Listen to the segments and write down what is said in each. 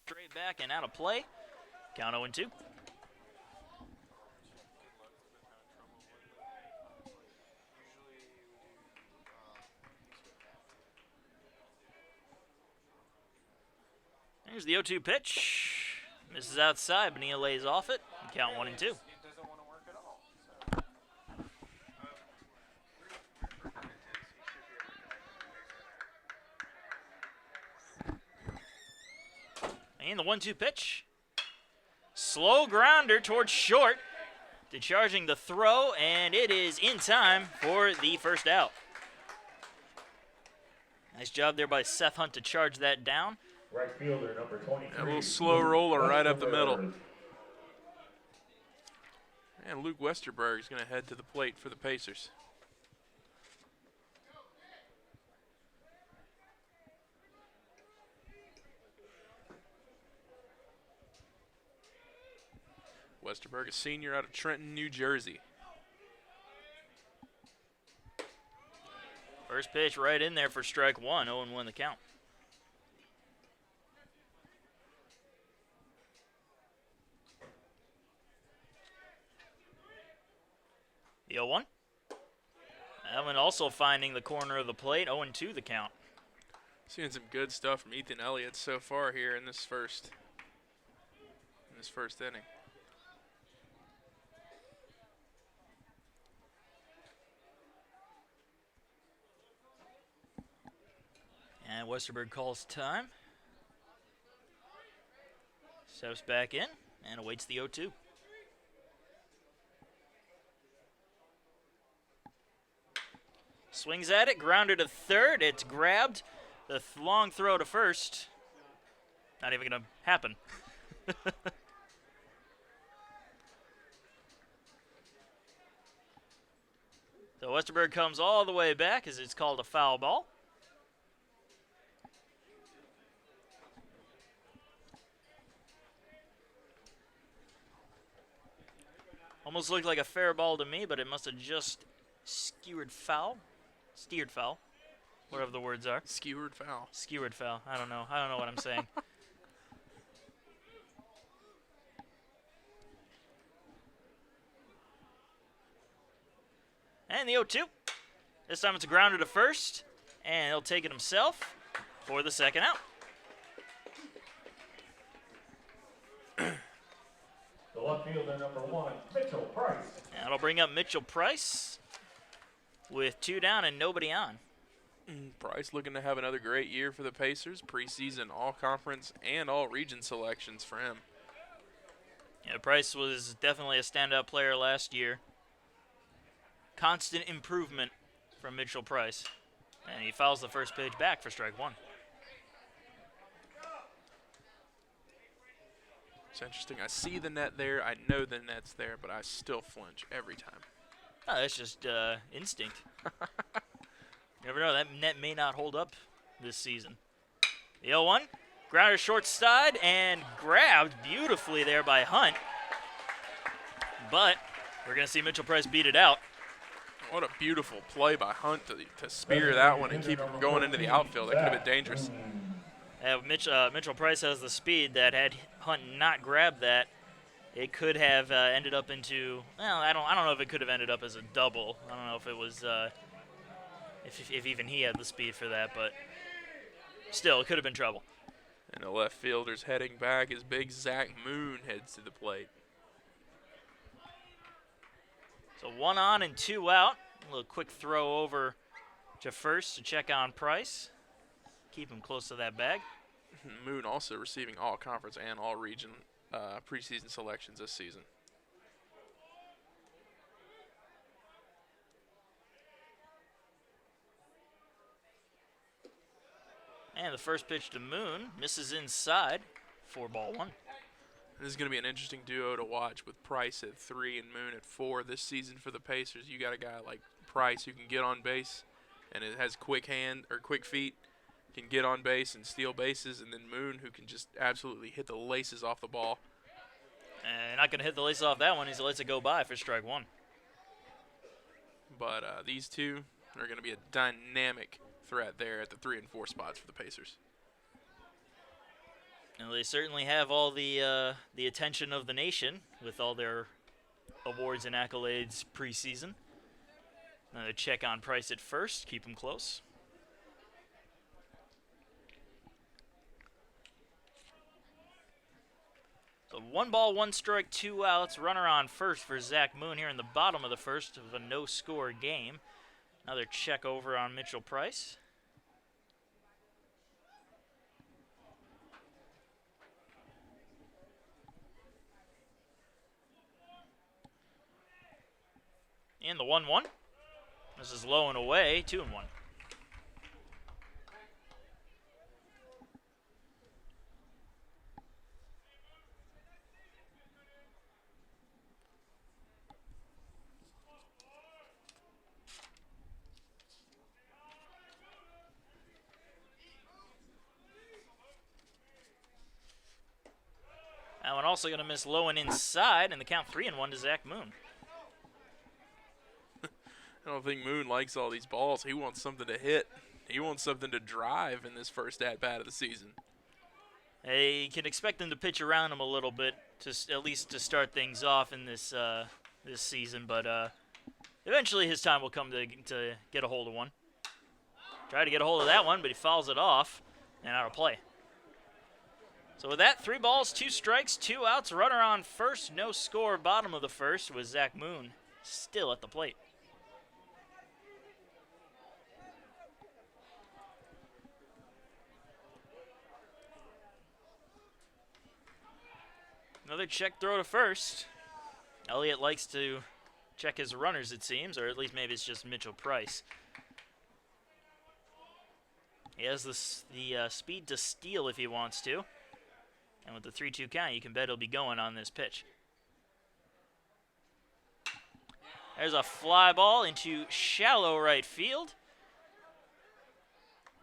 Straight back and out of play. Count 0-2. Here's the 0-2 pitch. Misses outside. Bonilla lays off it. Count 1-2. And the 1-2 pitch. Slow grounder towards short. Discharging the throw, and it is in time for the first out. Nice job there by Seth Hunt to charge that down. Right fielder, number 23. A little slow roller right up the middle. And Luke Westerberg is going to head to the plate for the Pacers. Westerberg, a senior out of Trenton, New Jersey. First pitch right in there for strike one. 0-1 the count. The 0-1. That one also finding the corner of the plate. 0-2 the count. Seeing some good stuff from Ethan Elliott so far here in this first inning. And Westerberg calls time. Steps back in and awaits the 0-2. Swings at it, grounder to third. It's grabbed. The long throw to first. Not even going to happen. So Westerberg comes all the way back as it's called a foul ball. Almost looked like a fair ball to me, but it must have just steered foul, whatever the words are. Skewered foul. Skewered foul. I don't know what I'm saying. And the 0-2. This time it's a grounder to first, and he'll take it himself for the second out. The left fielder, number 1, Mitchell Price. And that'll bring up Mitchell Price with 2 down and nobody on. Price looking to have another great year for the Pacers. Preseason all-conference and all-region selections for him. Yeah, Price was definitely a standout player last year. Constant improvement from Mitchell Price. And he fouls the first pitch back for strike one. It's interesting. I see the net there. I know the net's there, but I still flinch every time. Oh, that's just instinct. You never know. That net may not hold up this season. The 0-1. Grounder short side and grabbed beautifully there by Hunt. But we're going to see Mitchell Price beat it out. What a beautiful play by Hunt to spear that one and keep it from going into the outfield. That could have been dangerous. Mitchell Price has the speed that had Hunt not grabbed that, it could have ended up into, well, I don't know if it could have ended up as a double. I don't know if it was, if even he had the speed for that, but still, it could have been trouble. And the left fielder's heading back as big Zach Moon heads to the plate. So 1 on and 2 out. A little quick throw over to first to check on Price. Keep him close to that bag. Moon also receiving all conference and all region preseason selections this season. And the first pitch to Moon misses inside for ball 1. This is going to be an interesting duo to watch with Price at 3 and Moon at 4 this season for the Pacers. You got a guy like Price who can get on base and it has quick feet, can get on base and steal bases, and then Moon who can just absolutely hit the laces off the ball. And not going to hit the laces off that one. He lets it go by for strike 1. But these two are going to be a dynamic threat there at the 3 and 4 spots for the Pacers. And they certainly have all the attention of the nation with all their awards and accolades preseason. Another check on Price at first, keep him close. So 1 ball, 1 strike, 2 outs. Runner on first for Zach Moon here in the bottom of the first of a no-score game. Another check over on Mitchell Price. And the 1-1. This is low and away, 2-1. That one also going to miss low and inside, and the count 3-1 to Zach Moon. I don't think Moon likes all these balls. He wants something to hit. He wants something to drive in this first at-bat of the season. You can expect them to pitch around him a little bit, at least to start things off in this this season. But eventually his time will come to get a hold of one. Try to get a hold of that one, but he fouls it off and out of play. So with that, 3 balls, 2 strikes, 2 outs. Runner on first, no score. Bottom of the first with Zach Moon still at the plate. Another check throw to first. Elliott likes to check his runners, it seems, or at least maybe it's just Mitchell Price. He has the speed to steal if he wants to. And with the 3-2 count, you can bet he'll be going on this pitch. There's a fly ball into shallow right field.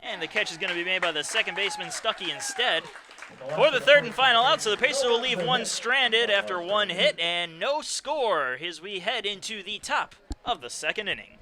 And the catch is going to be made by the second baseman, Stuckey, instead. For the third and final out, so the Pacers will leave one stranded after 1 hit and no score as we head into the top of the second inning.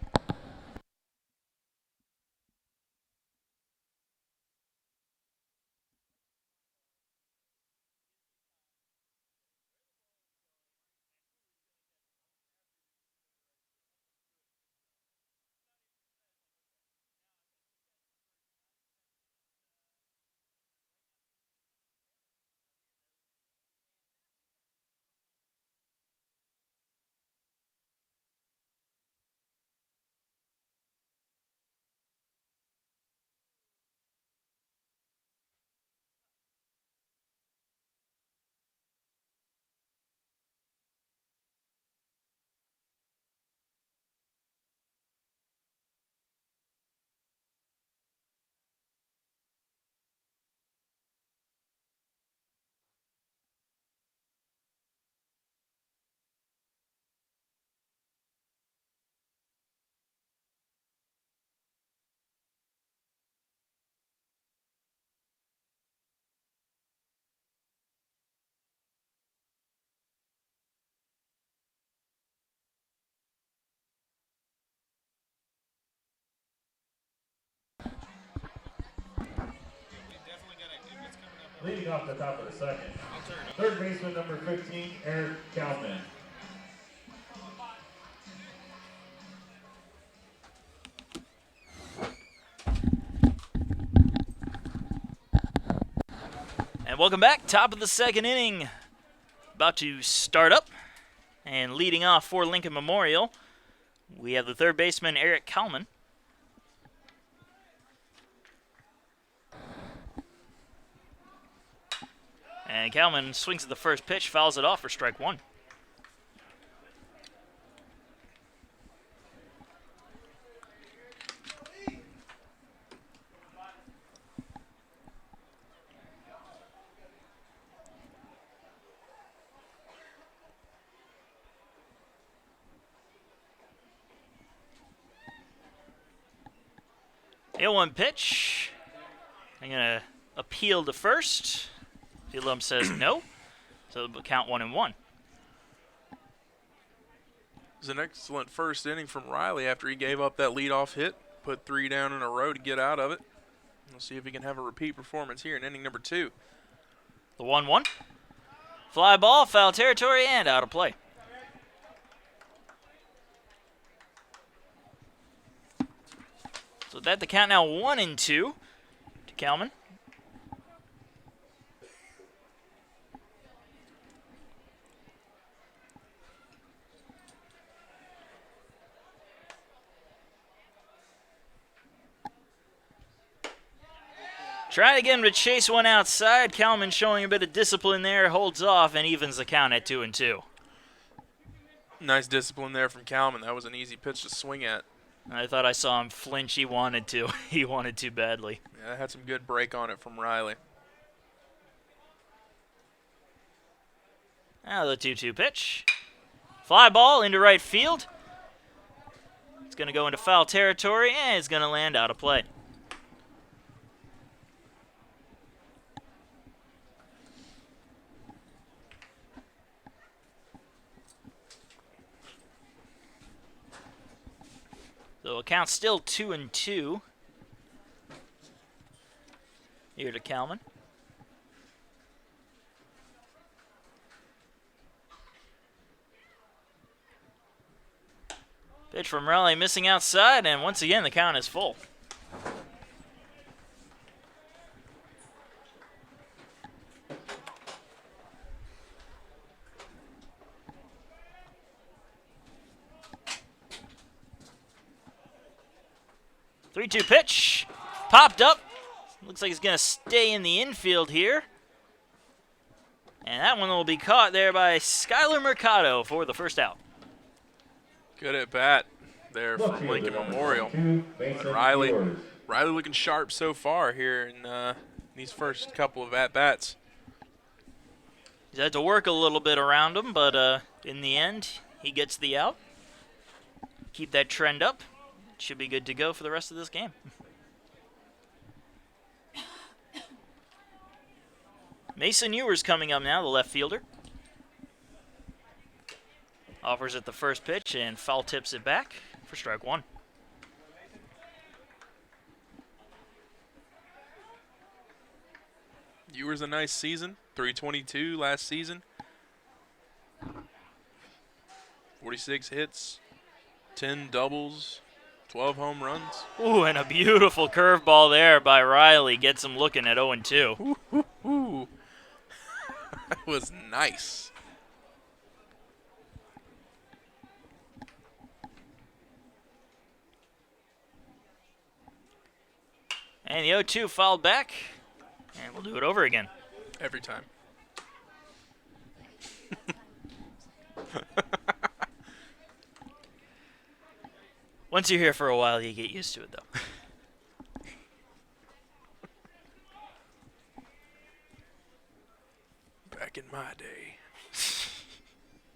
Leading off the top of the second, third baseman number 15, Eric Kalman. And welcome back, top of the second inning. About to start up. And leading off for Lincoln Memorial, we have the third baseman, Eric Kalman. And Kalman swings at the first pitch, fouls it off for strike 1. The 0-1 pitch. I'm going to appeal to first. Field ump says no, so the count 1-1. It was an excellent first inning from Riley after he gave up that leadoff hit, put 3 down in a row to get out of it. We'll see if he can have a repeat performance here in inning number 2. The 1-1. Fly ball, foul territory, and out of play. So that the count now 1-2 to Kalman. Try again to chase one outside. Kalman showing a bit of discipline there, holds off, and evens the count at 2-2. Nice discipline there from Kalman. That was an easy pitch to swing at. I thought I saw him flinch. He wanted to. He wanted to badly. Yeah, had some good break on it from Riley. Now the 2-2 pitch. Fly ball into right field. It's going to go into foul territory, and it's going to land out of play. So account still 2-2 here to Kalman. Pitch from Raleigh missing outside, and once again the count is full. Three-two pitch, popped up. Looks like it's going to stay in the infield here. And that one will be caught there by Skylar Mercado for the first out. Good at bat there from Lincoln Memorial. Riley looking sharp so far here in these first couple of at-bats. He's had to work a little bit around him, but in the end, he gets the out. Keep that trend up. Should be good to go for the rest of this game. Mason Ewers coming up now, the left fielder. Offers at the first pitch and foul tips it back for strike one. Ewers a nice season, 322 last season. 46 hits, 10 doubles, 12 home runs. Ooh, and a beautiful curveball there by Riley. Gets him looking at 0-2. Ooh. That was nice. And the 0-2 fouled back. And we'll do it over again. Every time. Once you're here for a while, you get used to it, though. Back in my day.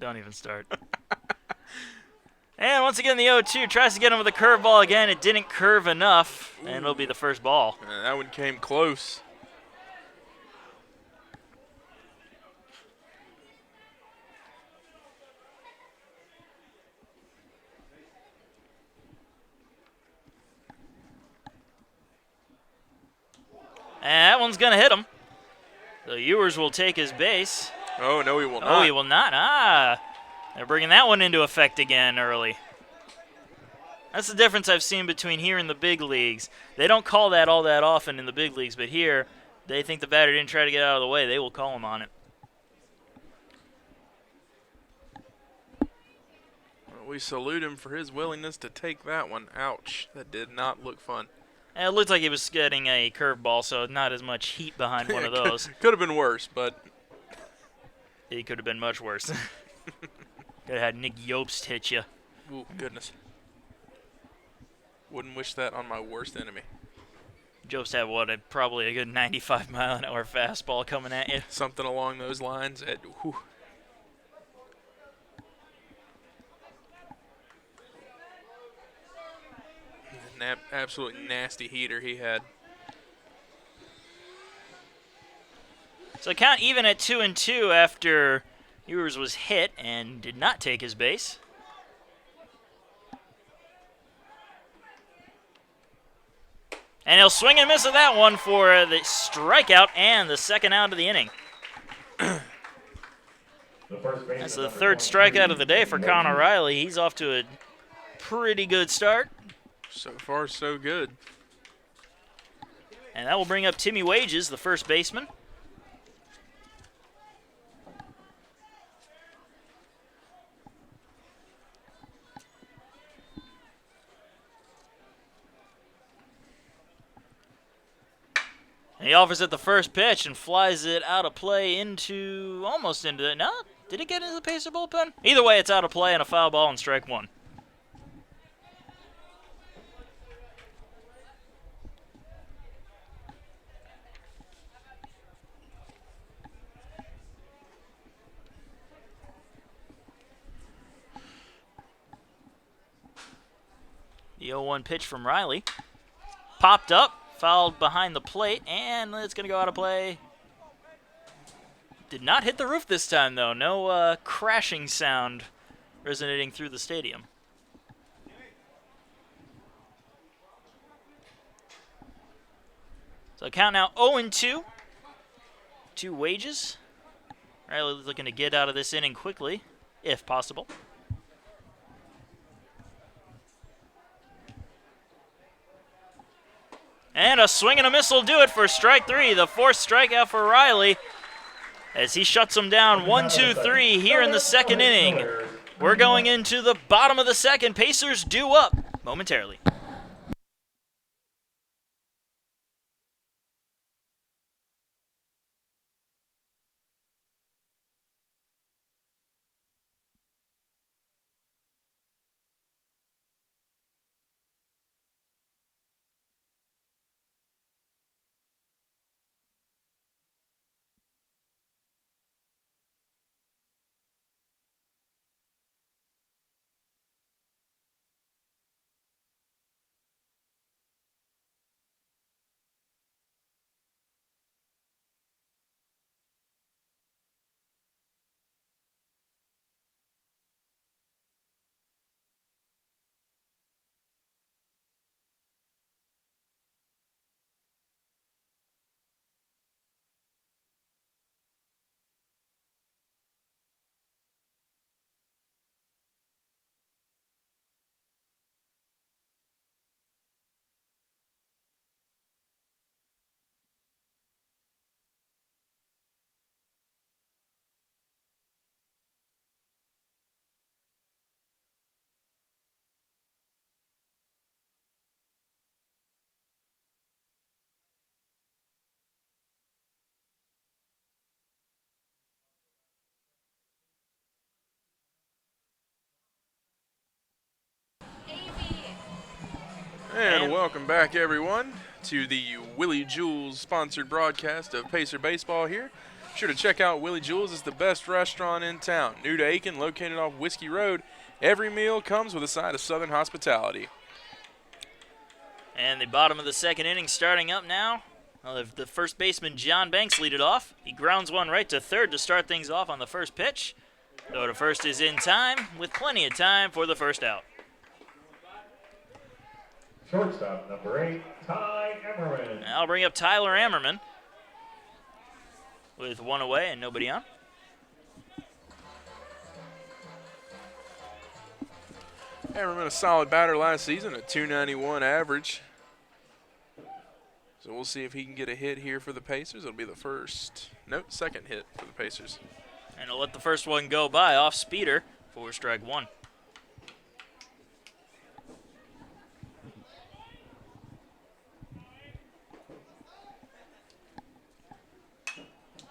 Don't even start. And once again, the 0-2 tries to get him with a curveball again. It didn't curve enough, and it'll be the first ball. That one came close. And that one's going to hit him. So Ewers will take his base. Oh, no, he will not. Oh, he will not. Ah, they're bringing that one into effect again early. That's the difference I've seen between here and the big leagues. They don't call that all that often in the big leagues, but here, they think the batter didn't try to get out of the way. They will call him on it. Well, we salute him for his willingness to take that one. Ouch. That did not look fun. And it looked like he was getting a curveball, so not as much heat behind one of those. Could have been worse, but He could have been much worse. Could have had Nick Yobst hit you. ooh, goodness. Wouldn't wish that on my worst enemy. Yobst had, what, probably a good 95-mile-an-hour fastball coming at you. Something along those lines. Whew. Absolutely nasty heater he had. So count even at 2-2 after Ewers was hit and did not take his base. And he'll swing and miss at that one for the strikeout and the second out of the inning. That's the third strikeout of the day for Connor Riley. He's off to a pretty good start. So far, so good. And that will bring up Timmy Wages, the first baseman. And he offers it the first pitch and flies it out of play almost into it. No? Did it get into the Pacer bullpen? Either way, it's out of play and a foul ball and strike one. The 0-1 pitch from Riley. Popped up, fouled behind the plate, and it's going to go out of play. Did not hit the roof this time, though. No crashing sound resonating through the stadium. So count now 0-2. 2 Wages. Riley looking to get out of this inning quickly, if possible. And a swing and a miss will do it for strike 3. The 4th strikeout for Riley as he shuts him down 1-2-3 here in the second inning. We're going into the bottom of the second. Pacers due up momentarily. And welcome back, everyone, to the Willie Jules sponsored broadcast of Pacer Baseball here. Sure to check out Willie Jules. It's the best restaurant in town. New to Aiken, located off Whiskey Road. Every meal comes with a side of Southern hospitality. And the bottom of the second inning starting up now. Well, the first baseman, John Banks, lead it off. He grounds one right to third to start things off on the first pitch. Throw to first is in time, with plenty of time for the first out. Shortstop number 8, Ty Emmerman. I'll bring up Tyler Ammerman with one away and nobody on. Ammerman, a solid batter last season, a .291 average. So we'll see if he can get a hit here for the Pacers. It'll be the second hit for the Pacers. And he'll let the first one go by off speeder for strike 1.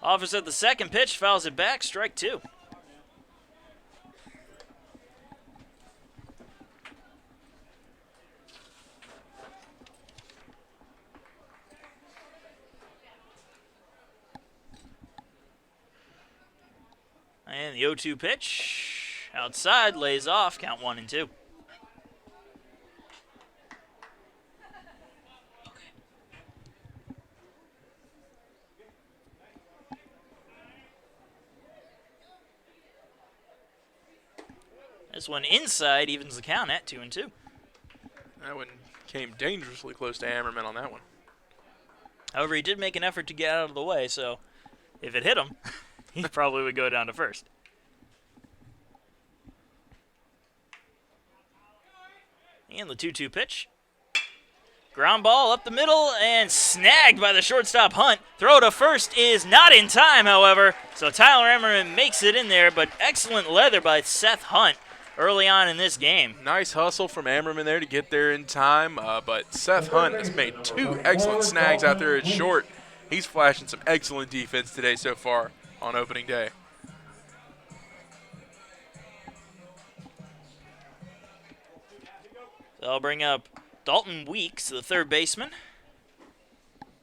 Offers at the second pitch, fouls it back, strike 2. And the 0-2 pitch, outside, lays off, count 1 and 2. This one inside evens the count at 2 and 2. That one came dangerously close to Ammerman on that one. However, he did make an effort to get out of the way, so if it hit him, he probably would go down to first. And the 2-2 pitch. Ground ball up the middle and snagged by the shortstop Hunt. Throw to first is not in time, however, so Tyler Emmerman makes it in there, but excellent leather by Seth Hunt early on in this game. Nice hustle from Ammerman there to get there in time, but Seth Hunt has made 2 excellent snags out there at short. He's flashing some excellent defense today so far on opening day. So I'll bring up Dalton Weeks, the third baseman,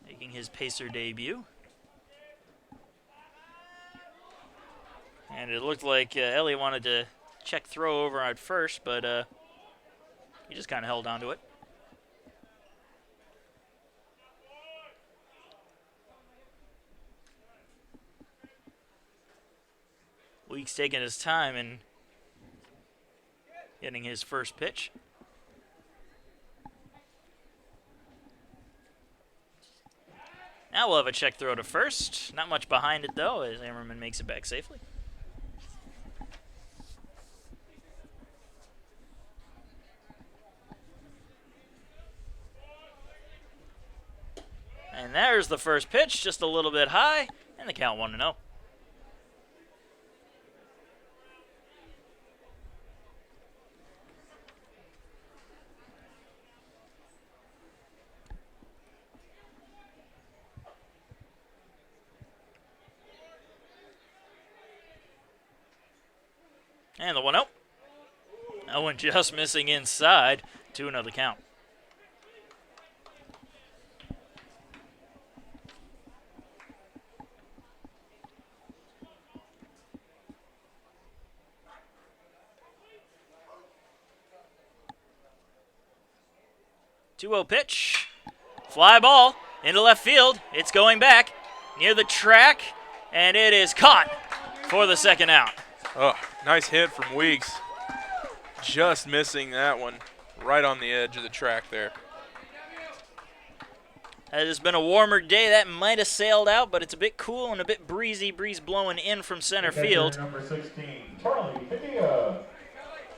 making his Pacer debut. And it looked like Elliott wanted to check throw over at first, but he just kind of held on to it. Weeks taking his time and getting his first pitch. Now we'll have a check throw to first. Not much behind it, though, as Ammerman makes it back safely. And there's the first pitch, just a little bit high, and the count 1-0. And the 1-0. That one just missing inside to another count. Two-0 pitch. Fly ball into left field. It's going back near the track, and it is caught for the second out. Oh, nice hit from Weeks. Just missing that one right on the edge of the track there. It has been a warmer day. That might have sailed out, but it's a bit cool and a bit breezy. Breeze blowing in from center field. Number 16, Charlie Padilla.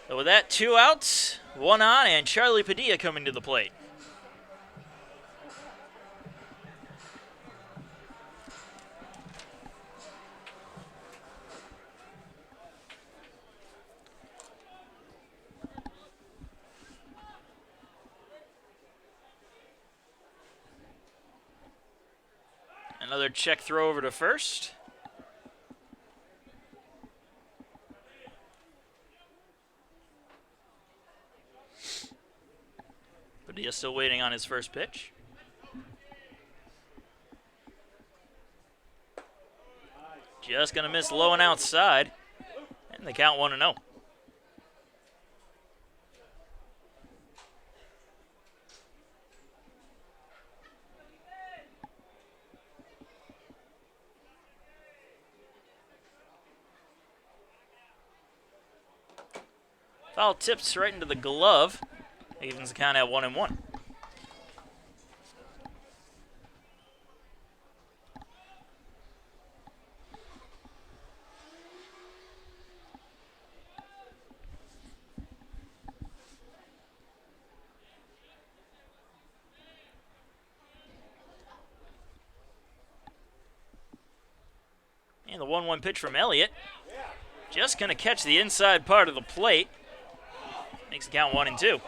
So with that, 2 outs, 1 on, and Charlie Padilla coming to the plate. Another check throw over to first. Padilla still waiting on his first pitch. Just going to miss low and outside. And the count 1-0. Foul tips right into the glove. Evens the count at 1-1. And the 1-1 pitch from Elliott. Just going to catch the inside part of the plate. Makes the count 1-2.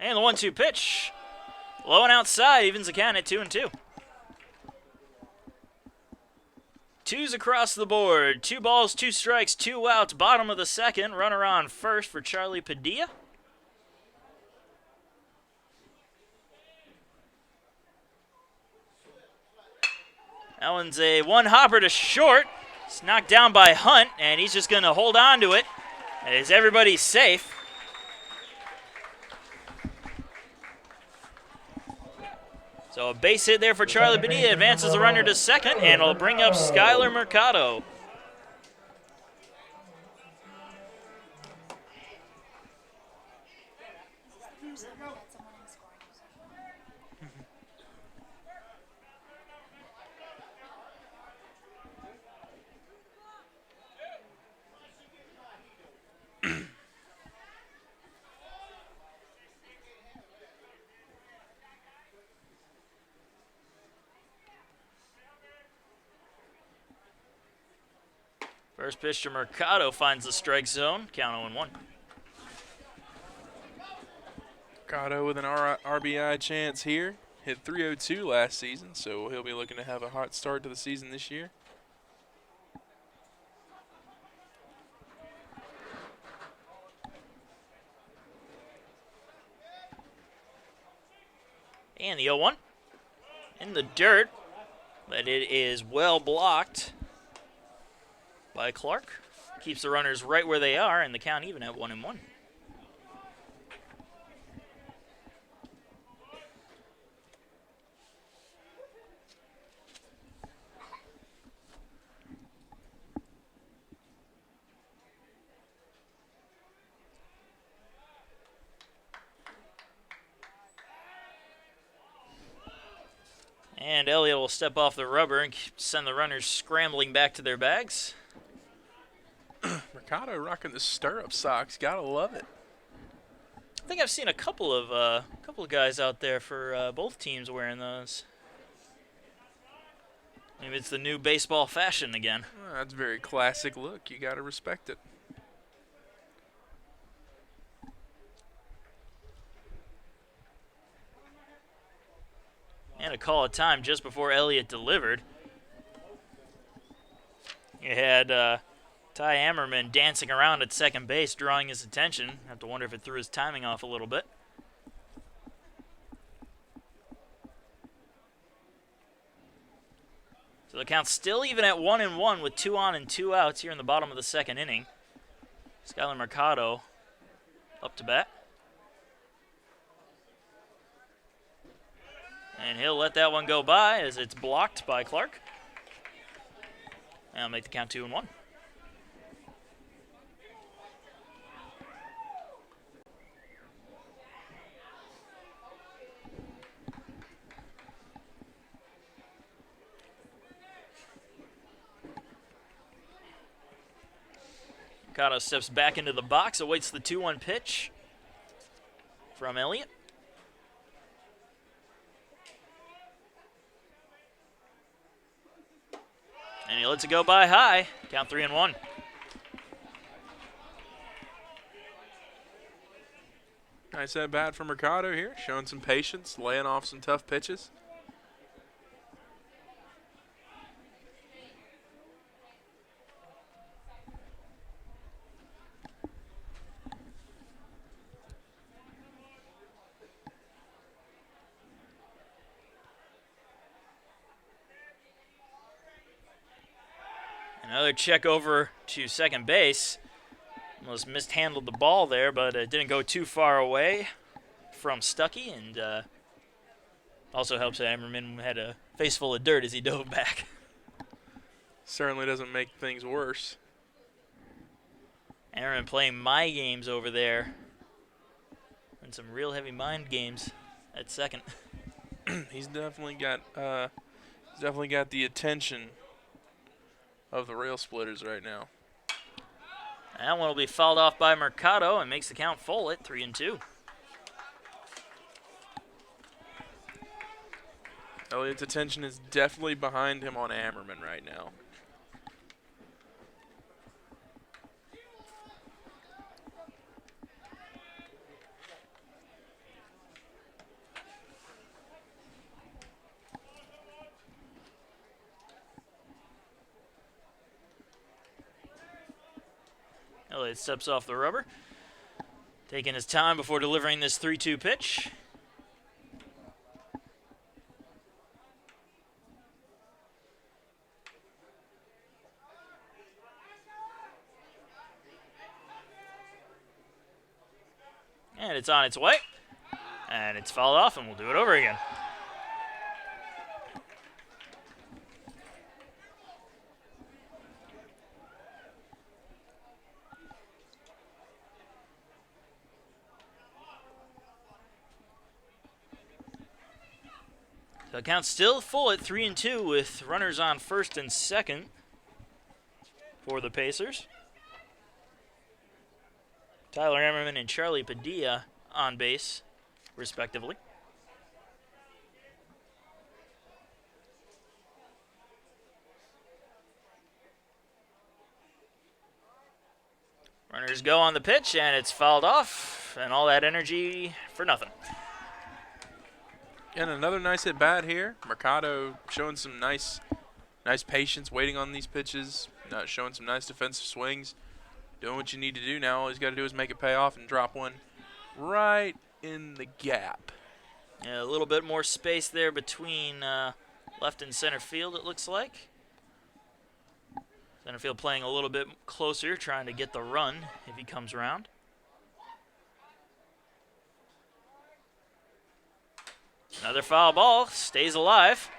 And the 1-2 pitch. Low and outside, evens the count at 2-2. Twos across the board. 2 balls, 2 strikes, 2 outs. Bottom of the second. Runner on first for Charlie Padilla. That one's a one-hopper to short. It's knocked down by Hunt, and he's just going to hold on to it as everybody's safe. So a base hit there for Charlie Padilla. Advances the runner to second, and will bring up Skylar Mercado. First pitch to Mercado finds the strike zone. Count 0-1. Mercado with an RBI chance here. Hit 302 last season, so he'll be looking to have a hot start to the season this year. And the 0-1 in the dirt, but it is well blocked by Clark. Keeps the runners right where they are, and the count even at 1-1. And Elliott will step off the rubber and send the runners scrambling back to their bags. Mercado rocking the stirrup socks. Gotta love it. I think I've seen a couple of guys out there for both teams wearing those. Maybe it's the new baseball fashion again. Oh, that's a very classic look. You gotta respect it. And a call of time just before Elliott delivered. You had Ty Ammerman dancing around at second base, drawing his attention. Have to wonder if it threw his timing off a little bit. So the count's still even at 1-1 with 2 on and 2 outs here in the bottom of the second inning. Skyler Mercado up to bat. And he'll let that one go by as it's blocked by Clark. And I'll make the count 2-1. Mercado steps back into the box, awaits the 2-1 pitch from Elliott. And he lets it go by high. Count 3-1. Nice at bat from Mercado here, showing some patience, laying off some tough pitches. Another check over to second base. Almost mishandled the ball there, but it didn't go too far away from Stuckey, and also helps that Ammerman had a face full of dirt as he dove back. Certainly doesn't make things worse. Ammerman playing my games over there, and some real heavy mind games at second. He's definitely got the attention of the rail splitters right now. That one will be fouled off by Mercado and makes the count full at 3-2. Elliott's attention is definitely behind him on Ammerman right now. Elliott steps off the rubber, taking his time before delivering this 3-2 pitch. And it's on its way. And it's fouled off, and we'll do it over again. The count's still full at 3-2 with runners on first and second for the Pacers. Tyler Emmerman and Charlie Padilla on base, respectively. Runners go on the pitch, and it's fouled off, and all that energy for nothing. And another nice at bat here. Mercado showing some nice patience, waiting on these pitches, showing some nice defensive swings, doing what you need to do now. All he's got to do is make it pay off and drop one right in the gap. Yeah, a little bit more space there between left and center field, it looks like. Center field playing a little bit closer, trying to get the run if he comes around. Another foul ball, stays alive.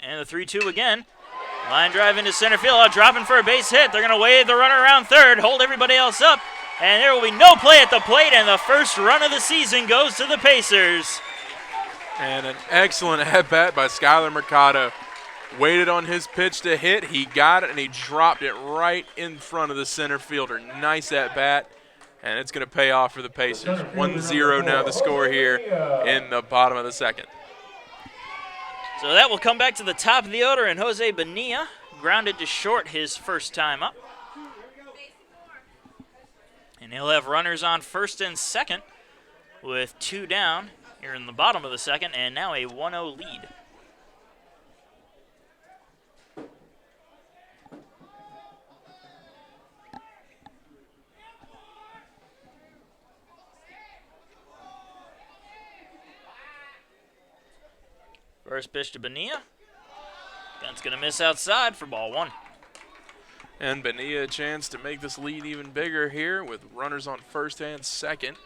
And the 3-2 again. Line drive into center field, dropping for a base hit. They're going to wave the runner around third, hold everybody else up, and there will be no play at the plate, and the first run of the season goes to the Pacers. And an excellent at-bat by Skyler Mercado. Waited on his pitch to hit. He got it, and he dropped it right in front of the center fielder. Nice at-bat, and it's going to pay off for the Pacers. 1-0 now the score here in the bottom of the second. So that will come back to the top of the order, and Jose Bonilla grounded to short his first time up. And he'll have runners on first and second with 2 down here in the bottom of the second, and now a 1-0 lead. First pitch to Bonilla. That's going to miss outside for ball 1. And Bonilla a chance to make this lead even bigger here with runners on first and second.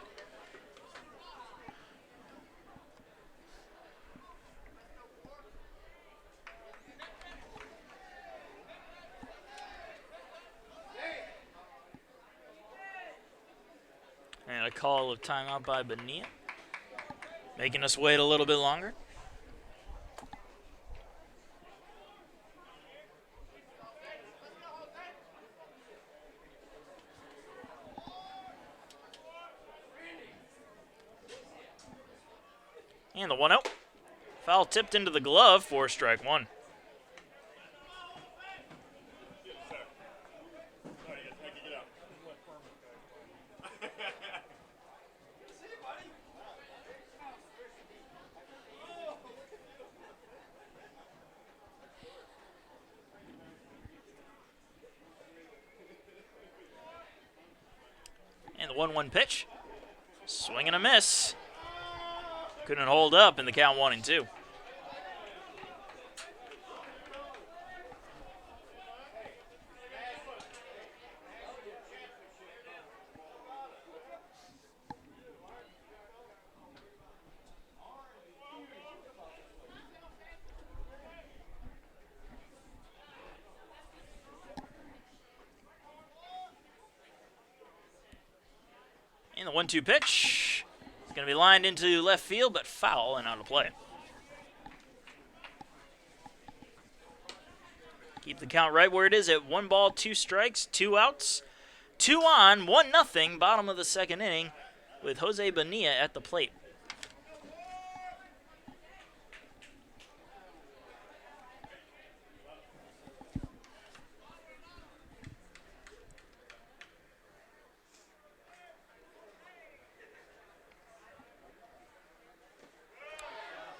And a call of timeout by Bonilla, making us wait a little bit longer. And the 1-0. Foul tipped into the glove for strike 1. And the 1-1 pitch. Swing and a miss. Couldn't hold up in the count 1-2. And the 1-2 pitch. It's going to be lined into left field, but foul and out of play. Keep the count right where it is at 1 ball, 2 strikes, 2 outs. 2 on, 1-0, bottom of the second inning with Jose Bonilla at the plate.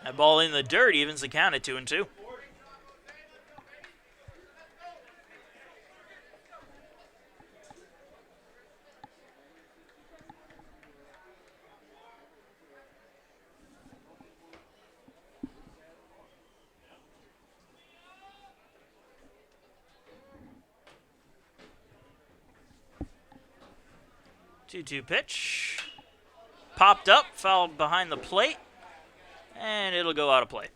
That ball in the dirt evens the count at 2-2. 2-2 pitch. Popped up, fouled behind the plate, and it'll go out of play.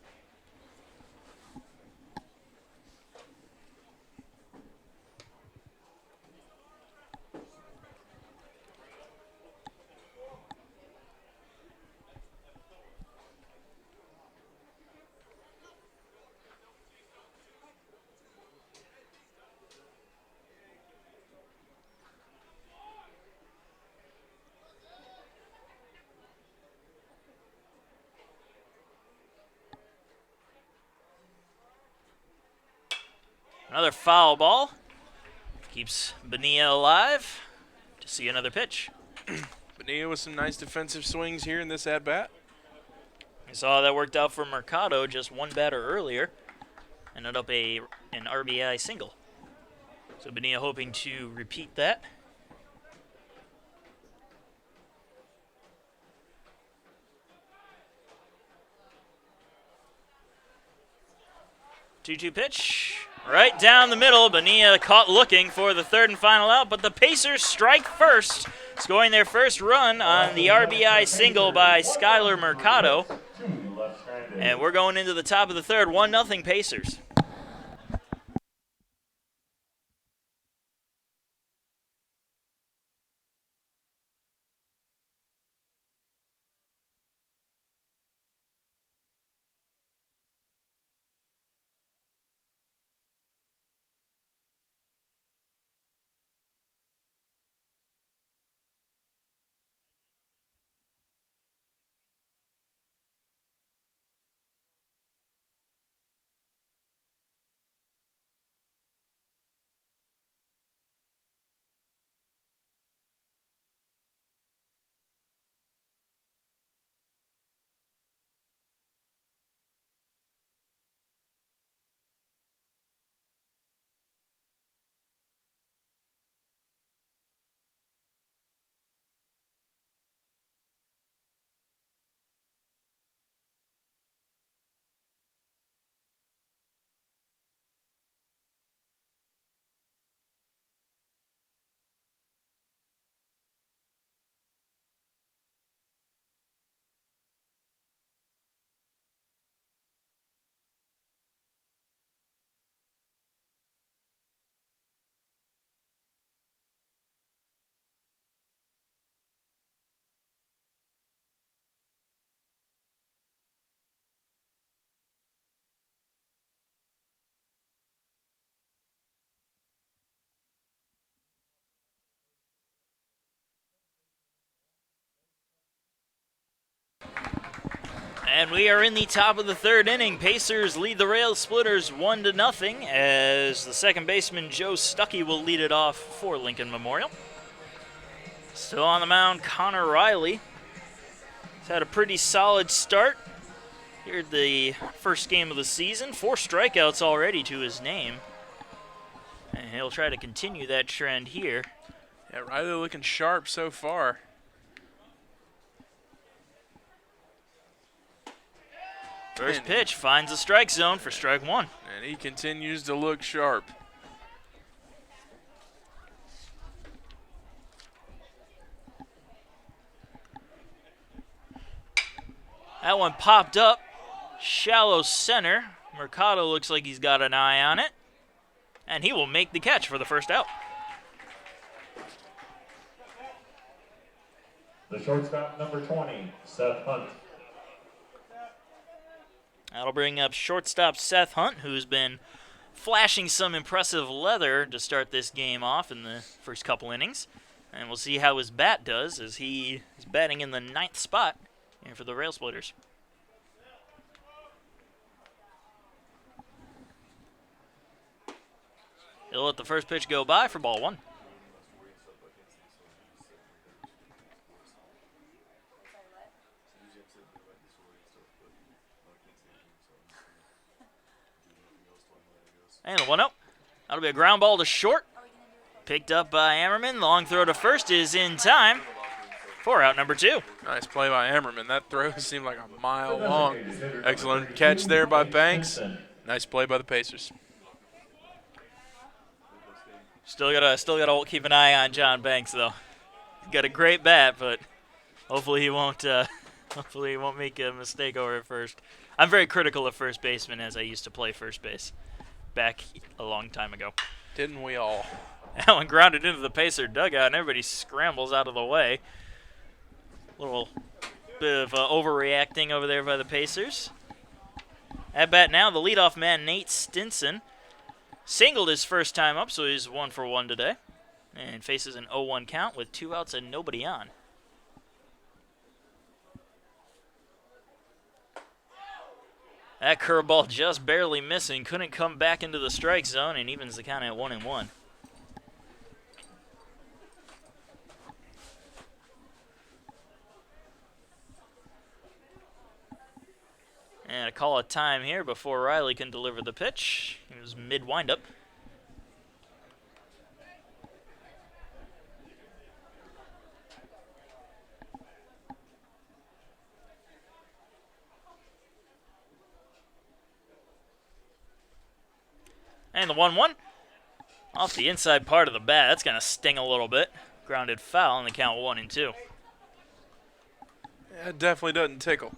Another foul ball. Keeps Bonilla alive to see another pitch. Bonilla with some nice defensive swings here in this at-bat. We saw that worked out for Mercado just one batter earlier. Ended up an RBI single. So Bonilla hoping to repeat that. Two-two pitch. Right down the middle. Bonilla caught looking for the third and final out, but the Pacers strike first, scoring their first run on the RBI single by Skyler Mercado. And we're going into the top of the third, 1-0 Pacers. And we are in the top of the third inning. Pacers lead the Rail Splitters 1-0 as the second baseman Joe Stuckey will lead it off for Lincoln Memorial. Still on the mound, Connor Riley. He's had a pretty solid start here at the first game of the season. 4 strikeouts already to his name. And he'll try to continue that trend here. Yeah, Riley looking sharp so far. First pitch finds the strike zone for strike one. And he continues to look sharp. That one popped up. Shallow center. Mercado looks like he's got an eye on it. And he will make the catch for the first out. The shortstop, number 20, Seth Hunt. That'll bring up shortstop Seth Hunt, who's been flashing some impressive leather to start this game off in the first couple innings. And we'll see how his bat does as he is batting in the 9th spot here for the Rail Splitters. He'll let the first pitch go by for ball one. And the 1-0. That'll be a ground ball to short. Picked up by Ammerman. Long throw to first is in time for out number 2. Nice play by Ammerman. That throw seemed like a mile long. Excellent catch there by Banks. Nice play by the Pacers. Still gotta keep an eye on John Banks though. got a great bat, but hopefully he won't. Hopefully he won't make a mistake over at first. I'm very critical of first baseman as I used to play first base back a long time ago. Didn't we all? Allen grounded into the Pacer dugout, and everybody scrambles out of the way. Little bit of overreacting over there by the Pacers. At bat now, the leadoff man, Nate Stinson, singled his first time up, so he's 1 for 1 today, and faces an 0-1 count with 2 outs and nobody on. That curveball just barely missing, couldn't come back into the strike zone, and evens the count at 1-1. And a call of time here before Riley can deliver the pitch. He was mid-windup. And the 1-1. Off the inside part of the bat. That's going to sting a little bit. Grounded foul, and the count 1-2. Yeah, it definitely doesn't tickle.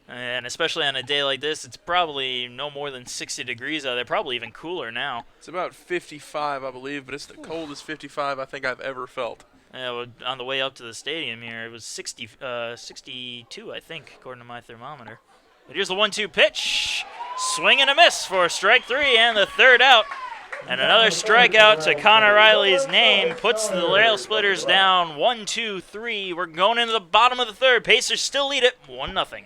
And especially on a day like this, it's probably no more than 60 degrees out there. Probably even cooler now. It's about 55, I believe, but it's the coldest 55 I think I've ever felt. Yeah, well, on the way up to the stadium here, it was 62, I think, according to my thermometer. But here's the 1-2 pitch. Swing and a miss for strike 3 and the third out. And another strikeout to Connor Riley's name puts the Rail Splitters down 1-2-3. We're going into the bottom of the third. Pacers still lead it 1-0.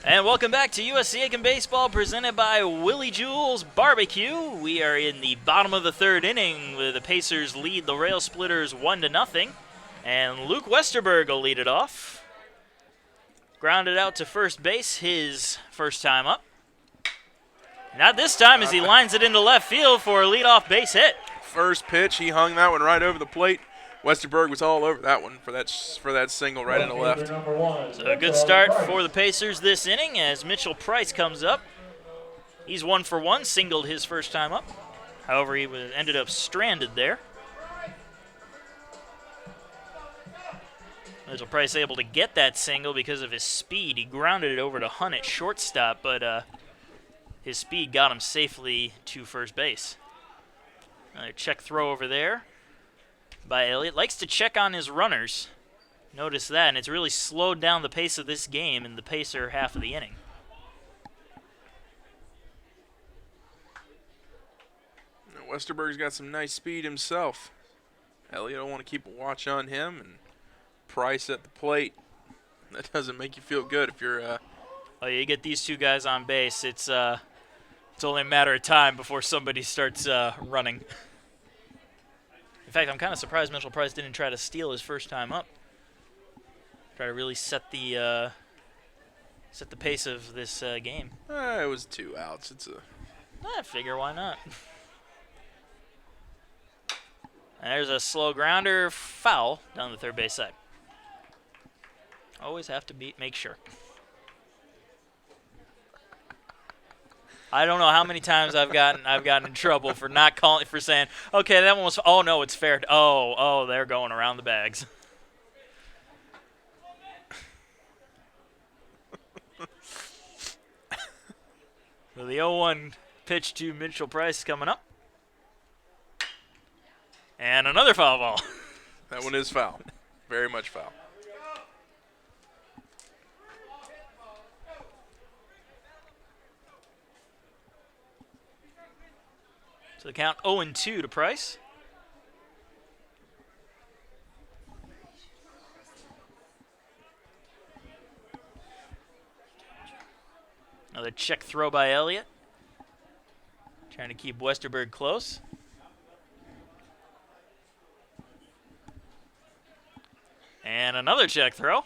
And welcome back to USC Aiken Baseball, presented by Willie Jewell's Barbecue. We are in the bottom of the third inning, where the Pacers lead the Rail Splitters 1-0. And Luke Westerberg will lead it off. Grounded out to first base, his first time up. Not this time, as he lines it into left field for a leadoff base hit. First pitch, he hung that one right over the plate. Westerberg was all over that one for that single right into left. So a good start for the Pacers this inning as Mitchell Price comes up. He's 1 for 1, singled his first time up. However, he ended up stranded there. Mitchell Price able to get that single because of his speed. He grounded it over to Hunt at shortstop, but his speed got him safely to first base. Another check throw over there by Elliott. Likes to check on his runners. Notice that, and it's really slowed down the pace of this game in the Pacer half of the inning. Westerberg's got some nice speed himself. Elliott will want to keep a watch on him, and Price at the plate. That doesn't make you feel good if you're Oh, you get these two guys on base, it's only a matter of time before somebody starts running. In fact, I'm kind of surprised Mitchell Price didn't try to steal his first time up. Try to really set the pace of this game. it was 2 outs. I figure, why not? And there's a slow grounder, foul down the third base side. Always have to make sure. I don't know how many times I've gotten in trouble for not calling, for saying, okay, that one was, oh no, it's fair. Oh, they're going around the bags. So the 0-1 pitch to Mitchell Price coming up. And another foul ball. That one is foul. Very much foul. So the count 0-2 to Price. Another check throw by Elliott. Trying to keep Westerberg close. And another check throw.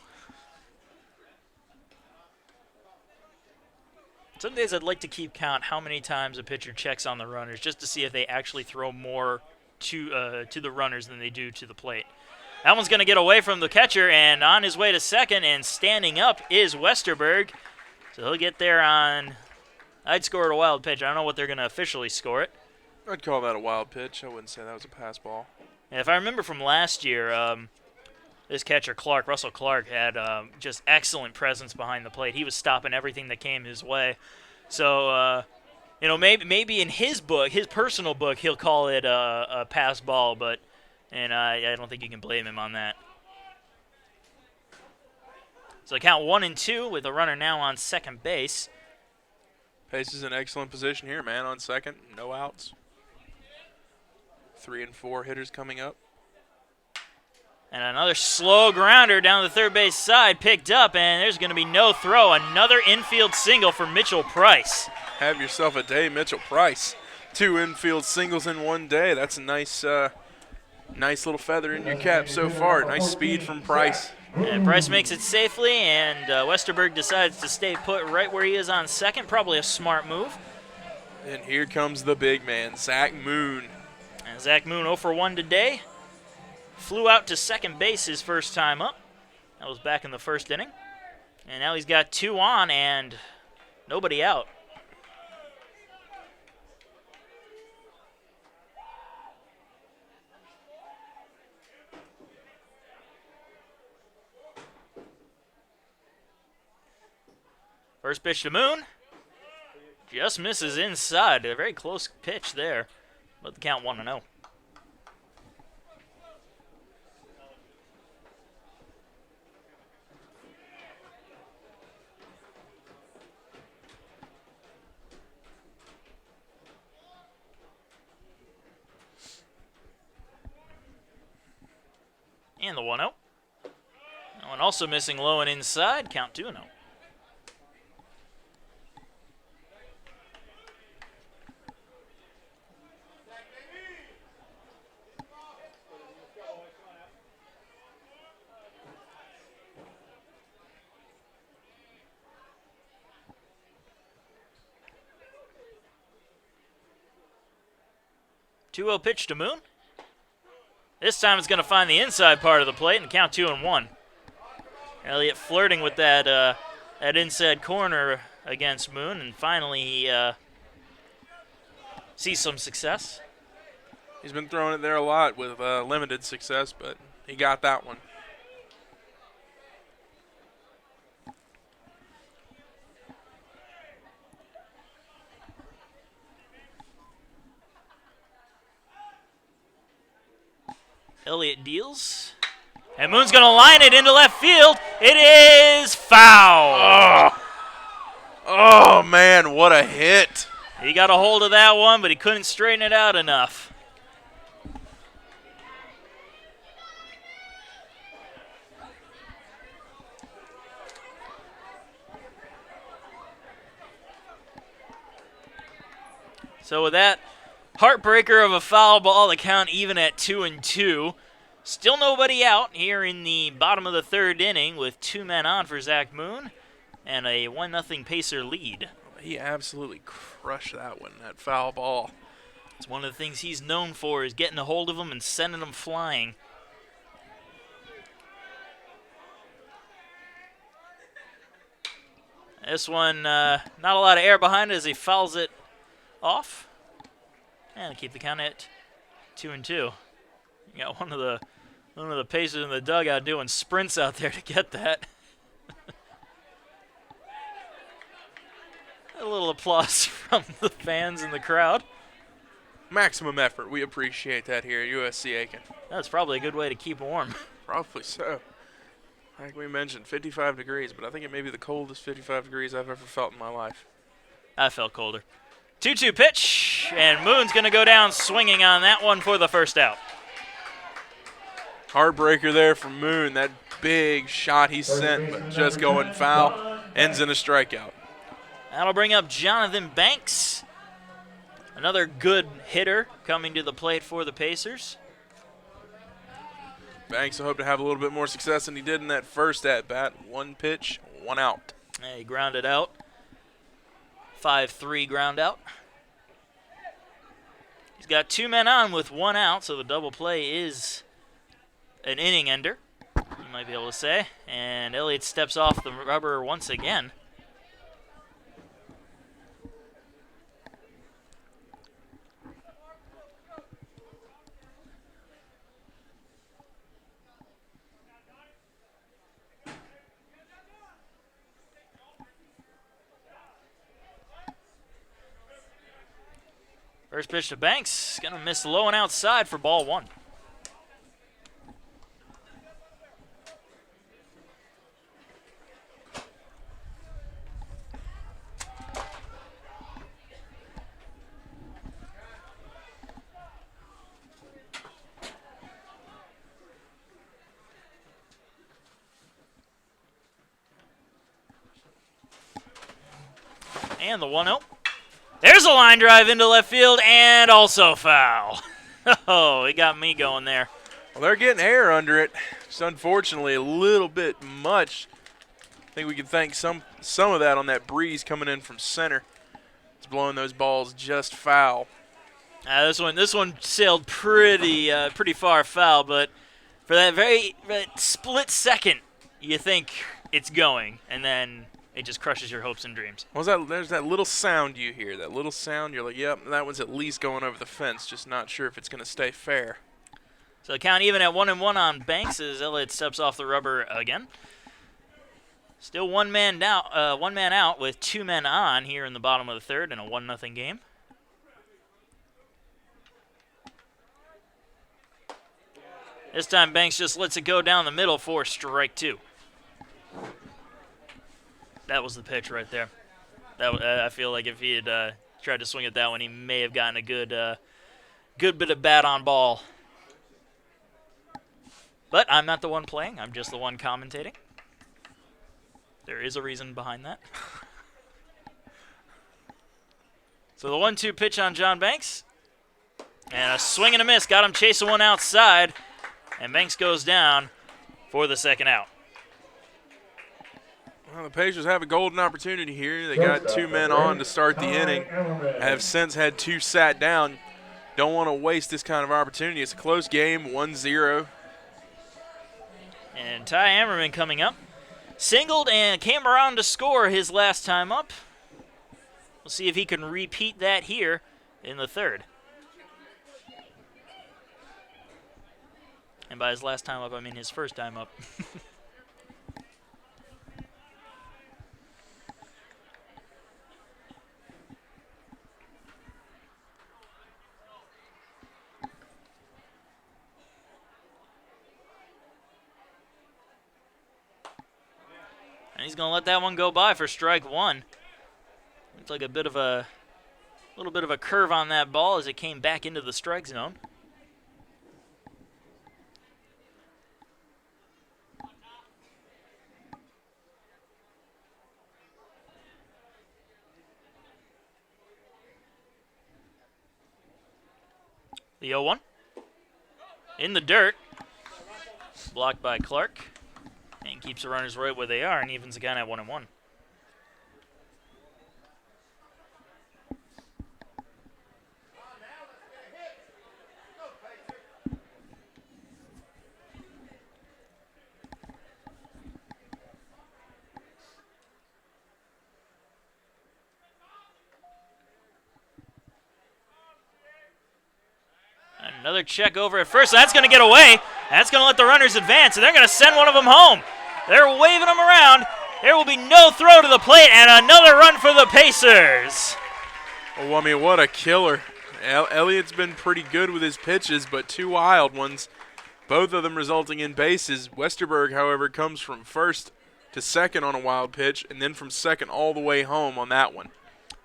Some days I'd like to keep count how many times a pitcher checks on the runners just to see if they actually throw more to the runners than they do to the plate. That one's going to get away from the catcher, and on his way to second and standing up is Westerberg. So he'll get there on, I'd score it a wild pitch. I don't know what they're going to officially score it. I'd call that a wild pitch. I wouldn't say that was a pass ball. And if I remember from last year, this catcher, Russell Clark, had just excellent presence behind the plate. He was stopping everything that came his way. So, maybe in his book, his personal book, he'll call it a pass ball, but I don't think you can blame him on that. So count 1-2 with a runner now on second base. Pace is in excellent position here, man, on second. No outs. 3 and 4 hitters coming up. And another slow grounder down the third base side, picked up, and there's going to be no throw. Another infield single for Mitchell Price. Have yourself a day, Mitchell Price. 2 infield singles in one day. That's a nice little feather in your cap so far. Nice speed from Price. And Price makes it safely, and Westerberg decides to stay put right where he is on second. Probably a smart move. And here comes the big man, Zach Moon. And Zach Moon 0 for 1 today. Flew out to second base his first time up. That was back in the first inning. And now he's got 2 on and nobody out. First pitch to Moon. Just misses inside. A very close pitch there. But the count 1-0. And the 1-0. That one also missing low and inside. Count 2-0. Two-0 pitch to Moon. This time it's going to find the inside part of the plate and count 2-1. Elliott flirting with that inside corner against Moon, and finally he sees some success. He's been throwing it there a lot with limited success, but he got that one. Elliott deals. And Moon's going to line it into left field. It is foul. Oh, man, what a hit. He got a hold of that one, but he couldn't straighten it out enough. So with that heartbreaker of a foul ball, the count even at 2-2. Still nobody out here in the bottom of the third inning with 2 men on for Zach Moon and a 1-0 Pacer lead. He absolutely crushed that one, that foul ball. It's one of the things he's known for, is getting a hold of them and sending them flying. This one, not a lot of air behind it as he fouls it off. And keep the count at 2-2. You got one of the Pacers in the dugout doing sprints out there to get that. A little applause from the fans in the crowd. Maximum effort. We appreciate that here at USC Aiken. That's probably a good way to keep warm. Probably so. Like we mentioned, 55 degrees, but I think it may be the coldest 55 degrees I've ever felt in my life. I felt colder. 2-2 pitch, and Moon's going to go down swinging on that one for the first out. Heartbreaker there from Moon. That big shot he sent, but just going foul, ends in a strikeout. That'll bring up Jonathan Banks, another good hitter coming to the plate for the Pacers. Banks, I hope to have a little bit more success than he did in that first at-bat. 1 pitch, 1 out. He grounded out. 5-3 ground out. He's got 2 men on with 1 out, so the double play is an inning ender, you might be able to say. And Elliott steps off the rubber once again. First pitch to Banks, gonna miss low and outside for ball 1. And the 1-0. There's a line drive into left field and also foul. Oh, it got me going there. Well, they're getting air under it. Just unfortunately a little bit much. I think we can thank some of that on that breeze coming in from center. It's blowing those balls just foul. This one sailed pretty far foul, but for that split second, you think it's going, and then it just crushes your hopes and dreams. There's that little sound you hear. That little sound, you're like, yep, that one's at least going over the fence. Just not sure if it's going to stay fair. So the count even at 1-1 on Banks as Elliott steps off the rubber again. Still one man out with 2 men on here in the bottom of the third in a 1-0 game. This time Banks just lets it go down the middle for strike 2. That was the pitch right there. I feel like if he had tried to swing at that one, he may have gotten a good bit of bat on ball. But I'm not the one playing. I'm just the one commentating. There is a reason behind that. So the 1-2 pitch on John Banks. And a swing and a miss. Got him chasing one outside. And Banks goes down for the second out. Well, the Pacers have a golden opportunity here. They got 2 men on to start the inning. Have since had 2 sat down. Don't want to waste this kind of opportunity. It's a close game, 1-0. And Ty Ammerman coming up. Singled and came around to score his last time up. We'll see if he can repeat that here in the third. And by his last time up, I mean his first time up. And he's going to let that one go by for strike 1. Looks like a little bit of a curve on that ball as it came back into the strike zone. The 0-1. In the dirt. Blocked by Clark. And keeps the runners right where they are and evens the count at 1-1. Another check over at first. That's going to get away. That's going to let the runners advance, and they're going to send one of them home. They're waving them around. There will be no throw to the plate, and another run for the Pacers. Oh, I mean, what a killer. Elliott's been pretty good with his pitches, but 2 wild ones, both of them resulting in bases. Westerberg, however, comes from first to second on a wild pitch, and then from second all the way home on that one.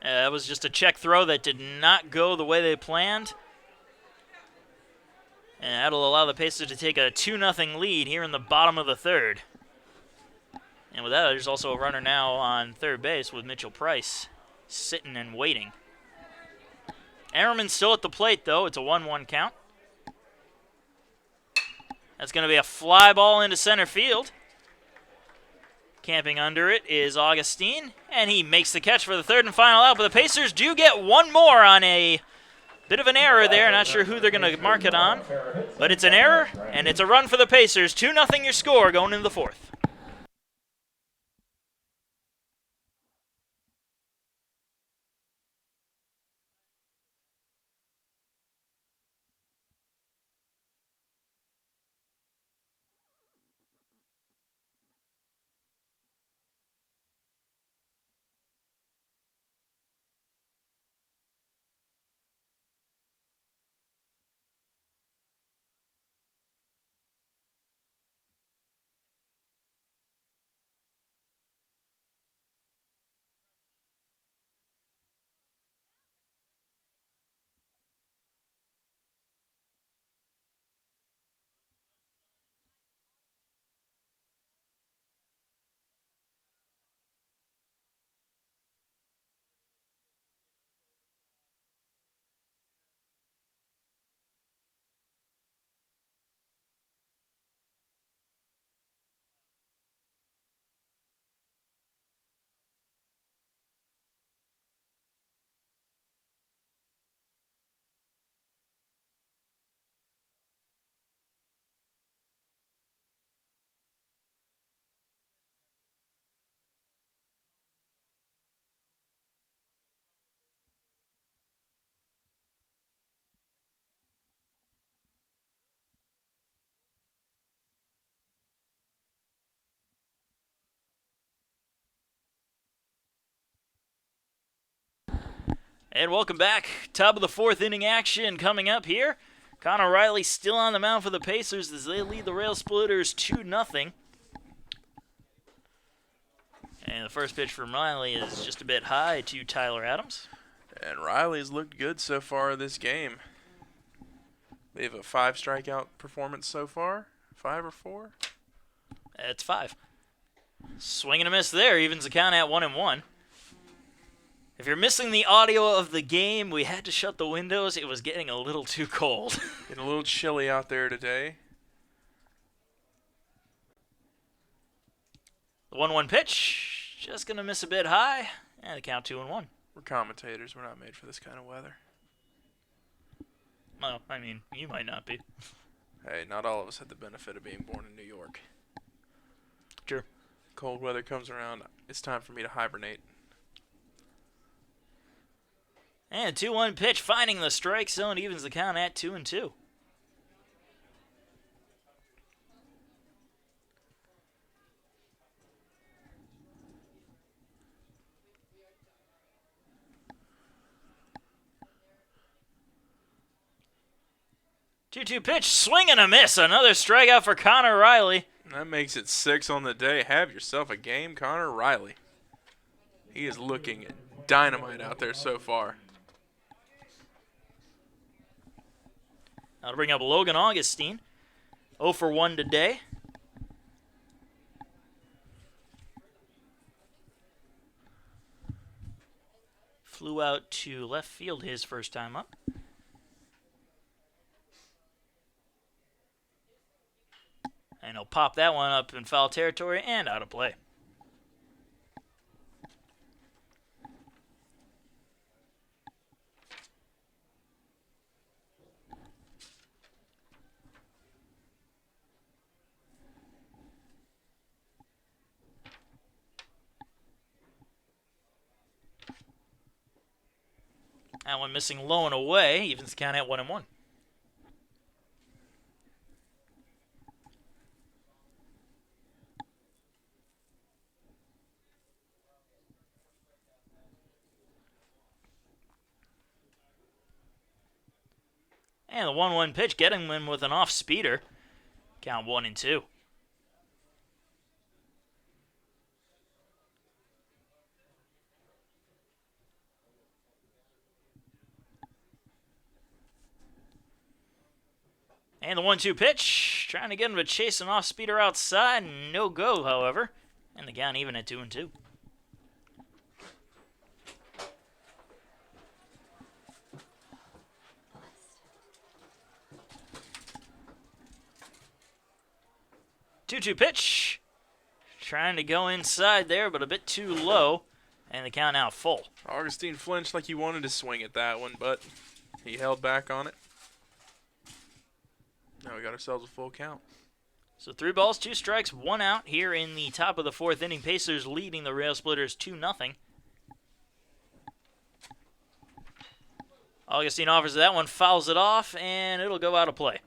That was just a check throw that did not go the way they planned. And that'll allow the Pacers to take a 2-0 lead here in the bottom of the third. And with that, there's also a runner now on third base with Mitchell Price sitting and waiting. Ehrman's still at the plate, though. It's a 1-1 count. That's going to be a fly ball into center field. Camping under it is Augustine, and he makes the catch for the third and final out. But the Pacers do get one more on a bit of an error there. Not sure who they're going to mark it on, but it's an error, and it's a run for the Pacers. 2-0 your score going into the fourth. And welcome back. Top of the fourth inning action coming up here. Connor Riley still on the mound for the Pacers as they lead the Rail Splitters 2-0. And the first pitch from Riley is just a bit high to Tyler Adams. And Riley's looked good so far this game. They have a 5 strikeout performance so far. 5 or 4? It's 5. Swing and a miss there, evens the count at 1-1. If you're missing the audio of the game, we had to shut the windows. It was getting a little too cold. Getting a little chilly out there today. The 1-1 pitch, just going to miss a bit high, and the count 2-1. We're commentators. We're not made for this kind of weather. Well, I mean, you might not be. Hey, not all of us had the benefit of being born in New York. True. Cold weather comes around, it's time for me to hibernate. And 2-1 pitch, finding the strike zone, evens the count at 2-2. Two-two pitch, swing and a miss. Another strikeout for Connor Riley. That makes it 6 on the day. Have yourself a game, Connor Riley. He is looking dynamite out there so far. Now to bring up Logan Augustine. 0 for 1 today. Flew out to left field his first time up. And he'll pop that one up in foul territory and out of play. That one missing low and away, evens the count at 1-1. And the 1-1 pitch getting him with an off-speeder. Count 1-2. And the 1-2 pitch, trying to get him to chase an off-speeder outside. No go, however. And the count even at 2-2. Two-two pitch. Trying to go inside there, but a bit too low. And the count now full. Augustine flinched like he wanted to swing at that one, but he held back on it. Now we got ourselves a full count. So 3 balls, 2 strikes, 1 out here in the top of the 4th inning. Pacers leading the Rail Splitters 2-0. Augustine offers that one, fouls it off, and it'll go out of play.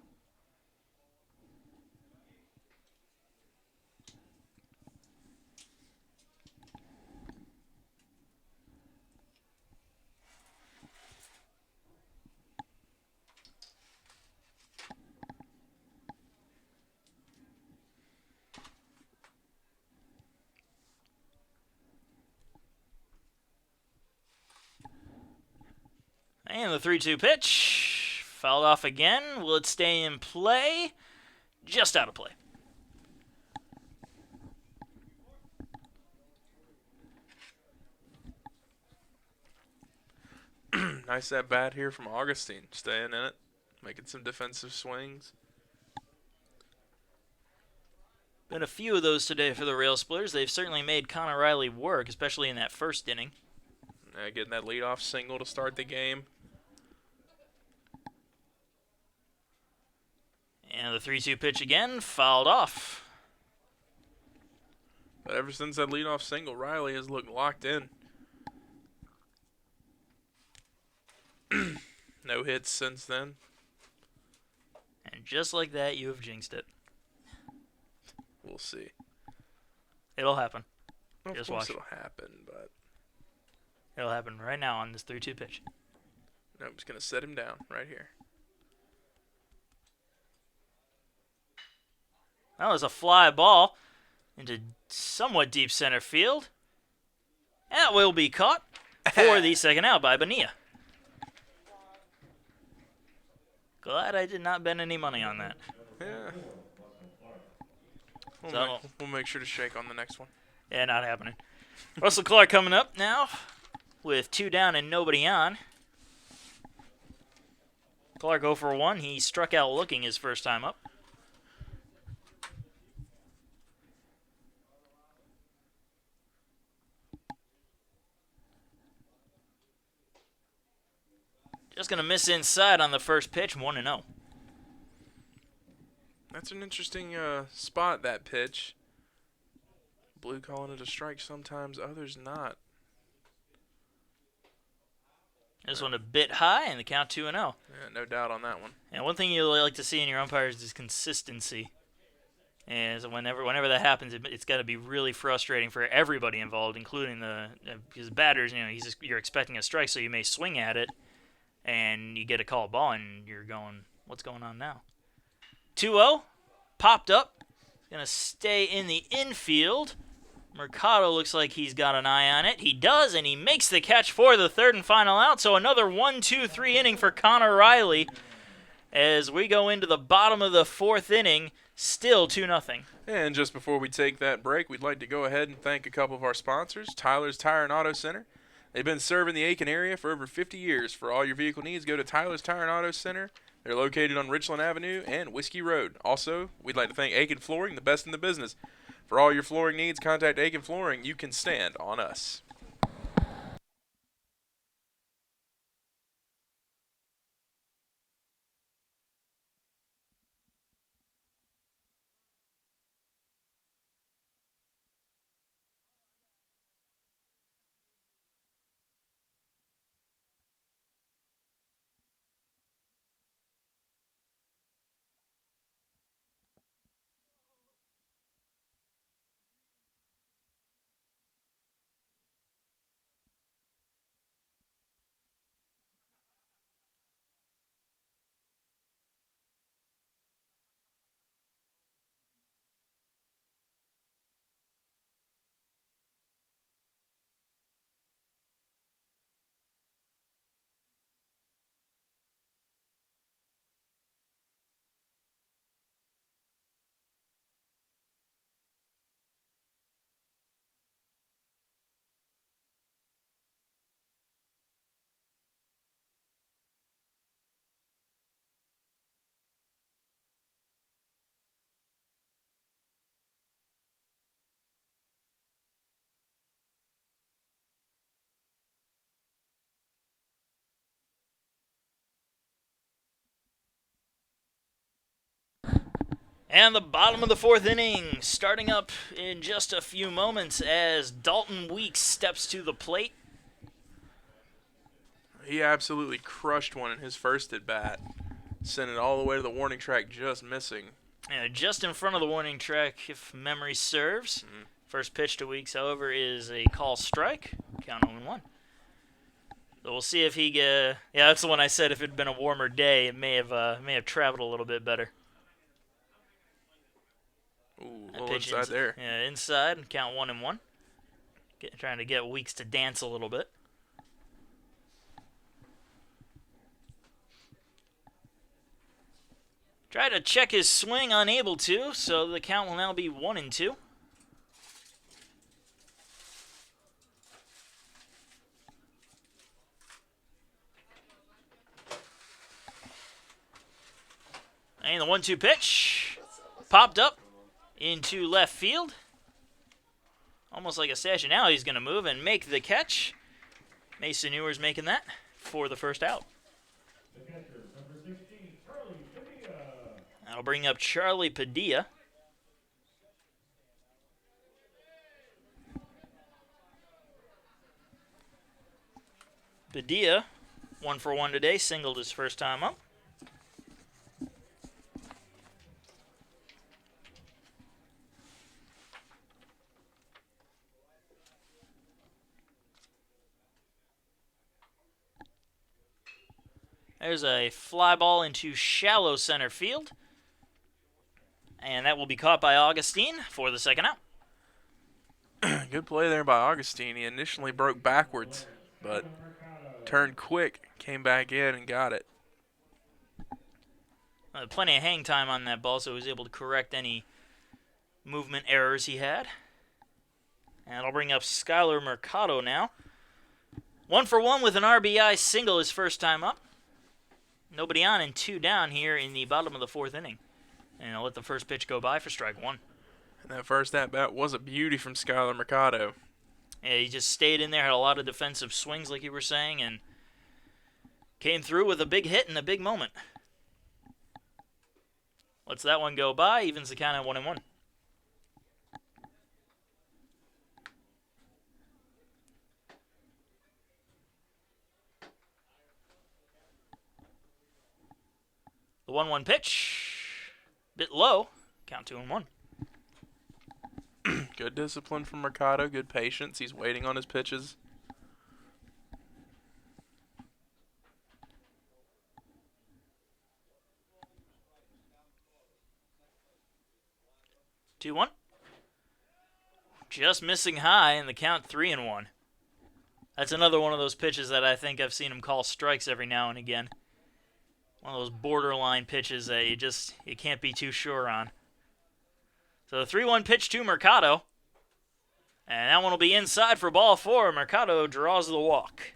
And the 3-2 pitch, fouled off again. Will it stay in play? Just out of play. Nice at bat here from Augustine, staying in it, making some defensive swings. Been a few of those today for the Rail Splitters. They've certainly made Connor Riley work, especially in that first inning. Getting that leadoff single to start the game. And the 3-2 pitch again, fouled off. But ever since that leadoff single, Riley has looked locked in. No hits since then. And just like that, you have jinxed it. We'll see. It'll happen. Of Just course watch. it'll happen, but It'll happen right now on this 3-2 pitch. no, I'm just going to set him down right here. That was a fly ball into somewhat deep center field. That will be caught for the second out by Bonilla. Glad I did not bet any money on that. Yeah. So- We'll make sure to shake on the next one. Yeah, not happening. Russell Clark coming up now with 2 down and nobody on. Clark 0 for 1. He struck out looking his first time up. Just going to miss inside on the first pitch, 1-0. That's an interesting spot, that pitch. Blue calling it a strike sometimes, others not. This one a bit high, and the count 2-0. Yeah, no doubt on that one. And one thing you like to see in your umpires is consistency. And so whenever that happens, it's got to be really frustrating for everybody involved, including because batters. You're expecting a strike, so you may swing at it, and you get a called ball, and you're going, what's going on now? 2-0, popped up, gonna stay in the infield. Mercado looks like he's got an eye on it. He does, and he makes the catch for the third and final out. So another 1-2-3 inning for Connor Riley as we go into the bottom of the 4th inning, still 2-0. And just before we take that break, we'd like to go ahead and thank a couple of our sponsors, Tyler's Tire and Auto Center. They've been serving the Aiken area for over 50 years. For all your vehicle needs, go to Tyler's Tire and Auto Center. They're located on Richland Avenue and Whiskey Road. Also, we'd like to thank Aiken Flooring, the best in the business. For all your flooring needs, contact Aiken Flooring. You can stand on us. And the bottom of the fourth inning, starting up in just a few moments as Dalton Weeks steps to the plate. He absolutely crushed one in his first at-bat. Sent it all the way to the warning track, just missing. Just in front of the warning track, if memory serves. Mm-hmm. First pitch to Weeks, however, is a call strike. Count 0-1. So we'll see if he yeah, that's the one I said. If it had been a warmer day, it may have traveled a little bit better. Ooh, a little inside there. Yeah, inside. Count 1-1. Trying to get Weeks to dance a little bit. Try to check his swing, unable to, so the count will now be 1-2. And the 1-2 pitch popped up into left field. Almost like a statue. Now he's going to move and make the catch. Mason Ewers making that for the first out. The catcher, number 16, Charlie Padilla. That'll bring up Charlie Padilla. Padilla, 1-for-1 today, singled his first time up. There's a fly ball into shallow center field. And that will be caught by Augustine for the second out. Good play there by Augustine. He initially broke backwards, but turned quick, came back in and got it. Plenty of hang time on that ball, so he was able to correct any movement errors he had. And I'll bring up Skylar Mercado now. 1-for-1 with an RBI single his first time up. Nobody on and 2 down here in the bottom of the fourth inning. And I'll let the first pitch go by for strike 1. And that first at-bat was a beauty from Skylar Mercado. Yeah, he just stayed in there, had a lot of defensive swings like you were saying, and came through with a big hit in a big moment. Lets that one go by, evens the count at 1-1. The 1-1 pitch, bit low, count 2-1. Good discipline from Mercado, good patience. He's waiting on his pitches. Two one. Just missing high in the count 3-1. That's another one of those pitches that I think I've seen him call strikes every now and again. One of those borderline pitches that you can't be too sure on. So the 3-1 pitch to Mercado. And that one will be inside for ball 4. Mercado draws the walk.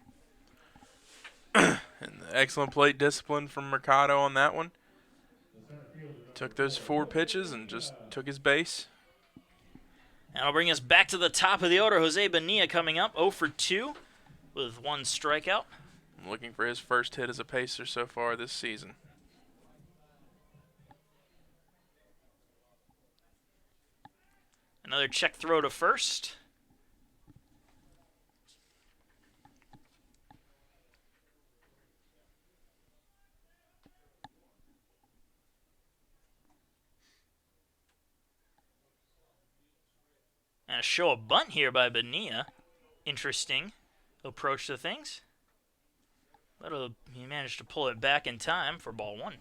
And the excellent plate discipline from Mercado on that one. Took those 4 pitches and just took his base. And that'll bring us back to the top of the order. Jose Bonilla coming up 0-for-2 with 1 strikeout. Looking for his first hit as a Pacer so far this season. Another check throw to first. And a show of bunt here by Bonilla. Interesting approach to things. But he managed to pull it back in time for ball 1.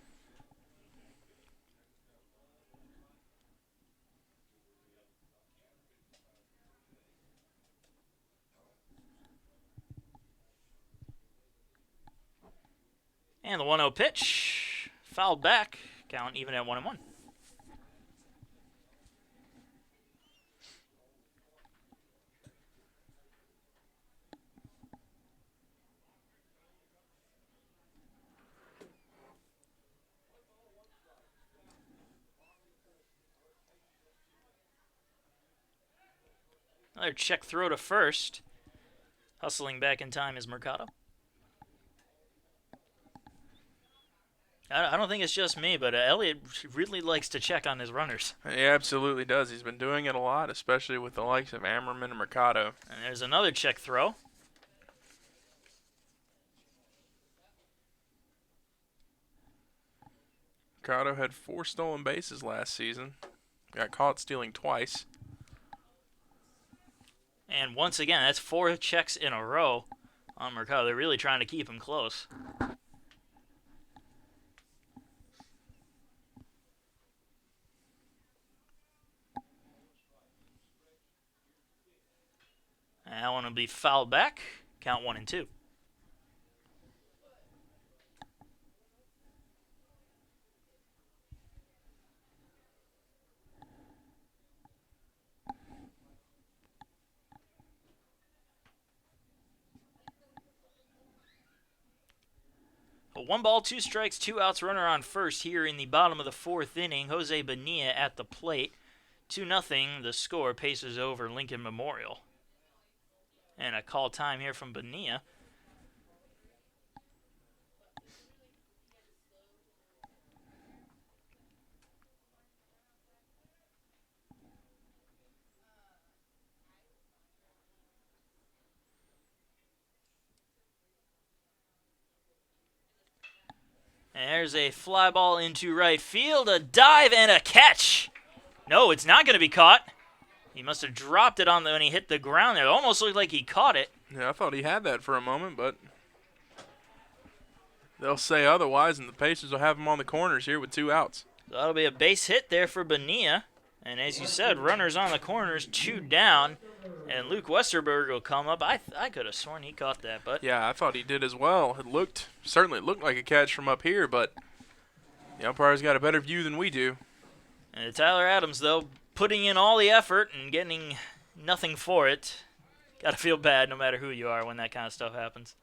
And the 1-0 pitch. Fouled back. Count even at 1-1. Another check throw to first. Hustling back in time is Mercado. I don't think it's just me, but Elliott really likes to check on his runners. He absolutely does. He's been doing it a lot, especially with the likes of Ammerman and Mercado. And there's another check throw. Mercado had 4 stolen bases last season. Got caught stealing twice. And once again, that's 4 checks in a row on Mercado. They're really trying to keep him close. And that one will be fouled back. Count 1-2. A 1 ball, 2 strikes, 2 outs, runner on first here in the bottom of the 4th inning. Jose Bonilla at the plate. 2-0 the score. Pacers over Lincoln Memorial. And a call time here from Bonilla. And there's a fly ball into right field, a dive and a catch. No, it's not going to be caught. He must have dropped it when he hit the ground there. It almost looked like he caught it. Yeah, I thought he had that for a moment, but they'll say otherwise, and the Pacers will have him on the corners here with 2 outs. So that'll be a base hit there for Bonilla. And as you said, runners on the corners, 2 down. And Luke Westerberg will come up. I could have sworn he caught that, but Yeah, I thought he did as well. It certainly looked like a catch from up here, but the umpire's got a better view than we do. And Tyler Adams, though, putting in all the effort and getting nothing for it. Got to feel bad no matter who you are when that kind of stuff happens.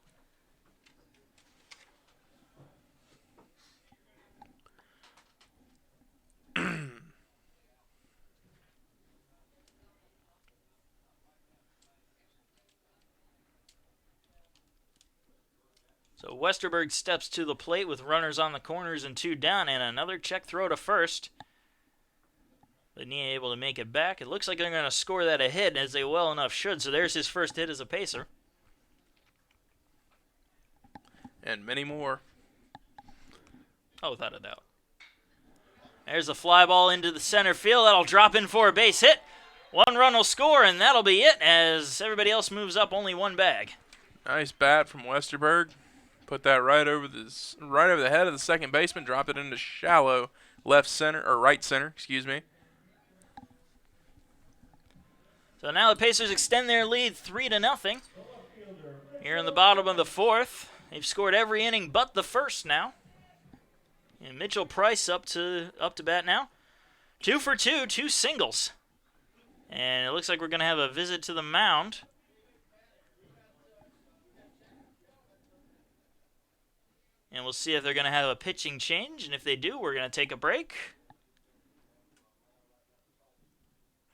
So Westerberg steps to the plate with runners on the corners and 2 down, and another check throw to first. Bonilla able to make it back. It looks like they're going to score that a hit, as they well enough should. So there's his first hit as a Pacer. And many more. Oh, without a doubt. There's a fly ball into the center field. That'll drop in for a base hit. 1 run will score, and that'll be it, as everybody else moves up only 1 bag. Nice bat from Westerberg. Put that right over the head of the second baseman. Dropped it into shallow right center. Excuse me. So now the Pacers extend their lead 3-0. Here in the bottom of the 4th, they've scored every inning but the first now. And Mitchell Price up to bat now. 2 for 2, 2 singles. And it looks like we're going to have a visit to the mound. And we'll see if they're going to have a pitching change. And if they do, we're going to take a break.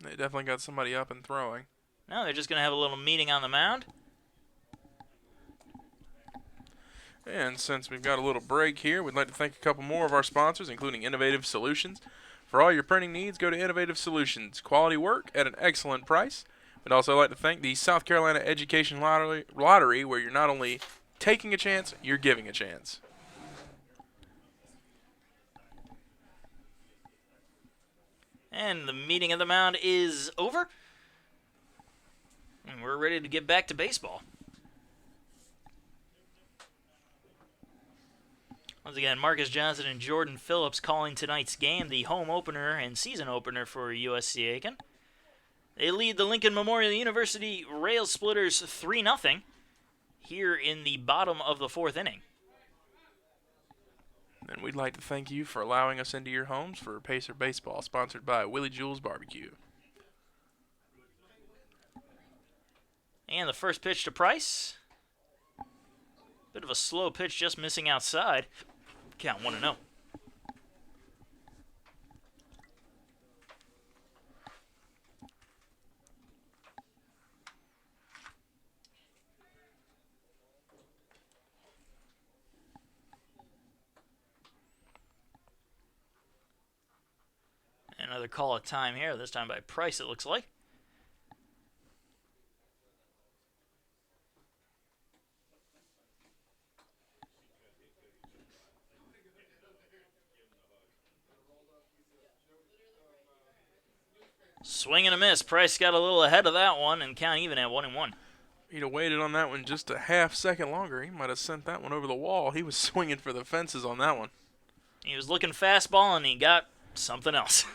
They definitely got somebody up and throwing. No, they're just going to have a little meeting on the mound. And since we've got a little break here, we'd like to thank a couple more of our sponsors, including Innovative Solutions. For all your printing needs, go to Innovative Solutions. Quality work at an excellent price. We'd also like to thank the South Carolina Education Lottery, where you're not only taking a chance, you're giving a chance. And the meeting of the mound is over. And we're ready to get back to baseball. Once again, Marcus Johnson and Jordan Phillips calling tonight's game, the home opener and season opener for USC Aiken. They lead the Lincoln Memorial University Rail Splitters 3-0 here in the bottom of the 4th inning. And we'd like to thank you for allowing us into your homes for Pacer Baseball, sponsored by Willie Jules Barbecue. And the first pitch to Price. Bit of a slow pitch, just missing outside. Count 1-0. Another call of time here, this time by Price, it looks like. Swing and a miss. Price got a little ahead of that one and count even at 1-1. He'd have waited on that one just a half second longer. He might have sent that one over the wall. He was swinging for the fences on that one. He was looking fastball and he got something else.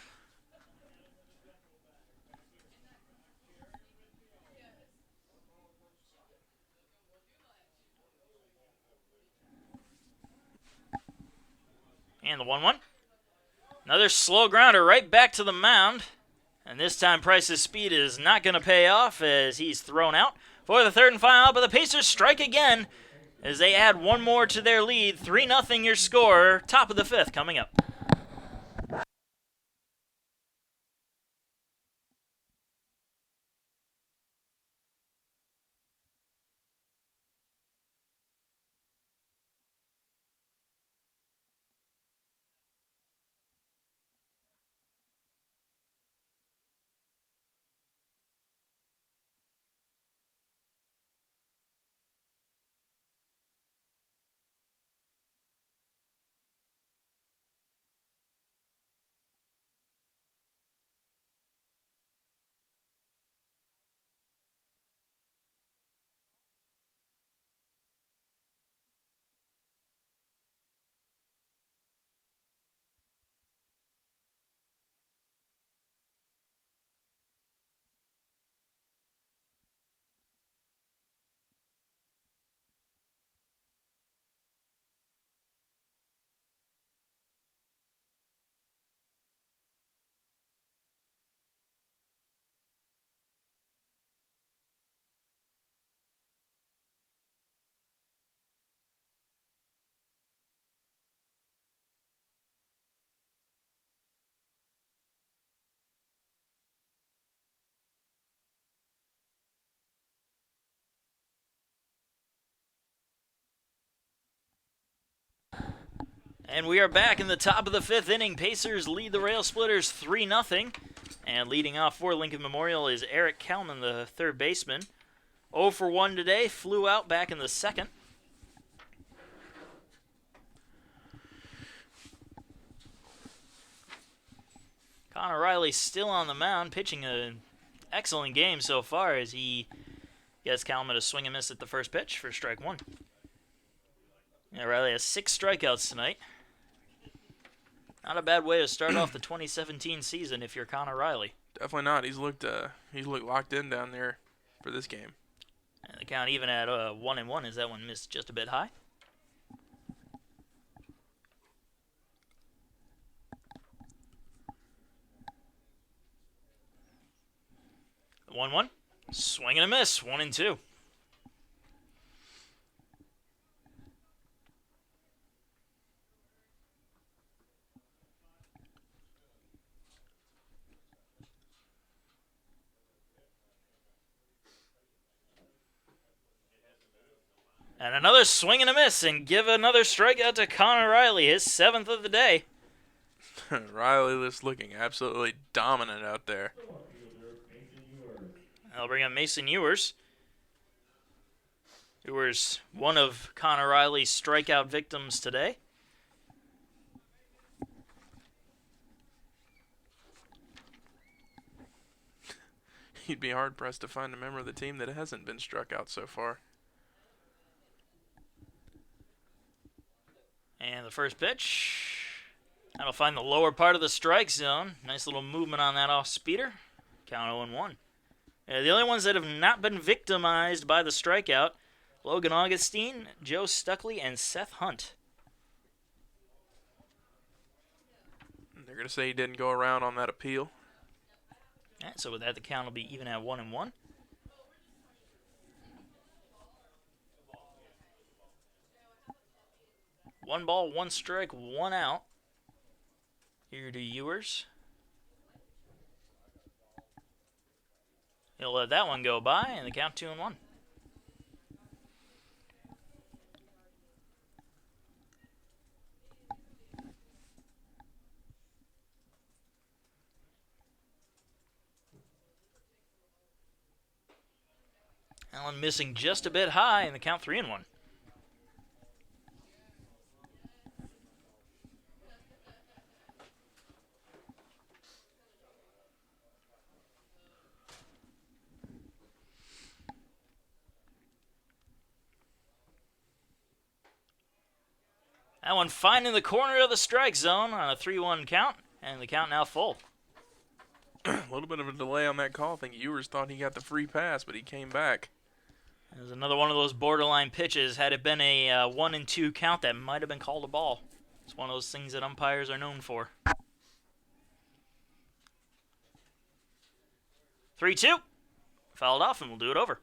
And the 1-1. Another slow grounder right back to the mound. And this time Price's speed is not going to pay off as he's thrown out for the third and final out. But the Pacers strike again as they add one more to their lead. 3-0 your score. Top of the fifth coming up. And we are back in the top of the fifth inning. Pacers lead the Rail Splitters 3-0. And leading off for Lincoln Memorial is Eric Kalman, the third baseman. 0 for 1 today, flew out back in the second. Connor Riley still on the mound, pitching an excellent game so far as he gets Kalman to swing and miss at the first pitch for strike one. Yeah, Riley has 6 strikeouts tonight. Not a bad way to start off the 2017 season if you're Connor Riley. Definitely not. He's looked locked in down there for this game. And the count even at 1-1 is that one missed just a bit high. The 1-1. Swing and a miss. 1-2. And another swing and a miss, and give another strikeout to Connor Riley, his 7th of the day. Riley is looking absolutely dominant out there. I'll bring up Mason Ewers. Ewers, one of Connor Riley's strikeout victims today. You'd be hard-pressed to find a member of the team that hasn't been struck out so far. And the first pitch. That'll find the lower part of the strike zone. Nice little movement on that off-speeder. Count 0-1. The only ones that have not been victimized by the strikeout, Logan Augustine, Joe Stuckley, and Seth Hunt. They're going to say he didn't go around on that appeal. All right, so with that, the count will be even at 1-1. One ball, one strike, one out. Here to Ewers. He'll let that one go by, and the count 2-1. Allen missing just a bit high in the count 3-1. That one finding the corner of the strike zone on a 3-1 count, and the count now full. A little bit of a delay on that call. I think Ewers thought he got the free pass, but he came back. It was another one of those borderline pitches. Had it been a 1-2 count, that might have been called a ball. It's one of those things that umpires are known for. 3-2. Fouled off, and we'll do it over.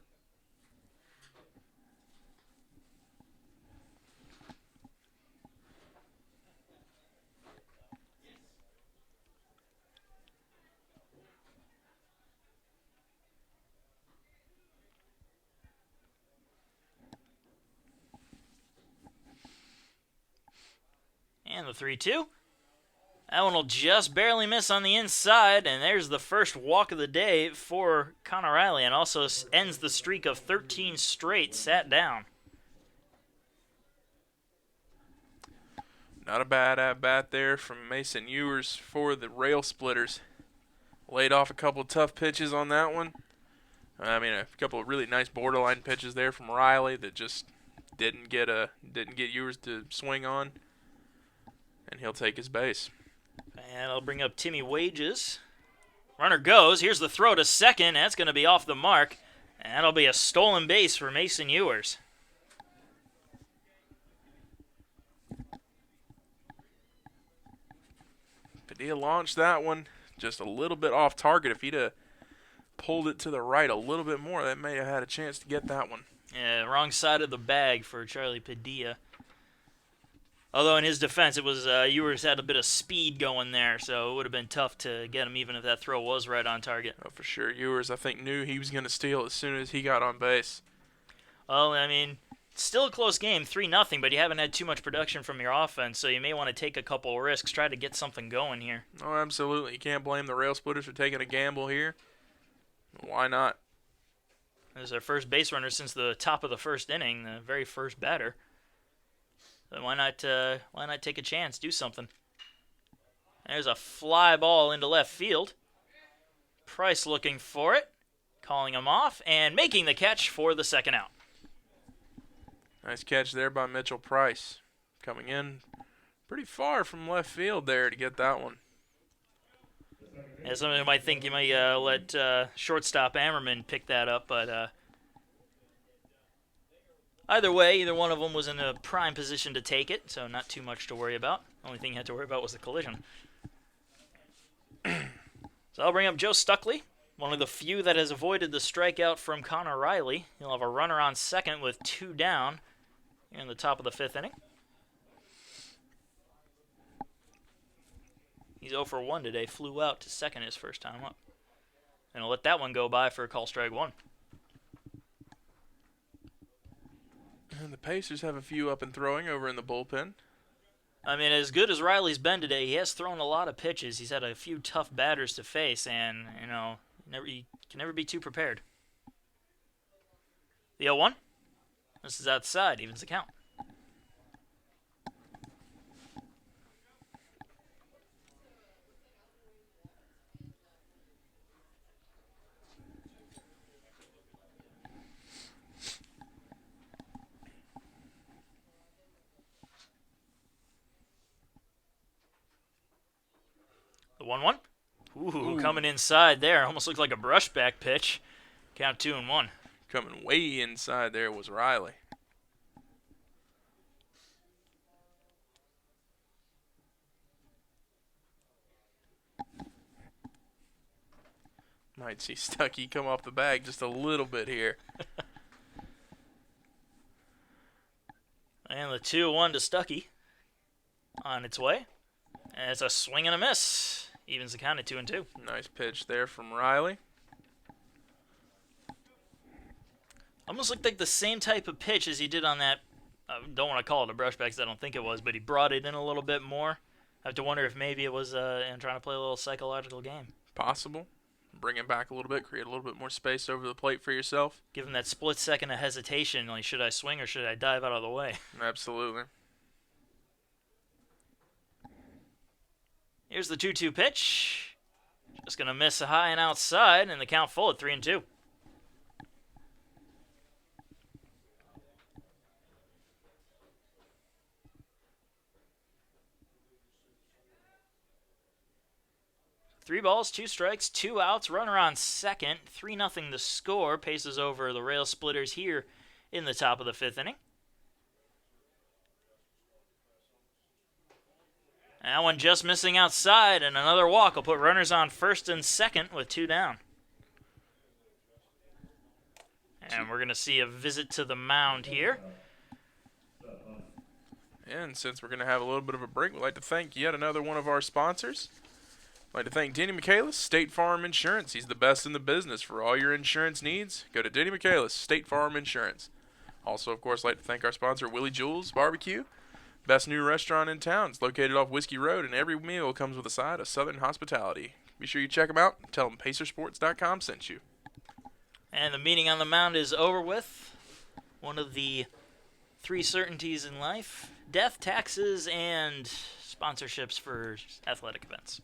And the 3-2. That one will just barely miss on the inside, and there's the first walk of the day for Connor Riley, and also ends the streak of 13 straight sat down. Not a bad at-bat there from Mason Ewers for the Rail Splitters. Laid off a couple tough pitches on that one. I mean, a couple of really nice borderline pitches there from Riley that just didn't get Ewers to swing on, and he'll take his base. And I'll bring up Timmy Wages. Runner goes. Here's the throw to second. That's going to be off the mark. And that'll be a stolen base for Mason Ewers. Padilla launched that one just a little bit off target. If he'd have pulled it to the right a little bit more, that may have had a chance to get that one. Yeah, wrong side of the bag for Charlie Padilla. Although in his defense, it was Ewers had a bit of speed going there, so it would have been tough to get him even if that throw was right on target. Oh, for sure. Ewers, I think, knew he was going to steal as soon as he got on base. Well, I mean, still a close game, 3-0, but you haven't had too much production from your offense, so you may want to take a couple of risks, try to get something going here. Oh, absolutely. You can't blame the Rail Splitters for taking a gamble here. Why not? This is their first base runner since the top of the first inning, the very first batter. So why not take a chance, do something? There's a fly ball into left field. Price looking for it, calling him off, and making the catch for the second out. Nice catch there by Mitchell Price. Coming in pretty far from left field there to get that one. Yeah, some of you might think you might let shortstop Ammerman pick that up, but either way, either one of them was in a prime position to take it, so not too much to worry about. Only thing you had to worry about was the collision. So I'll bring up Joe Stuckley, one of the few that has avoided the strikeout from Connor Riley. He'll have a runner on second with 2 down here in the top of the 5th inning. He's 0 for 1 today, flew out to second his first time up. And I'll let that one go by for a call strike 1. And the Pacers have a few up and throwing over in the bullpen. I mean, as good as Riley's been today, he has thrown a lot of pitches. He's had a few tough batters to face, and, you know, you can never be too prepared. The 0-1. This is outside, evens the count. The 1-1. Ooh, coming inside there. Almost looked like a brushback pitch. Count 2-1. Coming way inside there was Riley. Might see Stuckey come off the bag just a little bit here. And the 2-1 to Stuckey on its way. And it's a swing and a miss. Evens the count at 2-2. Nice pitch there from Riley. Almost looked like the same type of pitch as he did on that. I don't want to call it a brushback because I don't think it was, but he brought it in a little bit more. I have to wonder if maybe it was trying to play a little psychological game. Possible. bring him back a little bit, create a little bit more space over the plate for yourself. Give him that split second of hesitation, like, should I swing or should I dive out of the way? Absolutely. Here's the 2-2 pitch. Just going to miss a high and outside, and the count full at 3-2. Three balls, 2 strikes, 2 outs, runner on second, 3-0 the score. Paces over the Rail Splitters here in the top of the 5th inning. And that one just missing outside, and another walk will put runners on first and second with 2 down. And we're going to see a visit to the mound here. And since we're going to have a little bit of a break, we'd like to thank yet another one of our sponsors. I'd like to thank Denny Michaelis, State Farm Insurance. He's the best in the business for all your insurance needs. Go to Denny Michaelis, State Farm Insurance. Also, of course, I'd like to thank our sponsor, Willie Jules Barbecue. Best new restaurant in town. It's located off Whiskey Road, and every meal comes with a side of Southern hospitality. Be sure you check them out. Tell them PacerSports.com sent you. And the meeting on the mound is over with. One of the 3 certainties in life: death, taxes, and sponsorships for athletic events.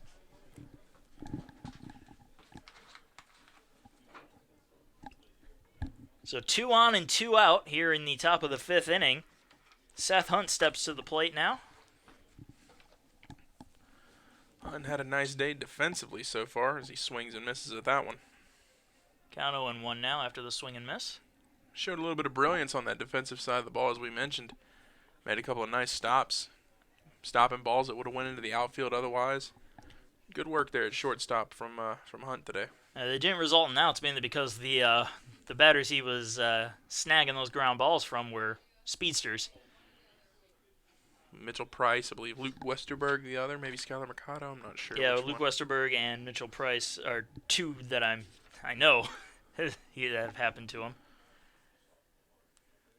So 2 on and 2 out here in the top of the 5th inning. Seth Hunt steps to the plate now. Hunt had a nice day defensively so far as he swings and misses at that one. Count 0-1 now after the swing and miss. Showed a little bit of brilliance on that defensive side of the ball, as we mentioned. Made a couple of nice stops. Stopping balls that would have went into the outfield otherwise. Good work there at shortstop from Hunt today. They didn't result in outs mainly because the batters he was snagging those ground balls from were speedsters. Mitchell Price, I believe Luke Westerberg the other, maybe Skylar Mercado, I'm not sure. Yeah, Luke Westerberg and Mitchell Price are 2 that I know that have happened to him.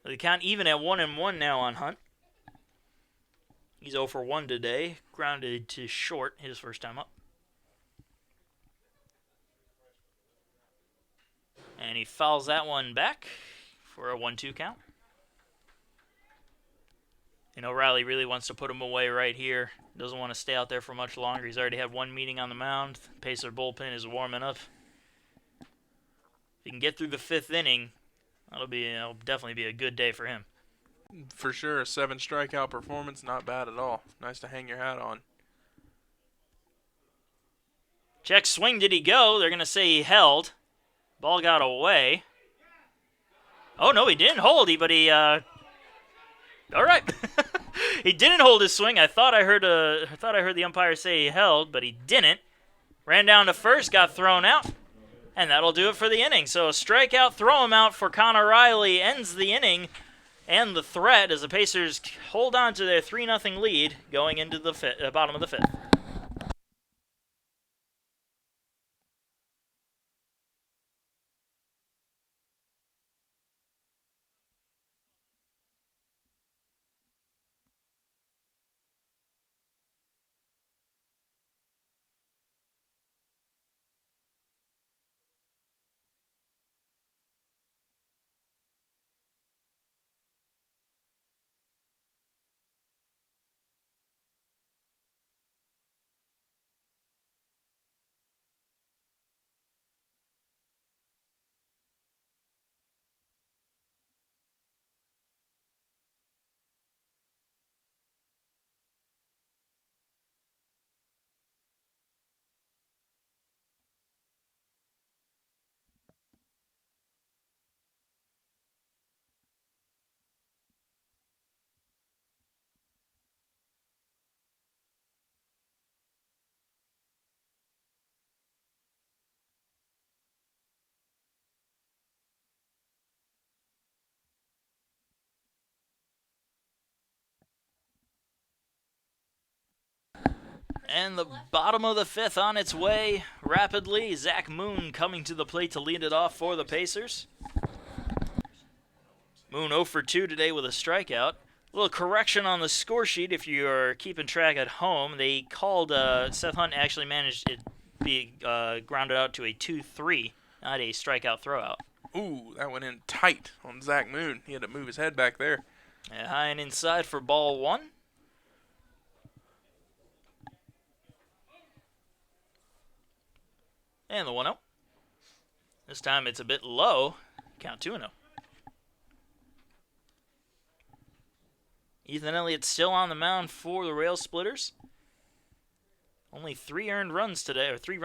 The count even at 1-1 now on Hunt. He's 0 for 1 today, grounded to short his first time up. And he fouls that one back for a 1-2 count. And O'Reilly really wants to put him away right here. Doesn't want to stay out there for much longer. He's already had 1 meeting on the mound. Pacer bullpen is warming up. If he can get through the 5th inning, it'll definitely be a good day for him. For sure, a 7 strikeout performance, not bad at all. Nice to hang your hat on. Check swing, did he go? They're going to say he held. Ball got away. Oh, no, he didn't hold, but he, all right. He didn't hold his swing. I thought I heard the umpire say he held, but he didn't. Ran down to first, got thrown out, and that'll do it for the inning. So a strikeout, throw him out for Connor Riley ends the inning and the threat as the Pacers hold on to their 3-0 lead going into the bottom of the 5th. And the bottom of the 5th on its way rapidly. Zach Moon coming to the plate to lead it off for the Pacers. Moon 0 for 2 today with a strikeout. A little correction on the score sheet if you're keeping track at home. They called, Seth Hunt actually managed it. be grounded out to a 2-3, not a strikeout throwout. Ooh, that went in tight on Zach Moon. He had to move his head back there. High and inside for ball 1. And the 1-0. This time it's a bit low. Count 2-0. Ethan Elliott still on the mound for the Rail Splitters. Only 3 runs today, with 3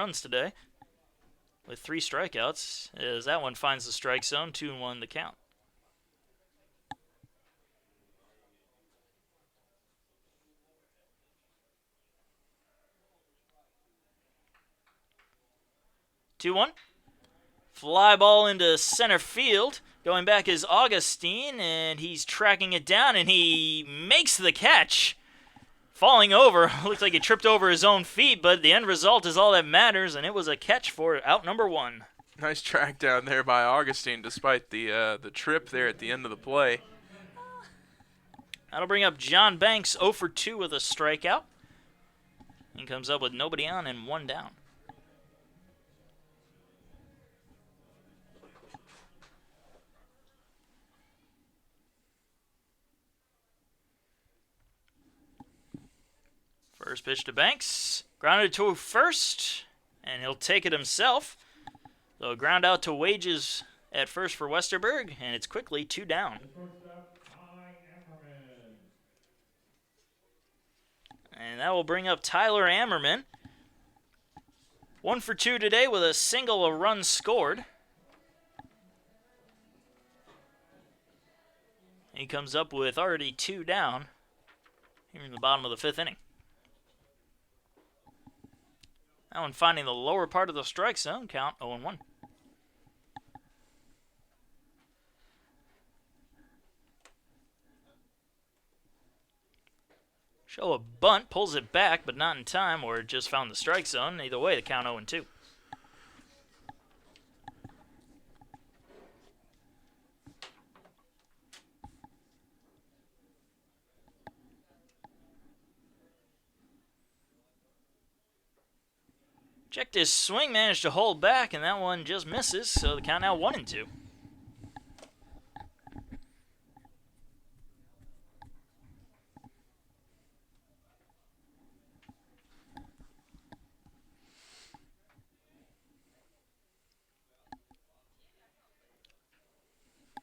strikeouts, as that one finds the strike zone. 2-1 the count. Two-one. Fly ball into center field. Going back is Augustine, and he's tracking it down, and he makes the catch. Falling over. Looks like he tripped over his own feet, but the end result is all that matters, and it was a catch for out number 1. Nice track down there by Augustine, despite the trip there at the end of the play. That'll bring up John Banks 0 for 2 with a strikeout. He comes up with nobody on and 1 down. First pitch to Banks. Grounded to first, and he'll take it himself. So ground out to Wages at first for Westerberg, and it's quickly 2 down. And that will bring up Tyler Ammerman. 1 for 2 today with a single, a run scored. He comes up with already 2 down here in the bottom of the 5th inning. That one finding the lower part of the strike zone, count 0-1. Show a bunt, pulls it back, but not in time, or it just found the strike zone. Either way, the count 0-2. Checked his swing, managed to hold back, and that one just misses, so the count now 1-2.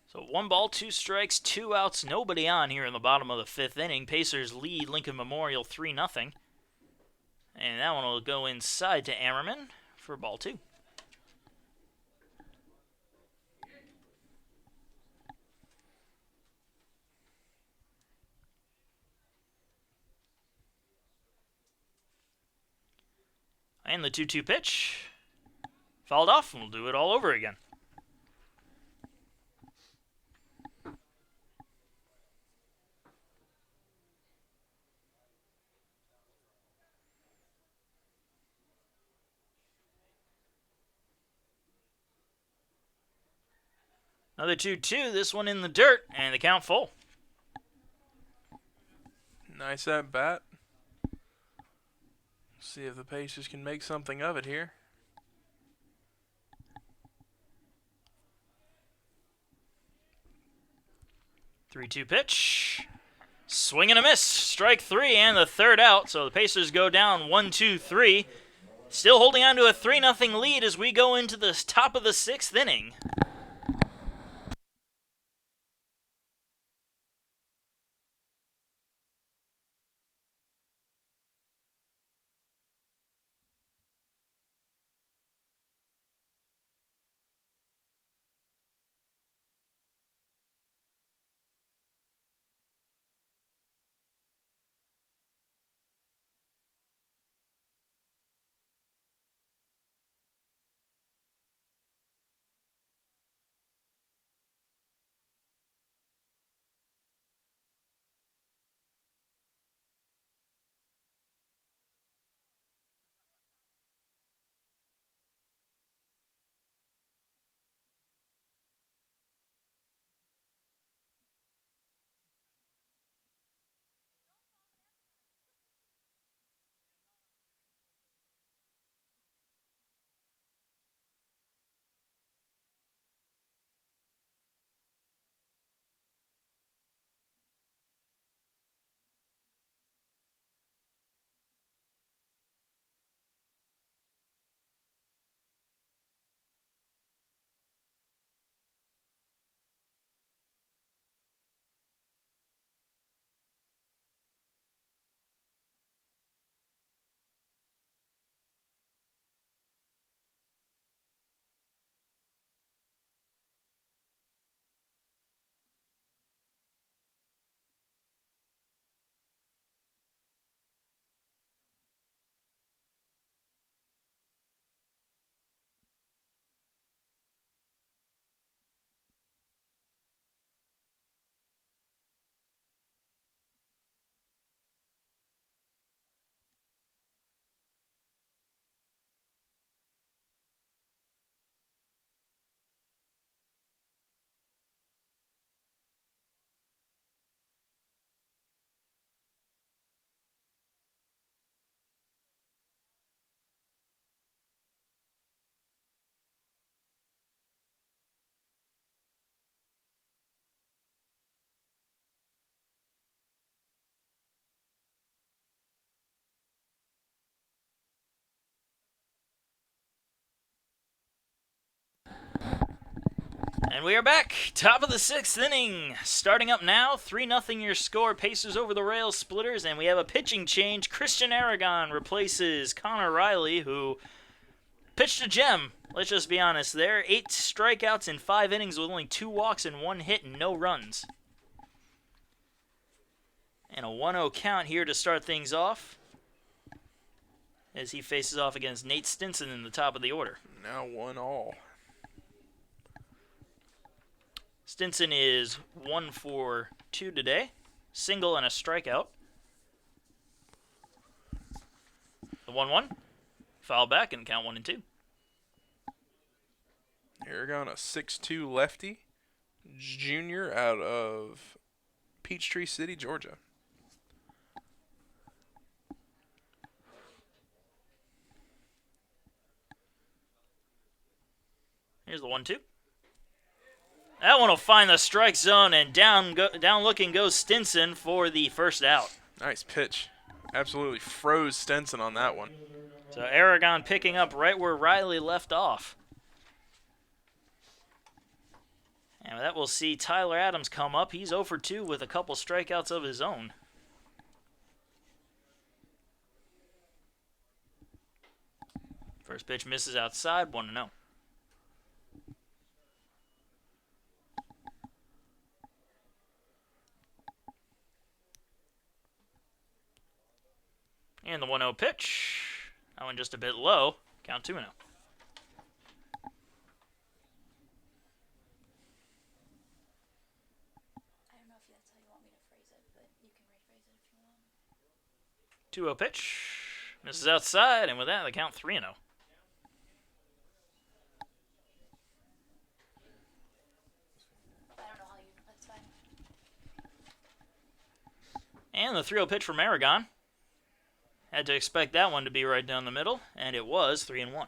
So 1 ball, 2 strikes, 2 outs, nobody on here in the bottom of the 5th inning. Pacers lead Lincoln Memorial 3-0. And that one will go inside to Ammerman for ball 2. And the 2-2 pitch. Fouled off, and we'll do it all over again. Another 2-2, this one in the dirt, and the count full. Nice at bat. See if the Pacers can make something of it here. Three-two pitch. Swing and a miss. Strike 3 and the 3rd out. So the Pacers go down 1-2-3. Still holding on to a 3-0 lead as we go into the top of the 6th inning. And we are back. Top of the 6th inning. Starting up now, 3-0 your score. Pacers over the Rail Splitters. And we have a pitching change. Christian Aragon replaces Connor Riley, who pitched a gem. Let's just be honest there. 8 strikeouts in 5 innings with only 2 walks and 1 hit and no runs. And a 1-0 count here to start things off, as he faces off against Nate Stinson in the top of the order. Now 1-all. Stinson is 1 for 2 today. Single and a strikeout. The 1-1. Foul back and count 1-2. Aragon, a 6'2 lefty, junior out of Peachtree City, Georgia. Here's the 1-2. That one will find the strike zone, and down looking goes Stinson for the first out. Nice pitch. Absolutely froze Stinson on that one. So Aragon picking up right where Riley left off. And with that, we'll see Tyler Adams come up. He's 0 for 2 with a couple strikeouts of his own. First pitch misses outside, 1-0. And the 1-0 pitch. That one just a bit low. Count 2-0. I don't know if that's how you want me to phrase it, but you can rephrase it if you want. 2-0 pitch. Misses outside, and with that, the count 3-0. I don't know how you. That's fine. And the 3-0 pitch from Aragon. Had to expect that one to be right down the middle, and it was 3-1.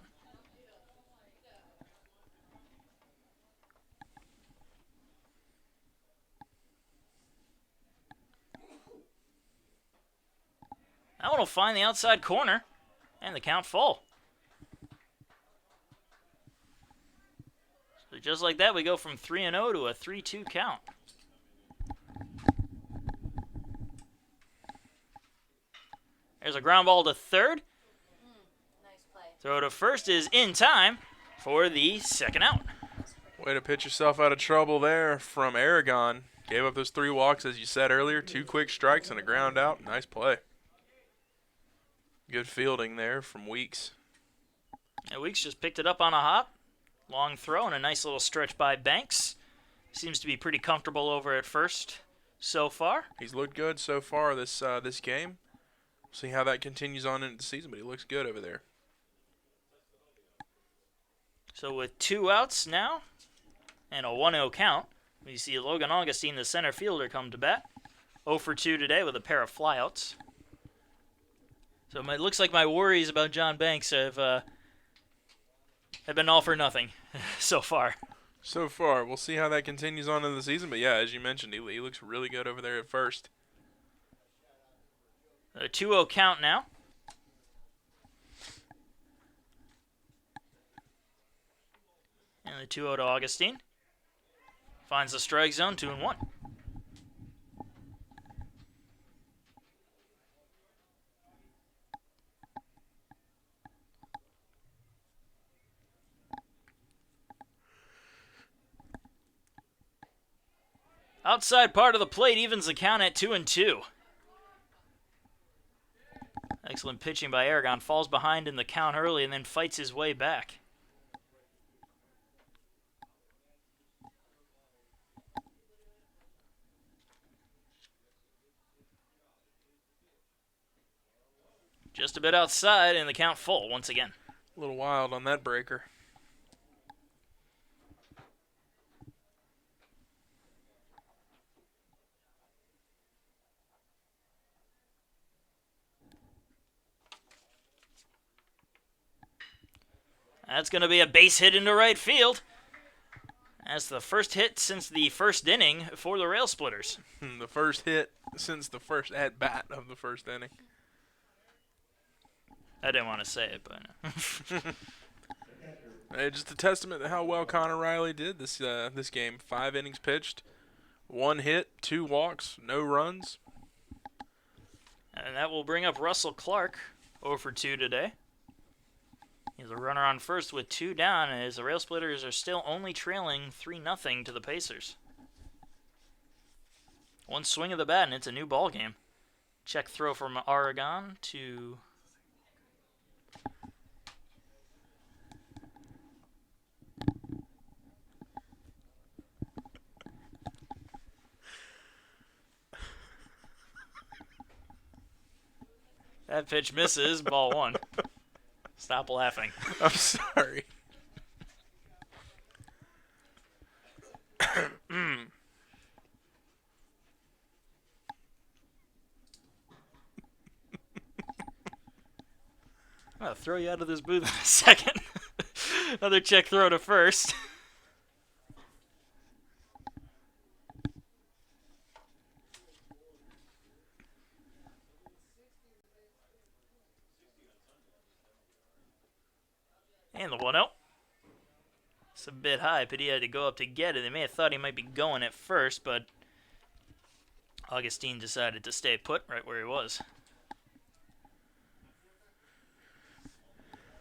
That one will find the outside corner, and the count full. So just like that, we go from 3-0 to a 3-2 count. There's a ground ball to third. Nice play. Throw to first is in time for the second out. Way to pitch yourself out of trouble there from Aragon. Gave up those 3 walks, as you said earlier. 2 quick strikes and a ground out. Nice play. Good fielding there from Weeks. And Weeks just picked it up on a hop. Long throw and a nice little stretch by Banks. Seems to be pretty comfortable over at first so far. He's looked good so far this game. See how that continues on into the season, but he looks good over there. So with 2 outs now and a 1-0 count, we see Logan Augustine, the center fielder, come to bat. 0 for 2 today with a pair of flyouts. So it looks like my worries about John Banks have been all for nothing so far. So far, we'll see how that continues on in the season. But yeah, as you mentioned, he looks really good over there at first. A 2-0 count now. And the 2-0 to Augustine. Finds the strike zone, 2-1. Outside part of the plate evens the count at 2-2. Excellent pitching by Aragon. Falls behind in the count early and then fights his way back. Just a bit outside and the count full once again. A little wild on that breaker. That's going to be a base hit into right field. That's the first hit since the first inning for the Rail Splitters. The first hit since the first at-bat of the first inning. I didn't want to say it, but Just a testament to how well Connor Riley did this game. 5 innings pitched, 1 hit, 2 walks, no runs. And that will bring up Russell Clark, 0 for 2 today. He's a runner on first with 2 down, as the Rail Splitters are still only trailing 3-0 to the Pacers. One swing of the bat, and it's a new ball game. Check throw from Oregon to... That pitch misses, ball 1. Stop laughing. I'm sorry. I'll throw you out of this booth in a second. Another check throw to first. And the 1-0. It's a bit high. Padilla had to go up to get it. They may have thought he might be going at first, but Augustine decided to stay put right where he was.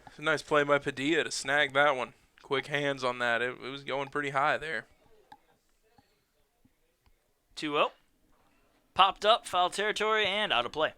It's a nice play by Padilla to snag that one. Quick hands on that. It was going pretty high there. 2-0. Popped up, foul territory, and out of play.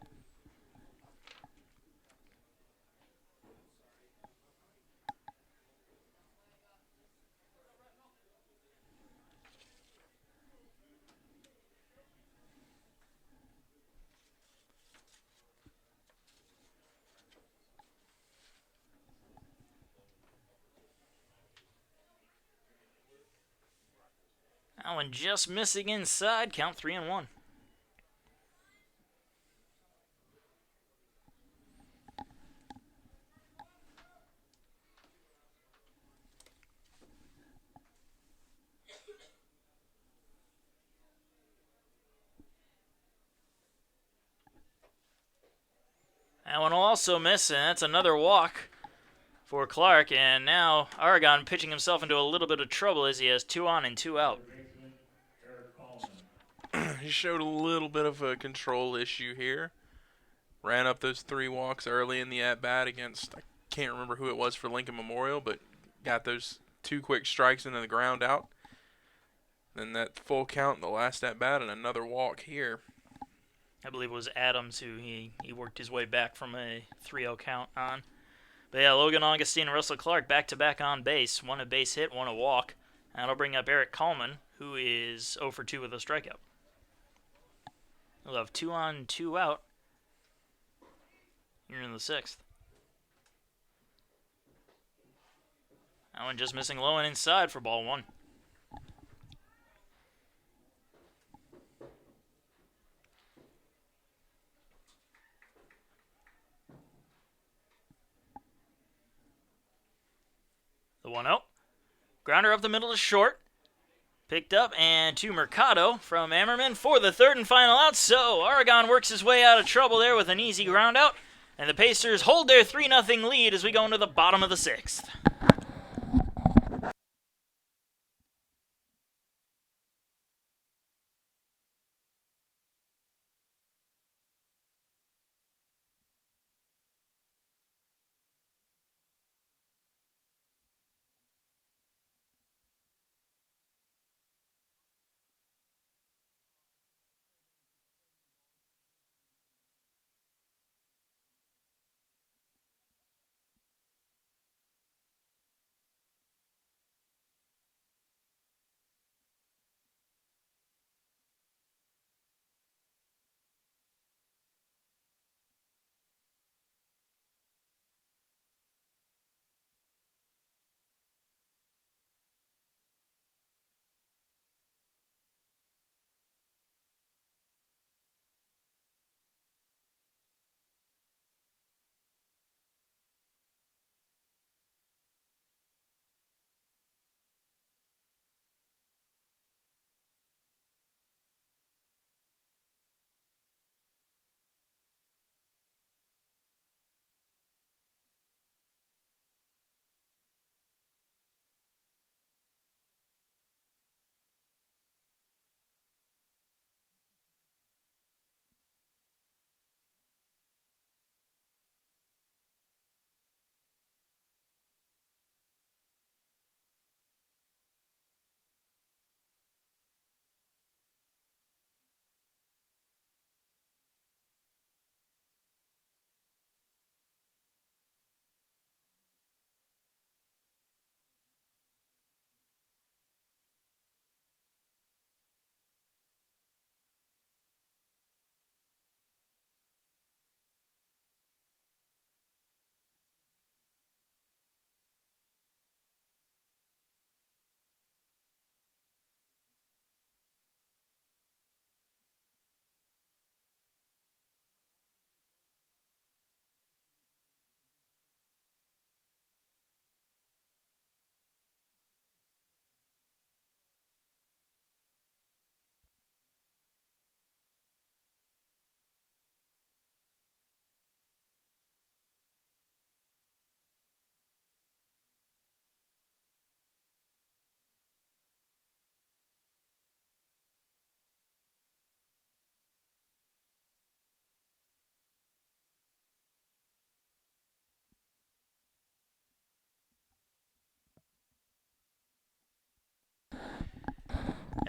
That one just missing inside. Count 3-1. That one will also miss, and that's another walk for Clark. And now Oregon pitching himself into a little bit of trouble as he has 2 on and 2 out. He showed a little bit of a control issue here. Ran up those 3 walks early in the at-bat against, I can't remember who it was for Lincoln Memorial, but got those 2 quick strikes into the ground out. Then that full count in the last at-bat and another walk here. I believe it was Adams who he worked his way back from a 3-0 count on. But yeah, Logan Augustine and Russell Clark back-to-back on base. 1 a base hit, 1 a walk. That'll bring up Eric Coleman, who is 0 for 2 with a strikeout. He'll have 2 on, 2 out. You're in the 6th. That one just missing low and inside for ball 1. The 1-0. Grounder up the middle to short. Picked up and to Mercado from Ammerman for the 3rd and final out. So Oregon works his way out of trouble there with an easy ground out. And the Pacers hold their 3-0 lead as we go into the bottom of the 6th.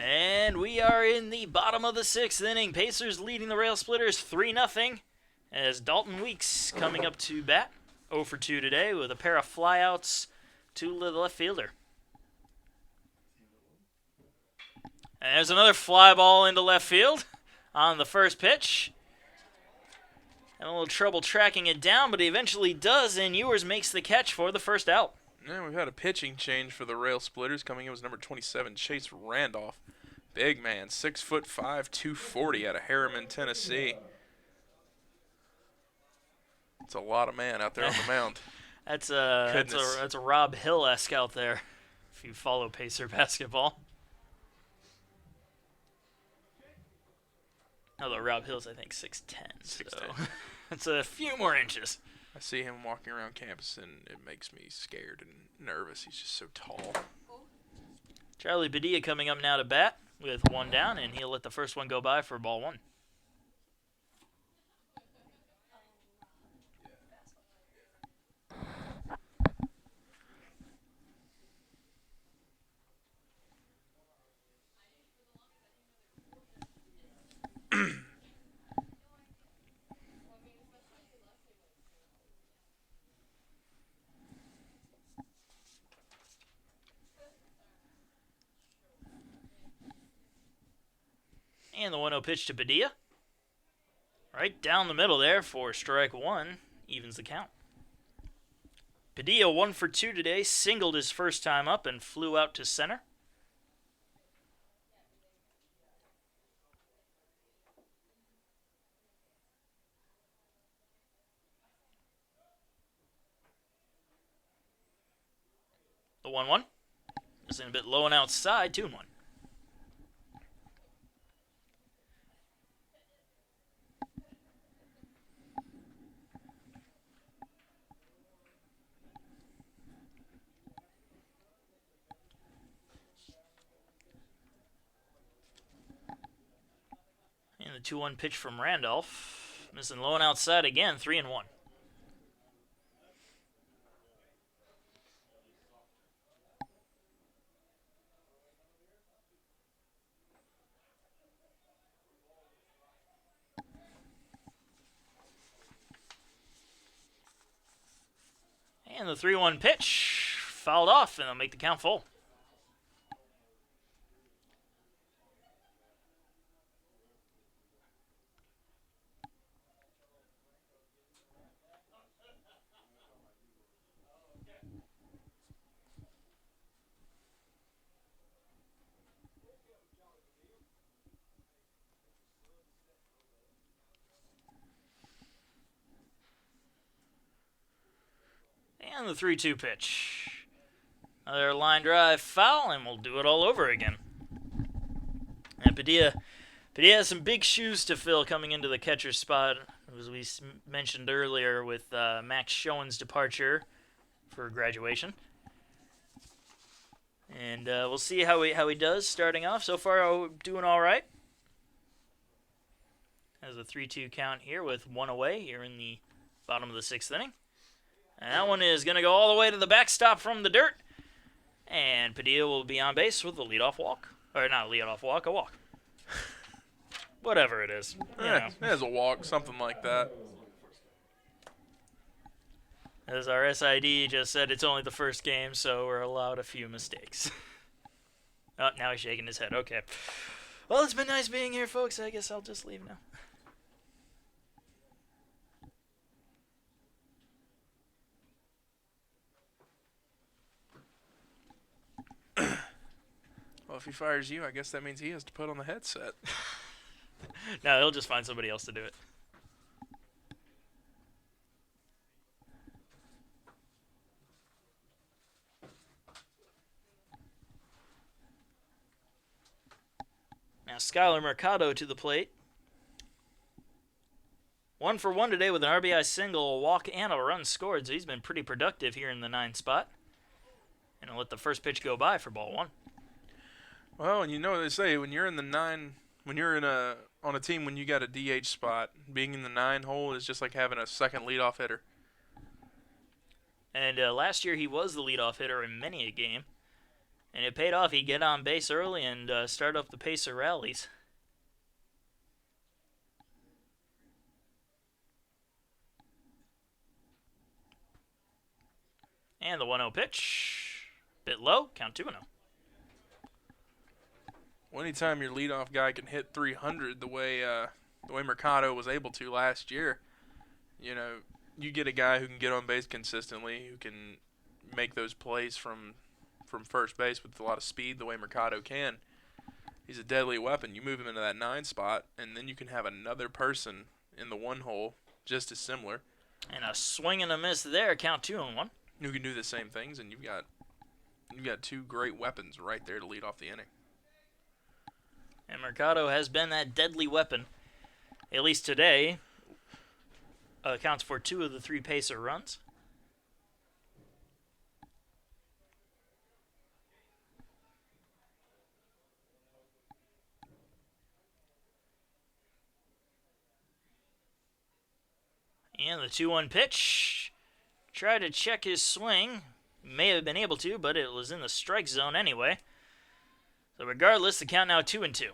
And we are in the bottom of the 6th inning. Pacers leading the Rail Splitters 3-0 as Dalton Weeks coming up to bat. 0 for 2 today with a pair of flyouts to the left fielder. And there's another fly ball into left field on the first pitch. Having a little trouble tracking it down, but he eventually does, and Ewers makes the catch for the first out. Yeah, we've had a pitching change for the Rail Splitters. Coming in was number 27, Chase Randolph. Big man, 6'5", 240 out of Harriman, Tennessee. It's a lot of man out there on the mound. That's a Rob Hill-esque out there, if you follow Pacer basketball. Although Rob Hill's, I think, 6'10", 6'10". so it's a few more inches. I see him walking around campus, and it makes me scared and nervous. He's just so tall. Charlie Padilla coming up now to bat with one down, and he'll let the first one go by for ball 1. And the 1-0 pitch to Padilla. Right down the middle there for strike 1. Evens the count. Padilla 1 for 2 today. Singled his first time up and flew out to center. The 1-1. Just in a bit low and outside. 2-1. And the 2-1 pitch from Randolph. Missing low and outside again, 3-1. And the 3-1 pitch fouled off, and they'll make the count full. And the 3-2 pitch. Another line drive foul, and we'll do it all over again. And Padilla has some big shoes to fill coming into the catcher's spot, as we mentioned earlier with Max Schoen's departure for graduation. And we'll see how he does starting off. So far, doing all right. Has a 3-2 count here with one away here in the bottom of the 6th inning. And that one is going to go all the way to the backstop from the dirt. And Padilla will be on base with a leadoff walk. Or not a leadoff walk, a walk. Whatever it is. It is a walk, something like that. As our SID just said, it's only the first game, so we're allowed a few mistakes. Oh, now he's shaking his head. Okay. Well, it's been nice being here, folks. I guess I'll just leave now. Well, if he fires you, I guess that means he has to put on the headset. No, he'll just find somebody else to do it. Now Skylar Mercado to the plate. 1 for 1 today with an RBI single, a walk, and a run scored. So he's been pretty productive here in the 9th spot. And I'll let the first pitch go by for ball 1. Well, and you know what they say, when you're in the 9, when you're on a team when you got a DH spot, being in the 9 hole is just like having a second leadoff hitter. And last year he was the leadoff hitter in many a game. And it paid off. He'd get on base early and start up the pacer rallies. And the 1-0 pitch. Bit low. Count 2-0. Well, anytime your leadoff guy can hit 300 the way Mercado was able to last year, you know, you get a guy who can get on base consistently, who can make those plays from first base with a lot of speed the way Mercado can. He's a deadly weapon. You move him into that 9 spot, and then you can have another person in the 1 hole just as similar. And a swing and a miss there. Count 2-1. Who can do the same things, and you've got 2 great weapons right there to lead off the inning. And Mercado has been that deadly weapon, at least today. Accounts for 2 of the 3 pacer runs. And the 2-1 pitch. Tried to check his swing. May have been able to, but it was in the strike zone anyway. So regardless, the count now 2-2.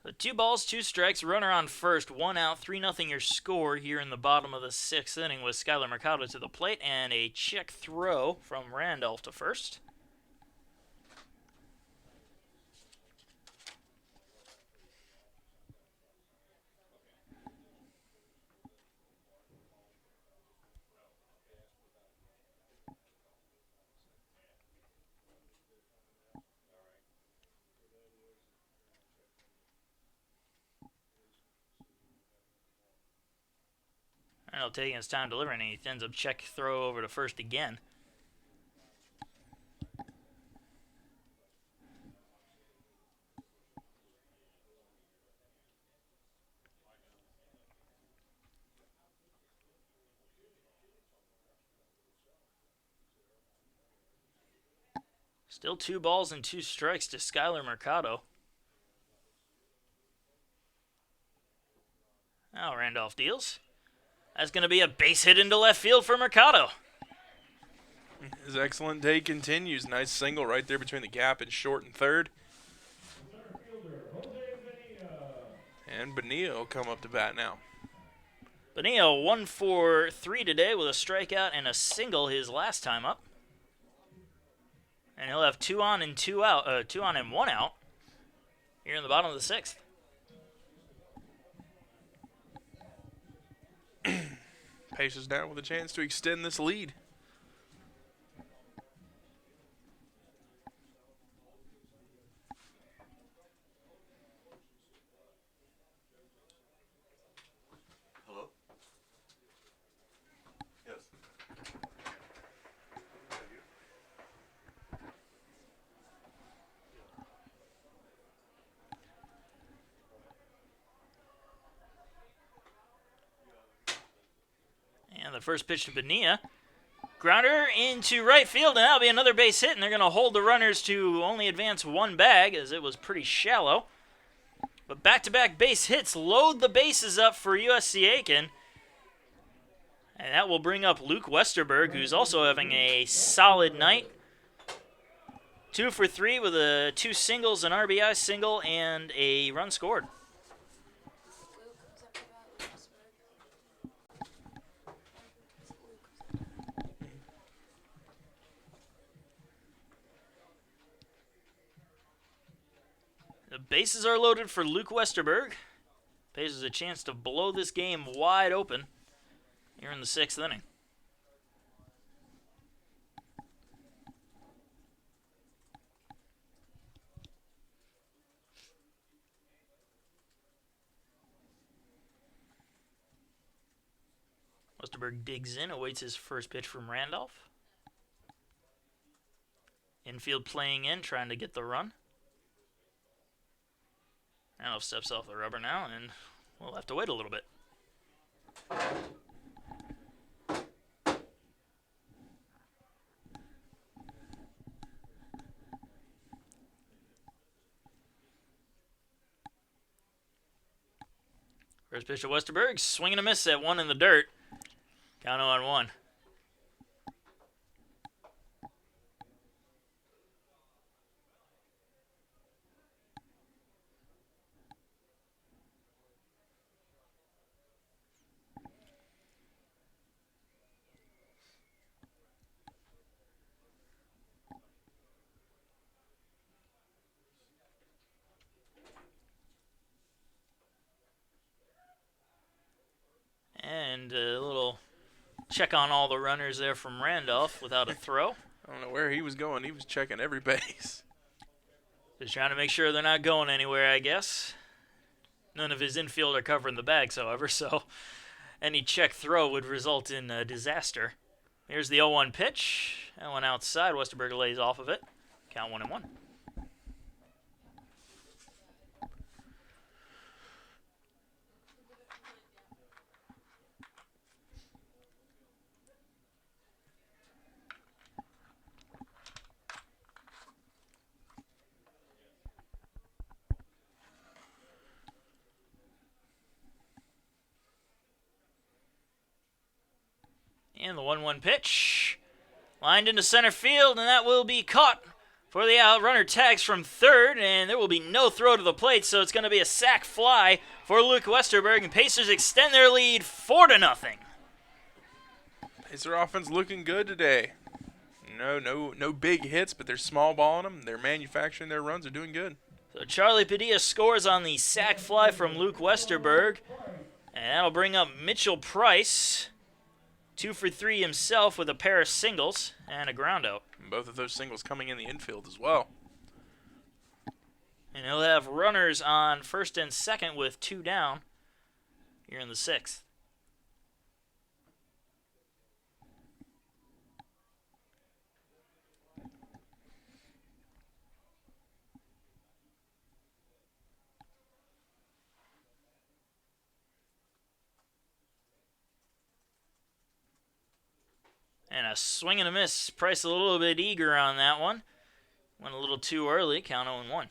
So 2 balls, 2 strikes, runner on first, 1 out, 3-0 your score here in the bottom of the 6th inning with Skylar Mercado to the plate and a check throw from Randolph to first. Randolph taking his time delivering, and he ends up check throw over to first again. Still 2 balls and 2 strikes to Skylar Mercado. Now Randolph deals. That's going to be a base hit into left field for Mercado. His excellent day continues. Nice single right there between the gap and short and third. And Bonilla will come up to bat now. Bonilla 1 for 3 today with a strikeout and a single his last time up. And he'll have 2 on and 2 out, 2 on and 1 out here in the bottom of the 6th. Pacers down with a chance to extend this lead. Hello? Yes. And the first pitch to Bonilla. Grounder into right field, and that'll be another base hit, and they're going to hold the runners to only advance 1 bag, as it was pretty shallow. But back-to-back base hits load the bases up for USC Aiken. And that will bring up Luke Westerberg, who's also having a solid night. 2 for 3 with 2 singles, an RBI single, and a run scored. The bases are loaded for Luke Westerberg. Pacers a chance to blow this game wide open here in the 6th inning. Westerberg digs in, awaits his first pitch from Randolph. Infield playing in, trying to get the run. Randolph steps off the rubber now, and we'll have to wait a little bit. First pitch to Westerberg, swing and a miss at one in the dirt. Count 0-1. And a little check on all the runners there from Randolph without a throw. I don't know where he was going. He was checking every base. Just trying to make sure they're not going anywhere, I guess. None of his infield are covering the bags, however, so any check throw would result in a disaster. Here's the 0-1 pitch. That one outside. Westerberg lays off of it. Count 1-1. And the 1-1 pitch. Lined into center field, and that will be caught for the out. Runner tags from third, and there will be no throw to the plate, so it's going to be a sac fly for Luke Westerberg, and Pacers extend their lead 4-0. Pacer offense looking good today. No big hits, but they're small balling them. They're manufacturing their runs. They're doing good. So Charlie Padilla scores on the sac fly from Luke Westerberg, and that'll bring up Mitchell Price. 2 for 3 himself with a pair of singles and a ground out. And both of those singles coming in the infield as well. And he'll have runners on first and second with 2 down here in the 6th. And a swing and a miss. Price a little bit eager on that one. Went a little too early. Count 0-1.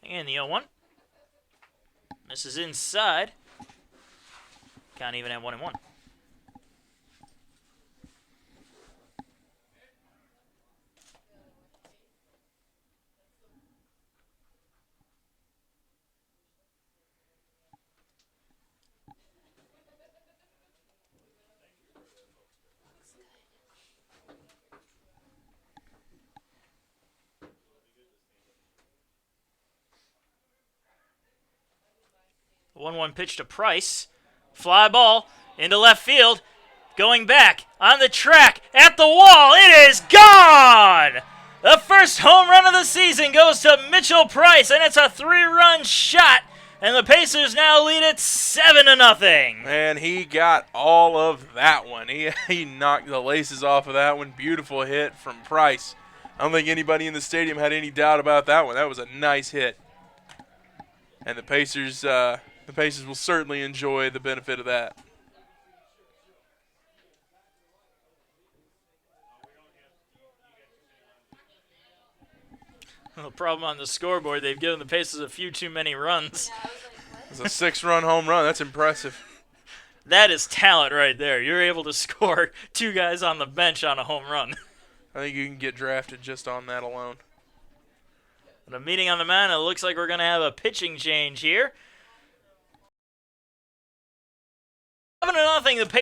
And the 0-1. Misses inside. Count even at 1-1. The 1-1 pitch to Price. Fly ball into left field. Going back on the track at the wall. It is gone! The first home run of the season goes to Mitchell Price, and it's a 3-run shot. And the Pacers now lead it 7-0. And he got all of that one. He knocked the laces off of that one. Beautiful hit from Price. I don't think anybody in the stadium had any doubt about that one. That was a nice hit. And the Pacers will certainly enjoy the benefit of that. The problem on the scoreboard, they've given the Pacers a few too many runs. It's a 6-run home run. That's impressive. That is talent right there. You're able to score 2 guys on the bench on a home run. I think you can get drafted just on that alone. But a meeting on the mound, it looks like we're going to have a pitching change here. 7-0, the Pacers.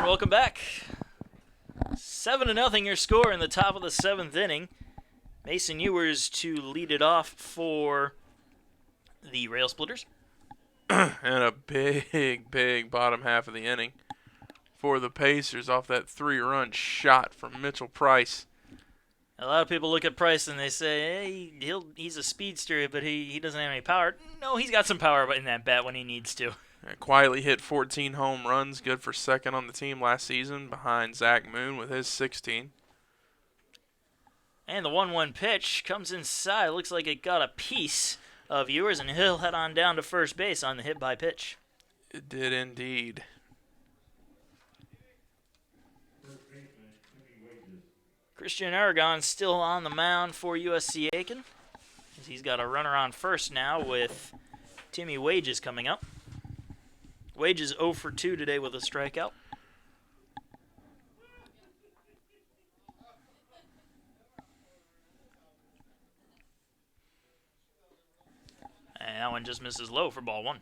welcome back. 7-0 your score in the top of the 7th inning. Mason Ewers to lead it off for the Rail Splitters. And a big bottom half of the inning for the Pacers off that 3-run shot from Mitchell Price. A lot of people look at Price and they say, hey, he's a speedster, but he doesn't have any power. No, he's got some power in that bat when he needs to. Quietly hit 14 home runs, good for second on the team last season, behind Zach Moon with his 16. And the 1-1 pitch comes inside. Looks like it got a piece of Ewers, and he'll head on down to first base on the hit by pitch. It did indeed. Christian Aragon still on the mound for USC Aiken. He's got a runner on first now with Timmy Wages coming up. Wages 0 for 2 today with a strikeout. And that one just misses low for ball 1.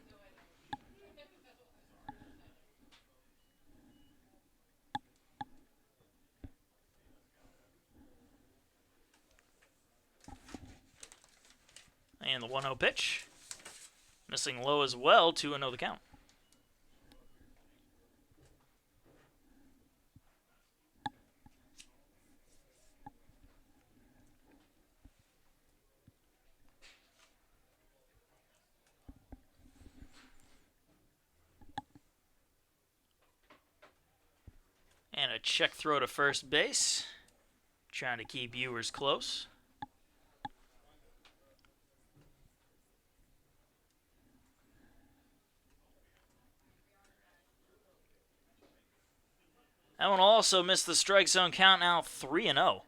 And the 1-0 pitch. Missing low as well, 2-0 the count. And a check throw to first base. Trying to keep Ewers close. That one will also miss the strike zone count, now 3-0.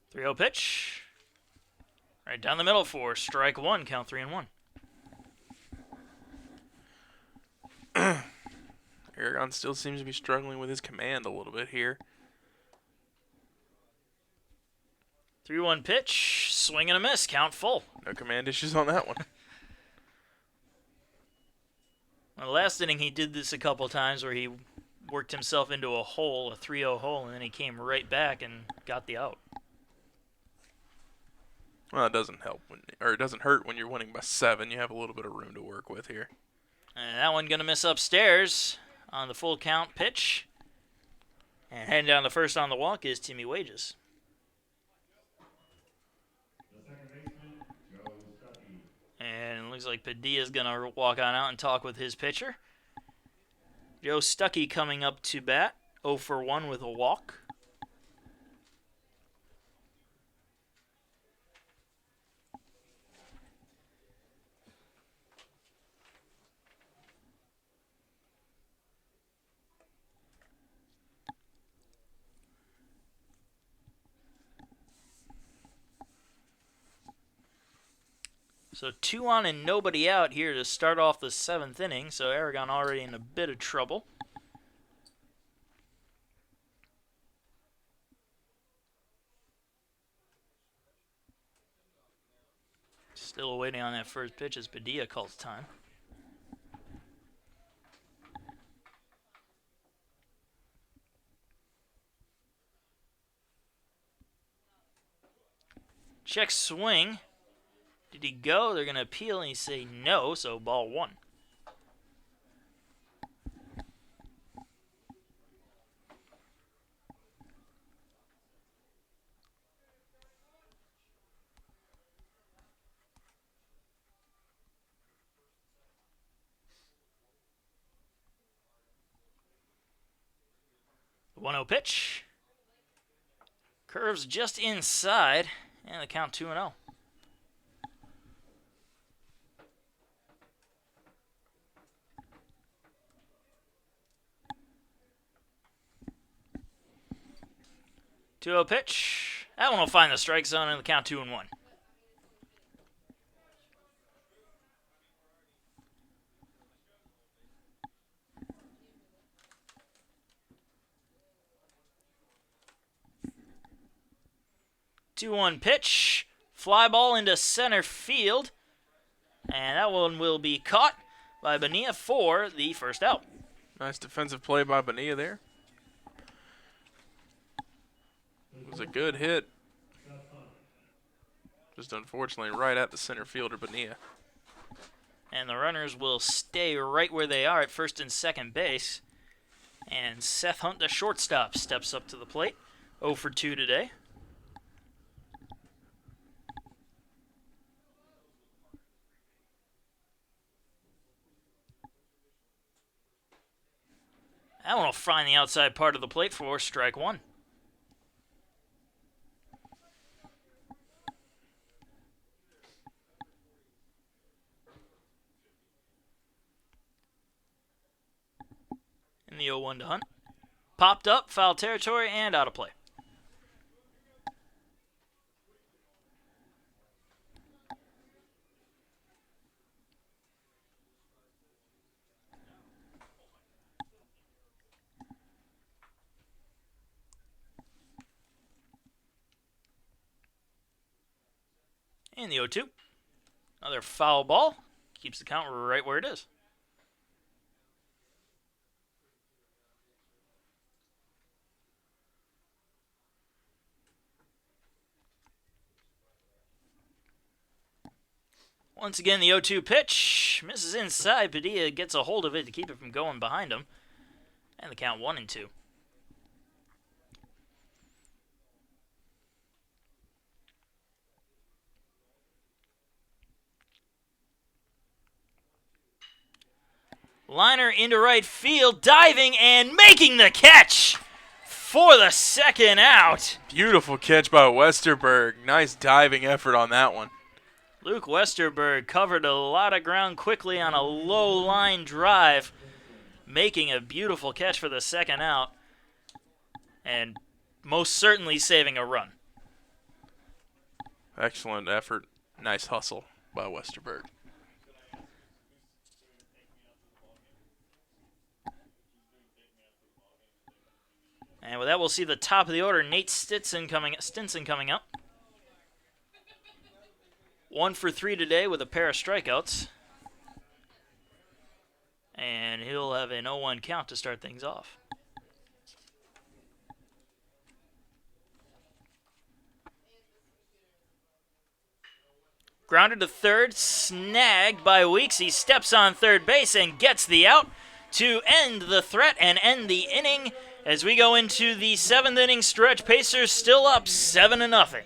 Three-0 pitch. Right down the middle for strike 1, count 3-1. Aragon still seems to be struggling with his command a little bit here. 3-1 pitch, swing and a miss, count full. No command issues on that one. Well, the last inning he did this a couple times where he worked himself into a hole, a 3-0 hole, and then he came right back and got the out. Well, it doesn't help it doesn't hurt when you're winning by 7. You have a little bit of room to work with here. And that one gonna miss upstairs on the full count pitch. And heading down the first on the walk is Timmy Wages. And it looks like Padilla's going to walk on out and talk with his pitcher. Joe Stuckey coming up to bat, 0 for 1 with a walk. So 2 on and nobody out here to start off the 7th inning. So Aragon already in a bit of trouble. Still waiting on that first pitch as Padilla calls time. Check swing. Did he go? They're going to appeal, and he say no, so ball 1. The 1-0 pitch. Curves just inside, and the count 2-0. Two-0 pitch. That one will find the strike zone and the count 2-1. 2-1 pitch. Fly ball into center field. And that one will be caught by Bonilla for the first out. Nice defensive play by Bonilla there. It was a good hit. Just unfortunately right at the center fielder, Bonilla. And the runners will stay right where they are at first and second base. And Seth Hunt, the shortstop, steps up to the plate. 0 for 2 today. That one will find the outside part of the plate for strike one. In the 0-1 to Hunt. Popped up, foul territory, and out of play. In the 0-2. Another foul ball. Keeps the count right where it is. Once again, the 0-2 pitch misses inside. Padilla gets a hold of it to keep it from going behind him. And the count 1-2. Liner into right field, diving and making the catch for the second out. Beautiful catch by Westerberg. Nice diving effort on that one. Luke Westerberg covered a lot of ground quickly on a low line drive, making a beautiful catch for the second out, and most certainly saving a run. Excellent effort. Nice hustle by Westerberg. And with that, we'll see the top of the order, Nate Stinson coming up. 1 for 3 today with a pair of strikeouts. And he'll have an 0-1 count to start things off. Grounded to third, snagged by Weeks. He steps on third base and gets the out to end the threat and end the inning. As we go into the 7th inning stretch, Pacers still up 7-0.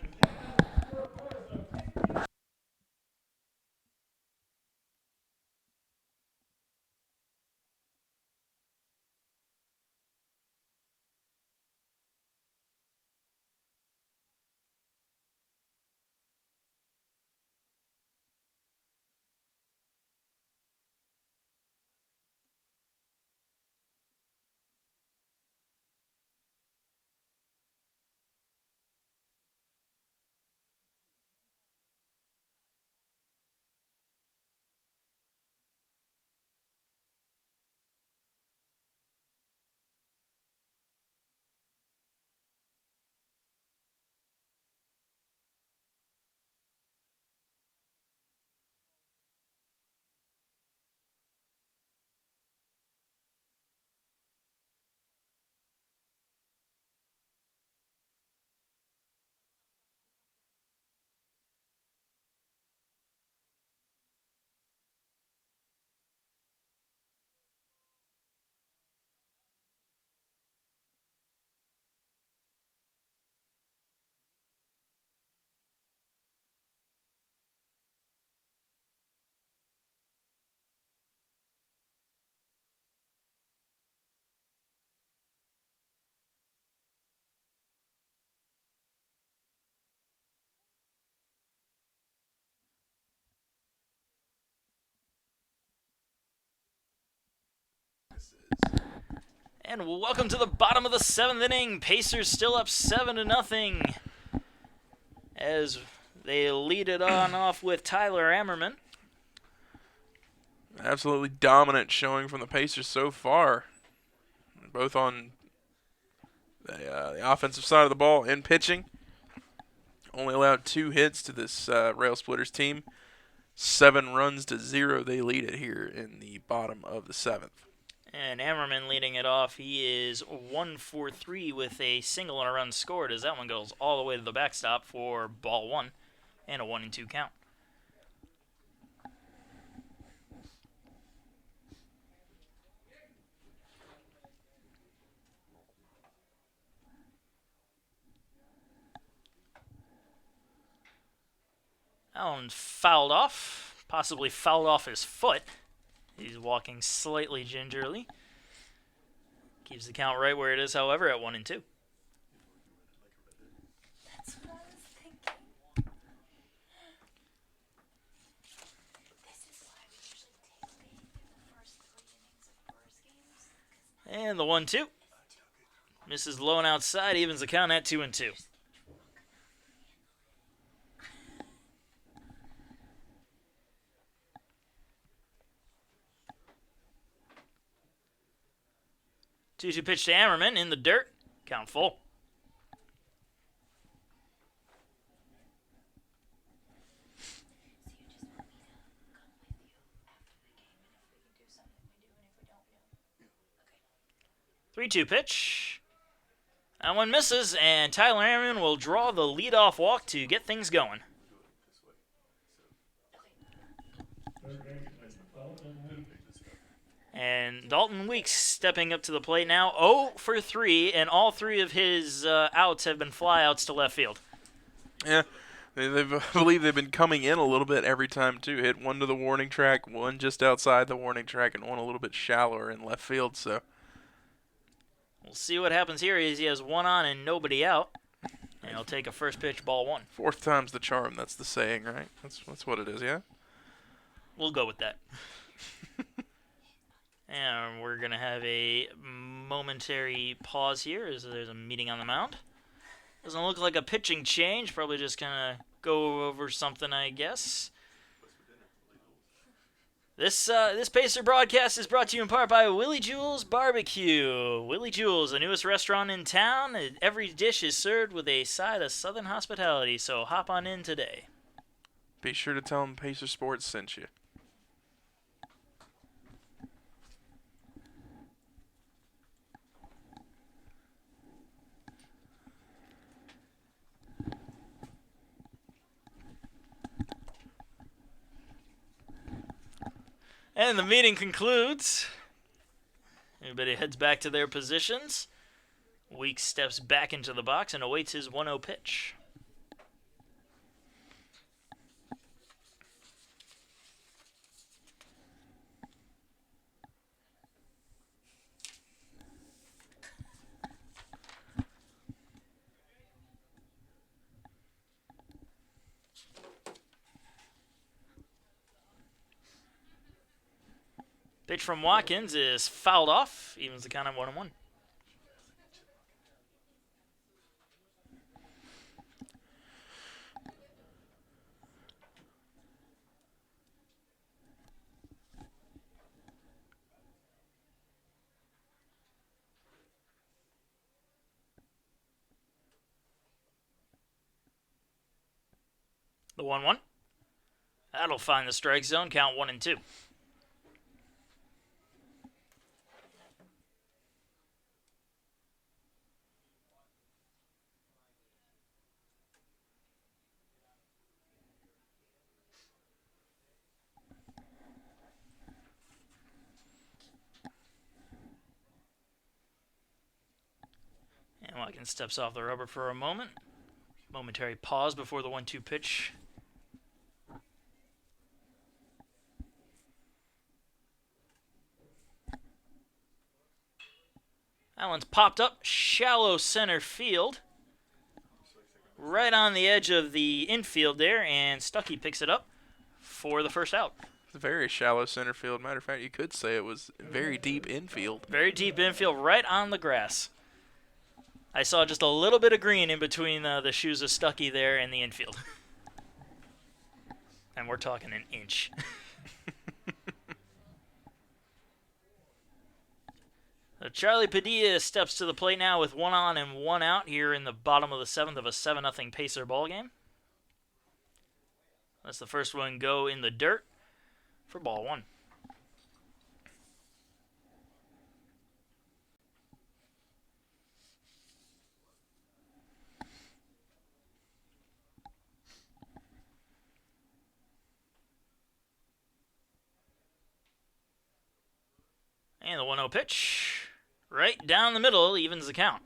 And welcome to the bottom of the 7th inning. Pacers still up 7-0 as they lead it on off with Tyler Ammerman. Absolutely dominant showing from the Pacers so far, both on the offensive side of the ball and pitching. only allowed 2 hits to this Rail Splitters team. 7 runs to 0 they lead it here in the bottom of the 7th. And Ammerman leading it off. He is 1 for 3 with a single and a run scored as that one goes all the way to the backstop for ball 1 and a 1-2 count. Allen fouled off, possibly fouled off his foot. He's walking slightly gingerly. Keeps the count right where it is, however, at 1-2. That's what I was thinking. This is why we usually tailgate in the first 3 innings of Brewers games. And the 1-2. Misses low and outside, evens the count at 2-2. Two-two pitch to Ammerman in the dirt. Count full. So you just want me to come with you after the game, and if we can do something, we do, and if we don't, we don't. Okay. 3-2 pitch. That one misses, and Tyler Ammerman will draw the leadoff walk to get things going. And Dalton Weeks stepping up to the plate now, 0 for 3, and all 3 of his outs have been flyouts to left field. Yeah, I believe they've been coming in a little bit every time, too. Hit one to the warning track, one just outside the warning track, and one a little bit shallower in left field. So we'll see what happens here as he has 1 on and nobody out. And he'll take a first pitch, ball 1. 4th time's the charm, that's the saying, right? That's what it is, yeah? We'll go with that. And we're going to have a momentary pause here as there's a meeting on the mound. Doesn't look like a pitching change. Probably just going to go over something, I guess. This Pacer broadcast is brought to you in part by Willie Jewell's Barbecue. Willie Jewell's, the newest restaurant in town. Every dish is served with a side of Southern hospitality, so hop on in today. Be sure to tell them Pacer Sports sent you. And the meeting concludes. Everybody heads back to their positions. Weeks steps back into the box and awaits his 1-0 pitch. Pitch from Watkins is fouled off, evens the count at 1-1. The 1-1. That'll find the strike zone, count 1-2. And Watkins steps off the rubber for a moment. Momentary pause before the 1-2 pitch. That one's popped up, shallow center field. Right on the edge of the infield there, and Stuckey picks it up for the first out. It's a very shallow center field. Matter of fact, you could say it was very deep infield. Very deep infield, right on the grass. I saw just a little bit of green in between the shoes of Stuckey there and the infield. And we're talking an inch. Charlie Padilla steps to the plate now with 1 on and 1 out here in the bottom of the 7th of a 7-0 Pacer ball game. That's the first one go in the dirt for ball one. And the 1-0 pitch. Right down the middle, evens the count.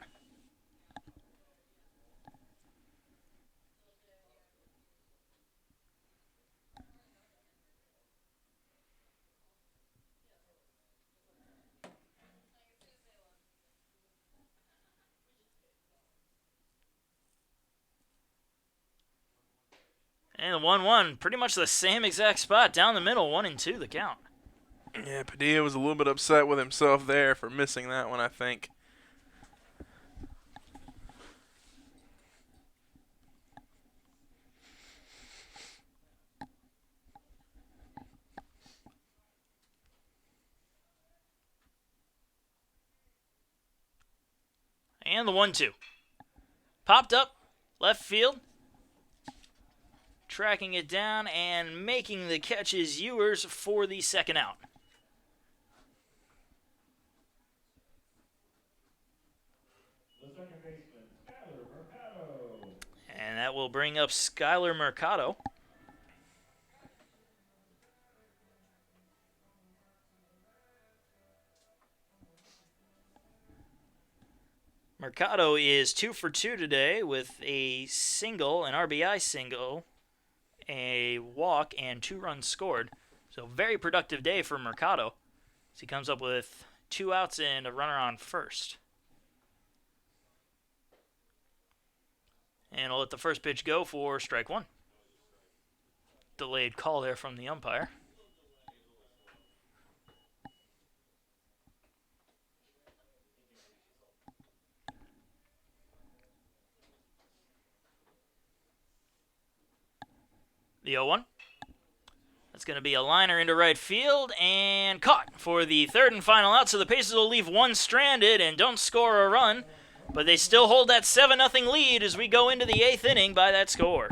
And the 1-1, pretty much the same exact spot down the middle, 1-2 the count. Yeah, Padilla was a little bit upset with himself there for missing that one, I think. And the 1-2. Popped up, left field. Tracking it down and making the catch is Ewers for the second out. The second baseman, Skyler Mercado. And that will bring up Skyler Mercado. Mercado is 2 for 2 today with a single, an RBI single, a walk, and 2 runs scored. So very productive day for Mercado as he comes up with 2 outs and a runner on first. And I'll let the first pitch go for strike one. Delayed call there from the umpire. The 0-1. That's going to be a liner into right field and caught for the third and final out. So the Pacers will leave one stranded and don't score a run. But they still hold that 7-0 lead as we go into the 8th inning by that score.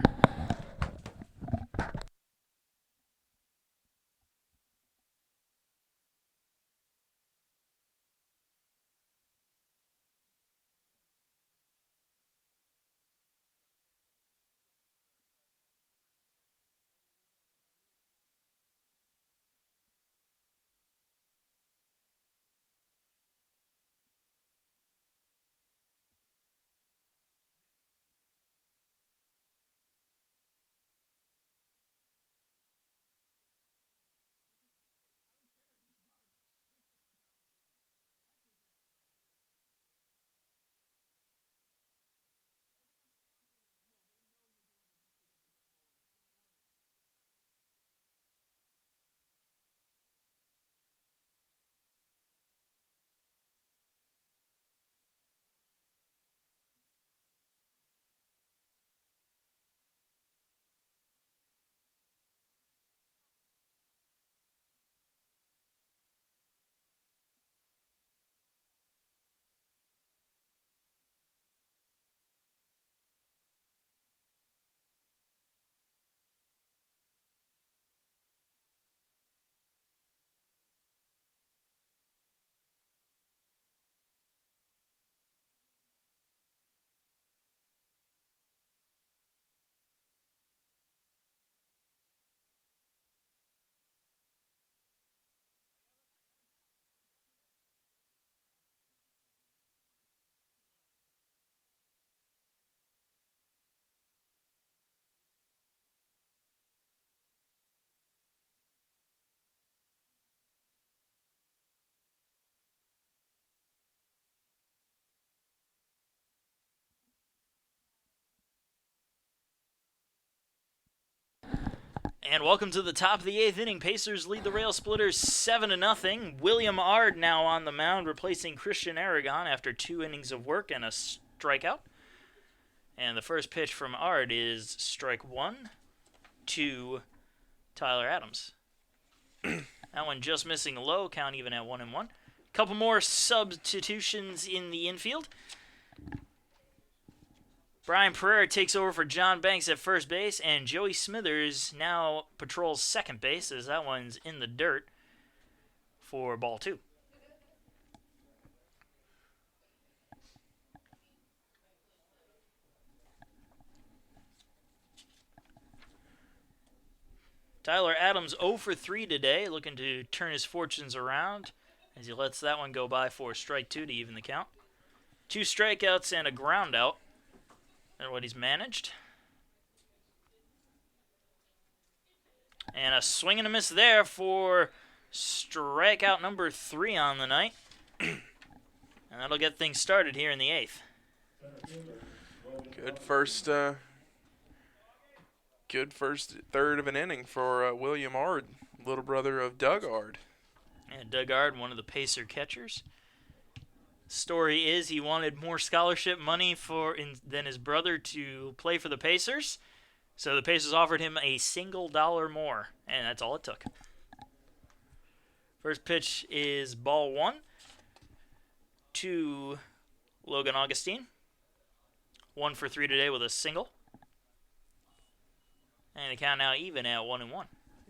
And welcome to the top of the 8th inning. Pacers lead the Rail Splitters 7-0. William Ard now on the mound, replacing Christian Aragon after 2 innings of work and a strikeout. And the first pitch from Ard is strike one to Tyler Adams. That one just missing low, count even at 1-1. Couple more substitutions in the infield. Brian Pereira takes over for John Banks at first base, and Joey Smithers now patrols second base as that one's in the dirt for ball 2. Tyler Adams 0 for 3 today, looking to turn his fortunes around as he lets that one go by for strike 2 to even the count. 2 strikeouts and a ground out are what he's managed. And a swing and a miss there for strikeout number 3 on the night. And that'll get things started here in the 8th. Good first third of an inning for William Ard, little brother of Doug Ard. And Doug Ard, one of the Pacer catchers. Story is he wanted more scholarship money than his brother to play for the Pacers. So the Pacers offered him a $1 more, and that's all it took. First pitch is ball 1 to Logan Augustine. 1 for 3 today with a single. And the count now even at 1-1.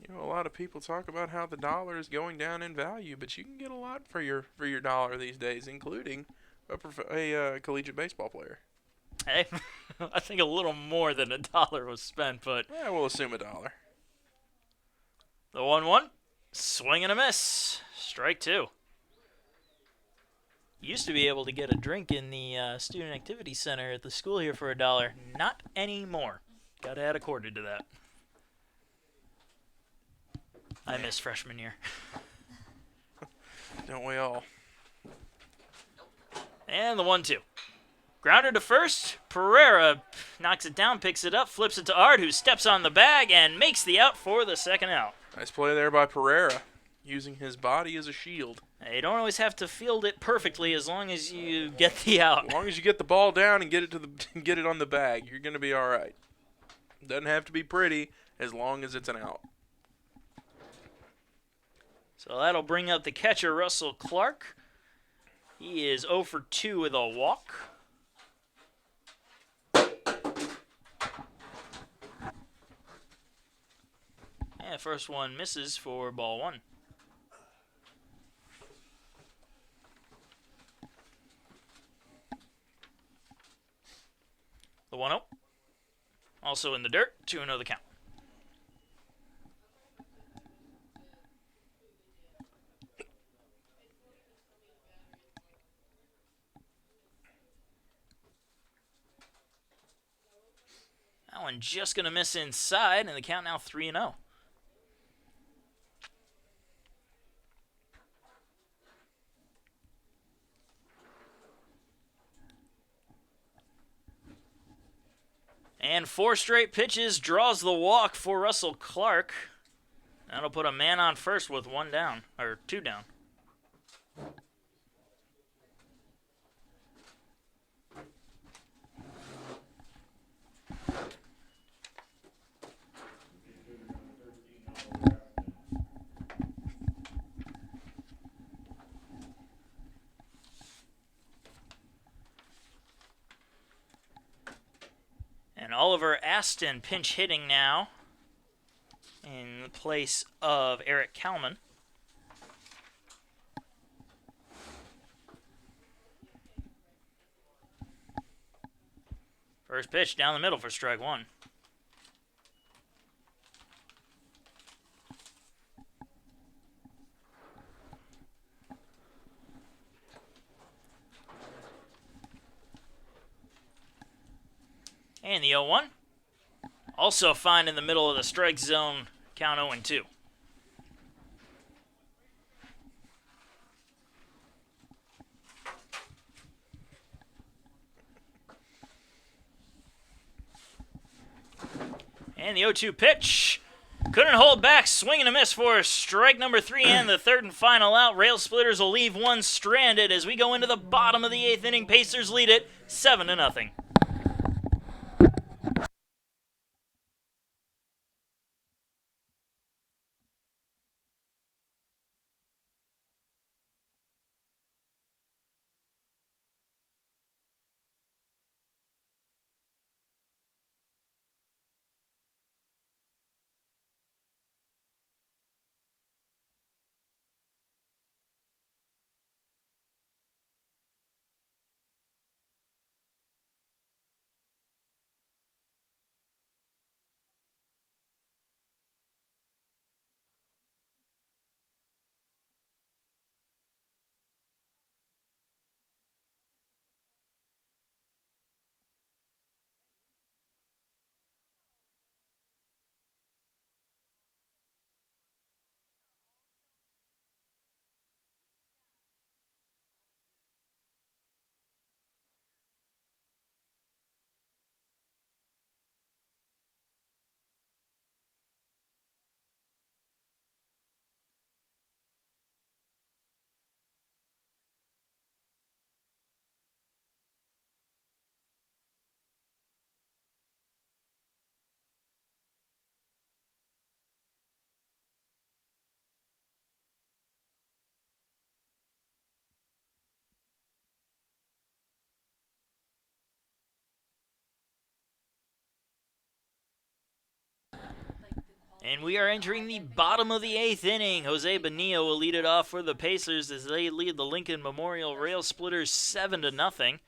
You know, a lot of people talk about how the dollar is going down in value, but you can get a lot for your dollar these days, including a collegiate baseball player. Hey, I think a little more than $1 was spent, but Yeah, we'll assume $1. the 1-1, swing and a miss, strike 2. Used to be able to get a drink in the student activity center at the school here for $1. Not anymore. Gotta add a quarter to that. I miss freshman year. Don't we all? And the 1-2. Grounder to first. Pereira knocks it down, picks it up, flips it to Ard, who steps on the bag and makes the out for the second out. Nice play there by Pereira, using his body as a shield. You don't always have to field it perfectly as long as you get the out. As long as you get the ball down and get it on the bag, you're going to be all right. Doesn't have to be pretty as long as it's an out. So that'll bring up the catcher, Russell Clark. He is 0 for 2 with a walk. And first one misses for ball 1. The 1-0. Also in the dirt, 2-0 the count. That one just going to miss inside, and the count now 3-0. And 4 straight pitches draws the walk for Russell Clark. That'll put a man on first with 1 down, or 2 down. And Oliver Aston pinch hitting now in place of Eric Kalman. First pitch down the middle for strike 1. And the 0-1. Also fine in the middle of the strike zone. Count 0-2. And the 0-2 pitch. Couldn't hold back. Swing and a miss for strike number 3 and the third and final out. Rail Splitters will leave one stranded as we go into the bottom of the 8th inning. Pacers lead it 7-0. And we are entering the bottom of the 8th inning. Jose Bonilla will lead it off for the Pacers as they lead the Lincoln Memorial Rail Splitters 7-0.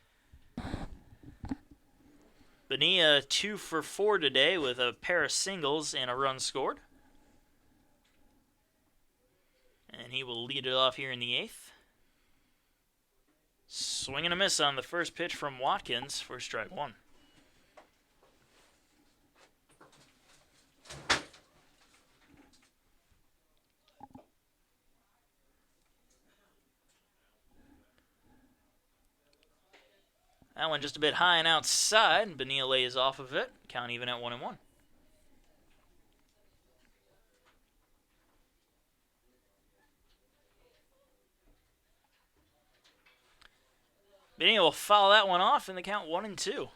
Bonilla 2 for 4 today with a pair of singles and a run scored. And he will lead it off here in the 8th. Swing and a miss on the first pitch from Watkins for strike 1. That one just a bit high and outside. Bonilla lays off of it. Count even at 1-1. Bonilla will foul that one off in the count 1-2.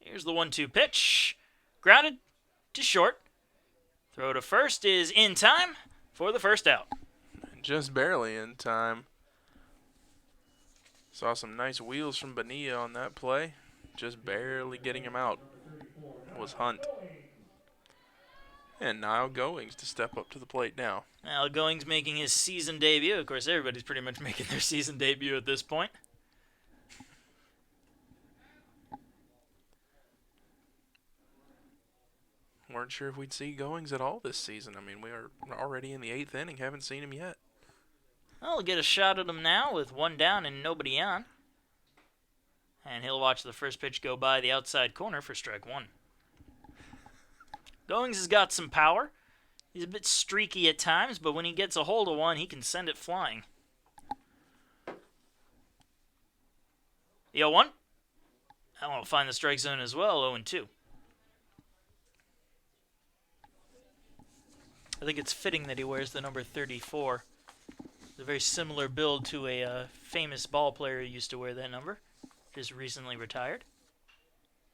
Here's the 1-2 pitch. Grounded to short. Throw to first is in time for the first out. Just barely in time. Saw some nice wheels from Bonilla on that play. Just barely getting him out was Hunt. And Niall Goings to step up to the plate now. Now Goings making his season debut. Of course, everybody's pretty much making their season debut at this point. Weren't sure if we'd see Goings at all this season. I mean, we are already in the 8th inning. Haven't seen him yet. I'll get a shot at him now with one down and nobody on. And he'll watch the first pitch go by the outside corner for strike 1. Goings has got some power. He's a bit streaky at times, but when he gets a hold of one, he can send it flying. The 0-1. I want to find the strike zone as well, 0-2. I think it's fitting that he wears the number 34. It's a very similar build to a famous ball player who used to wear that number. Just recently retired.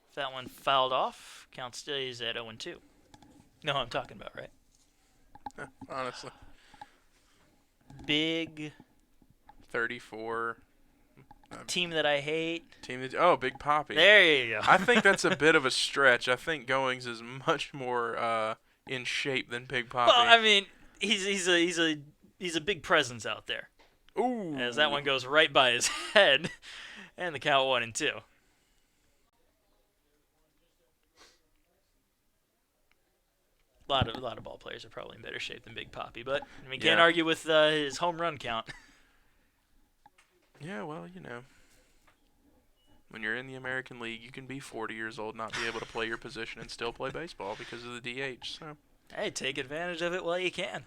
If that one fouled off, count stays at 0-2. No, I'm talking about, right? Honestly. Big 34. team that I hate. Big Poppy. There you go. I think that's a bit of a stretch. I think Goings is much more in shape than Big Poppy. Well, I mean, he's a big presence out there. Ooh. As that one goes right by his head, and the count 1-2. A lot of ball players are probably in better shape than Big Poppy, but we can't argue with his home run count. Yeah, well, you know, when you're in the American League, you can be 40 years old, not be able to play your position, and still play baseball because of the DH. So, hey, take advantage of it while you can.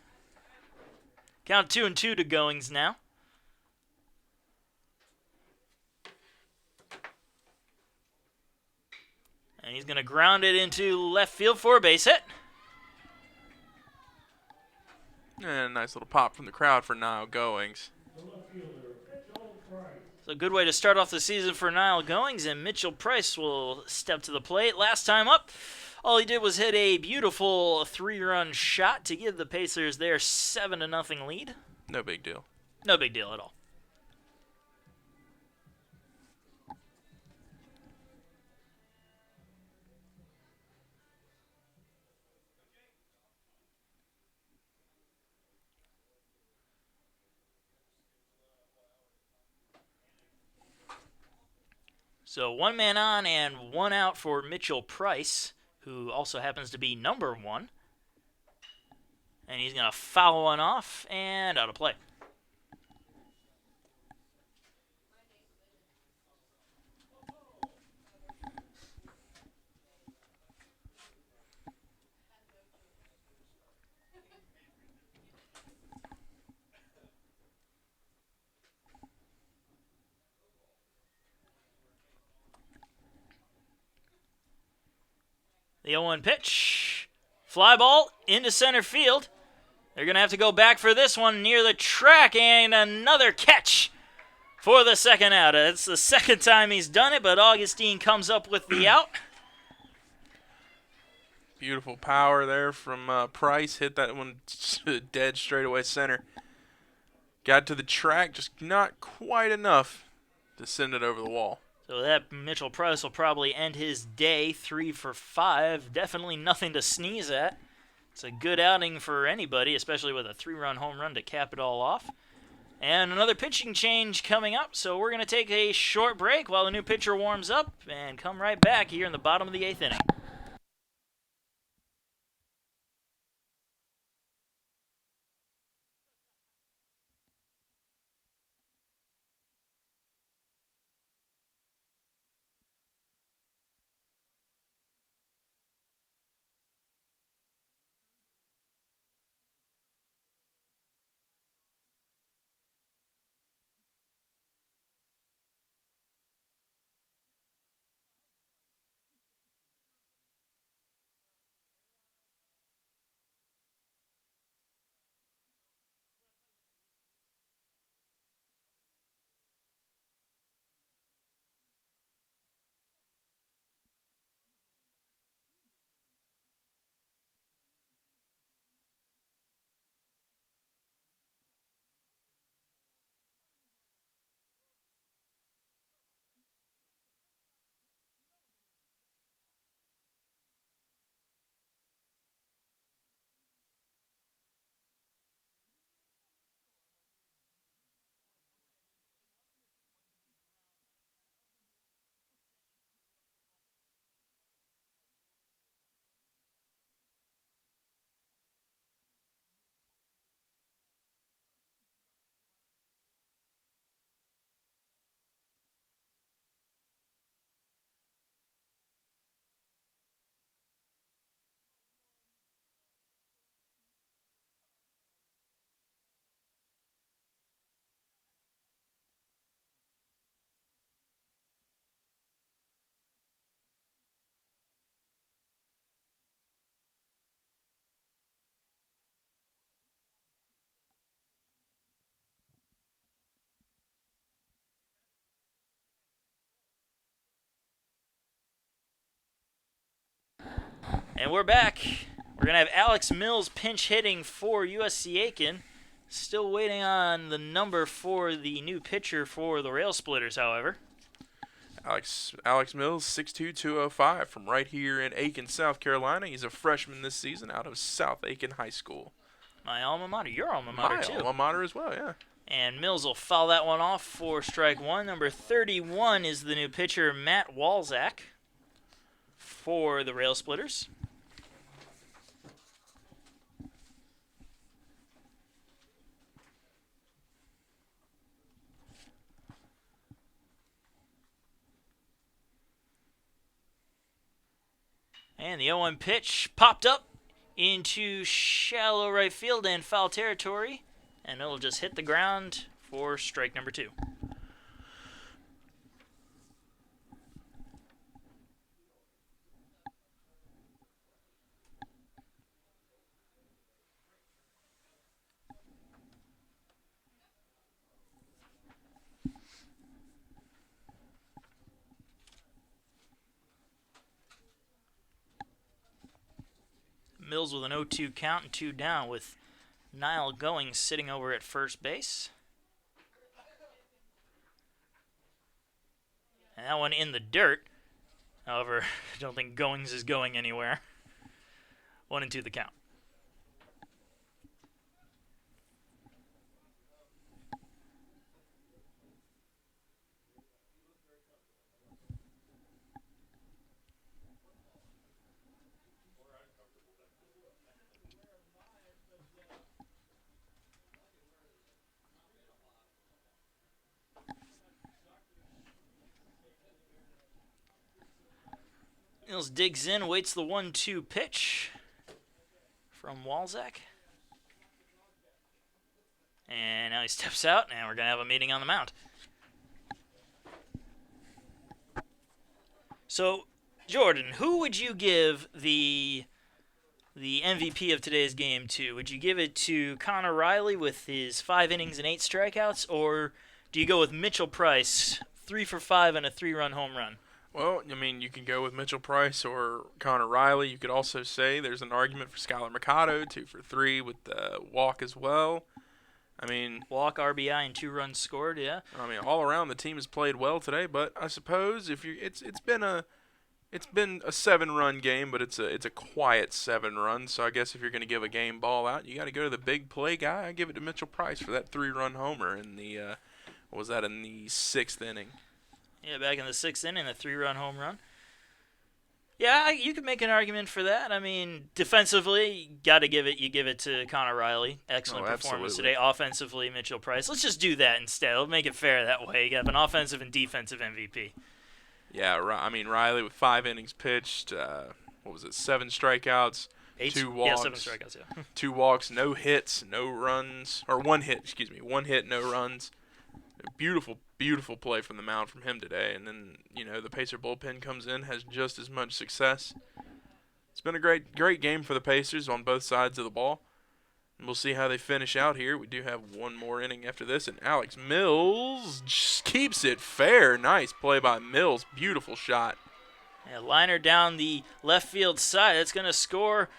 Count 2-2 to Goings now. And he's going to ground it into left field for a base hit. and a nice little pop from the crowd for Niall Goings. So a good way to start off the season for Niall Goings, and Mitchell Price will step to the plate. Last time up, all he did was hit a beautiful 3-run shot to give the Pacers their 7-0 lead. No big deal. No big deal at all. So 1 man on and 1 out for Mitchell Price, who also happens to be number 1. And he's going to foul one off and out of play. The 0-1 pitch. Fly ball into center field. They're going to have to go back for this one near the track, and another catch for the second out. It's the second time he's done it, but Augustine comes up with the out. Beautiful power there from Price. Hit that one dead straightaway center. Got to the track, just not quite enough to send it over the wall. So that Mitchell Price will probably end his day 3 for 5. Definitely nothing to sneeze at. It's a good outing for anybody, especially with a 3-run home run to cap it all off. And another pitching change coming up, so we're going to take a short break while the new pitcher warms up and come right back here in the bottom of the 8th inning. And we're back. We're going to have Alex Mills pinch hitting for USC Aiken. Still waiting on the number for the new pitcher for the Rail Splitters, however. Alex Mills, 6'2", 205, from right here in Aiken, South Carolina. He's a freshman this season out of South Aiken High School. My alma mater. Your alma mater, too. My alma mater as well, yeah. And Mills will foul that one off for strike one. Number 31 is the new pitcher, Matt Walzak, for the Rail Splitters. And the 0-1 pitch popped up into shallow right field and foul territory. And it'll just hit the ground for strike number 2. Mills with an 0-2 count and 2 down with Niall Goings sitting over at first base. And that one in the dirt. However, I don't think Goings is going anywhere. 1-2 the count. Mills digs in, waits the 1-2 pitch from Walzak. And now he steps out, and we're going to have a meeting on the mound. So, Jordan, who would you give the MVP of today's game to? Would you give it to Connor Riley with his 5 innings and 8 strikeouts, or do you go with Mitchell Price, 3 for 5 and a 3-run home run? Well, I mean, you can go with Mitchell Price or Connor Riley. You could also say there's an argument for Skylar Mercado, 2 for 3 with the walk as well. I mean, Walk, RBI, and 2 runs scored. Yeah. I mean, all around the team has played well today. But I suppose if you, it's been a 7-run game, but it's a quiet 7 runs. So I guess if you're going to give a game ball out, you got to go to the big play guy. I give it to Mitchell Price for that 3-run homer in the what was that, in the 6th inning? Yeah, back in the 6th inning, the 3-run home run. Yeah, you could make an argument for that. I mean, defensively, you give it to Connor Riley. Excellent performance absolutely. today. Offensively, Mitchell Price. Let's just do that instead. Let's make it fair that way. You have an offensive and defensive MVP. Yeah, I mean, Riley with 5 innings pitched. What was it? 7 strikeouts, 2 walks. Yeah, 7 strikeouts. Yeah. 2 walks, no hits, no runs, or 1 hit. Excuse me, 1 hit, no runs. Beautiful, beautiful play from the mound from him today. And then the Pacer bullpen comes in, has just as much success. It's been a great game for the Pacers on both sides of the ball. And we'll see how they finish out here. We do have 1 more inning after this, and Alex Mills just keeps it fair. Nice play by Mills. Beautiful shot. Yeah, liner down the left field side. That's going to score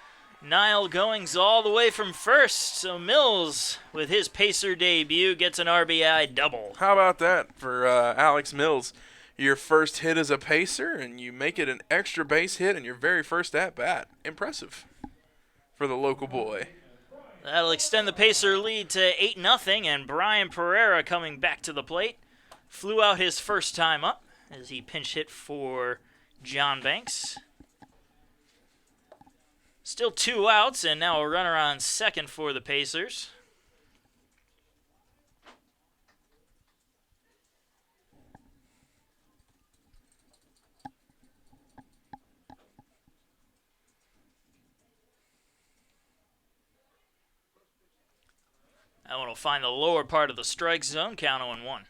Niall Goings all the way from first. So Mills, with his Pacer debut, gets an RBI double. How about that for Alex Mills? Your first hit as a Pacer, and you make it an extra base hit in your very first at-bat. Impressive for the local boy. That'll extend the Pacer lead to 8-0, and Brian Pereira coming back to the plate. Flew out his first time up as he pinch hit for John Banks. Still 2 outs, and now a runner on second for the Pacers. That one will find the lower part of the strike zone, count 0-1.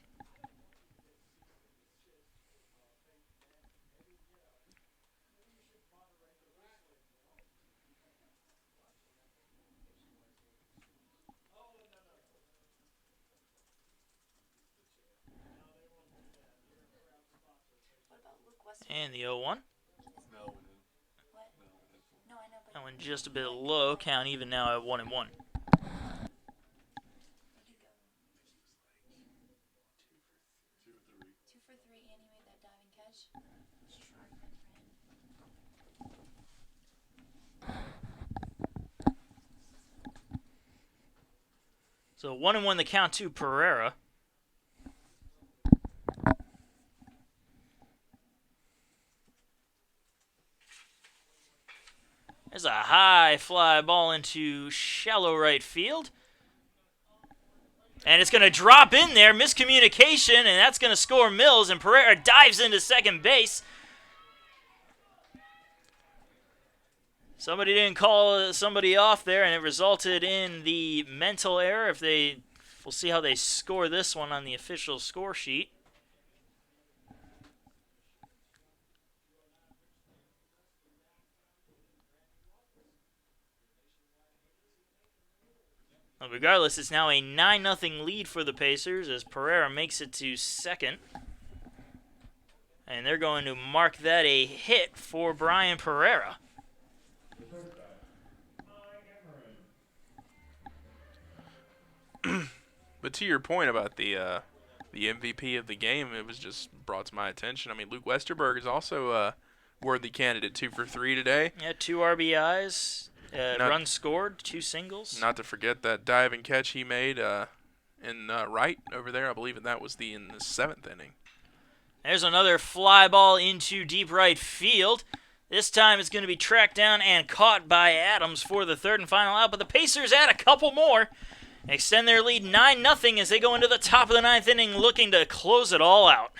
And the 0-1. That one just a bit low, count even now at 1-1. So 1-1 the count to Pereira. There's a high fly ball into shallow right field. And it's going to drop in there, miscommunication, and that's going to score Mills, and Pereira dives into second base. Somebody didn't call somebody off there, and it resulted in the mental error. We'll see how they score this one on the official score sheet. Well, regardless, it's now a 9-0 lead for the Pacers as Pereira makes it to second. And they're going to mark that a hit for Brian Pereira. But to your point about the MVP of the game, it was just brought to my attention. I mean, Luke Westerberg is also a worthy candidate, 2 for 3 today. Yeah, 2 RBIs, runs scored, 2 singles. Not to forget that diving catch he made in right over there. I believe that was in the 7th inning. There's another fly ball into deep right field. This time it's going to be tracked down and caught by Adams for the third and final out. But the Pacers add a couple more. Extend their lead 9-0 as they go into the top of the 9th inning looking to close it all out.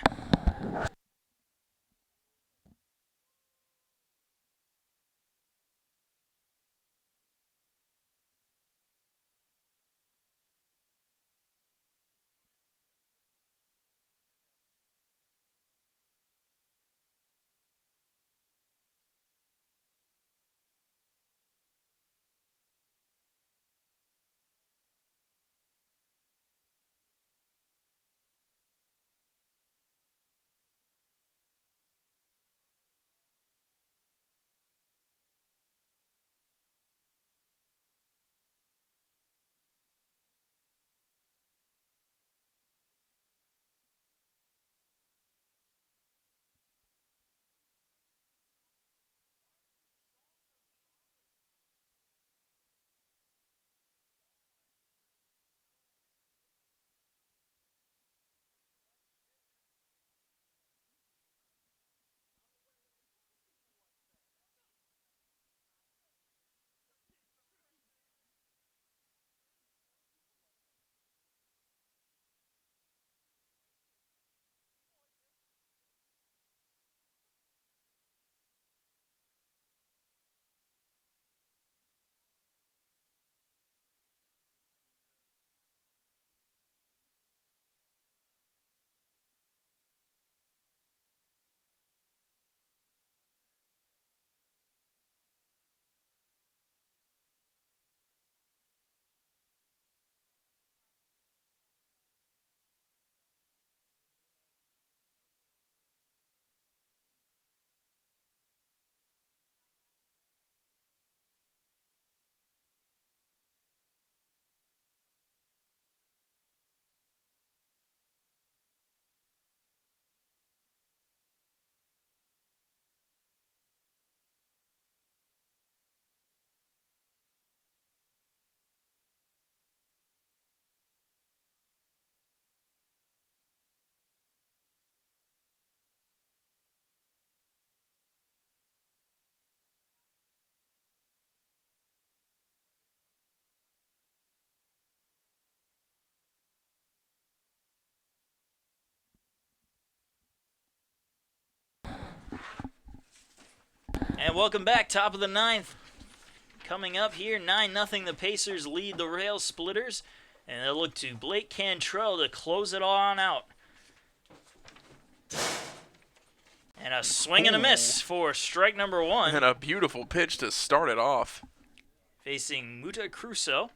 And welcome back, top of the ninth. Coming up here, 9-0, the Pacers lead the Rail Splitters. And they'll look to Blake Cantrell to close it all on out. And a swing and a miss for strike number 1. And a beautiful pitch to start it off. Facing Muta Crusoe.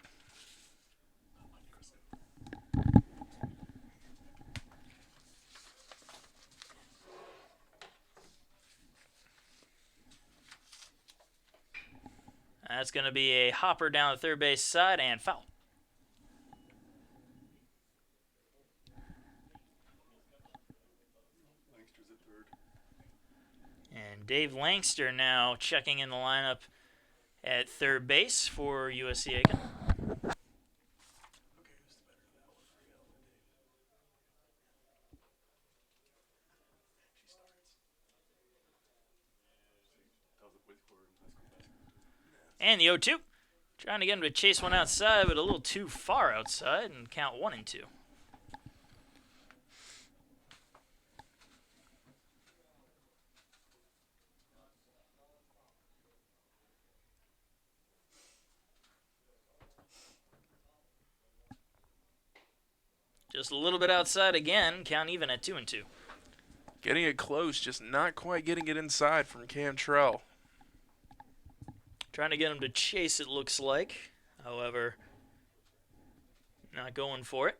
That's going to be a hopper down the third base side and foul. And Dave Langster now checking in the lineup at third base for USC Aiken. And the 0-2. Trying to get him to chase one outside, but a little too far outside, and count 1-2. Just a little bit outside again, count even at 2-2. Getting it close, just not quite getting it inside from Cantrell. Trying to get him to chase, it looks like. However, not going for it.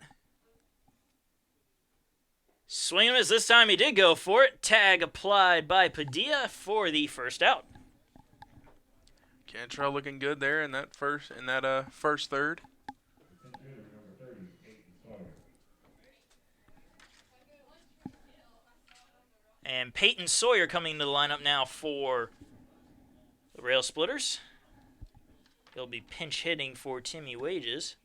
Swing and miss. This time he did go for it. Tag applied by Padilla for the first out. Cantrell looking good there in that first third. And Peyton Sawyer coming into the lineup now for the Rail Splitters. He'll be pinch hitting for Timmy Wages.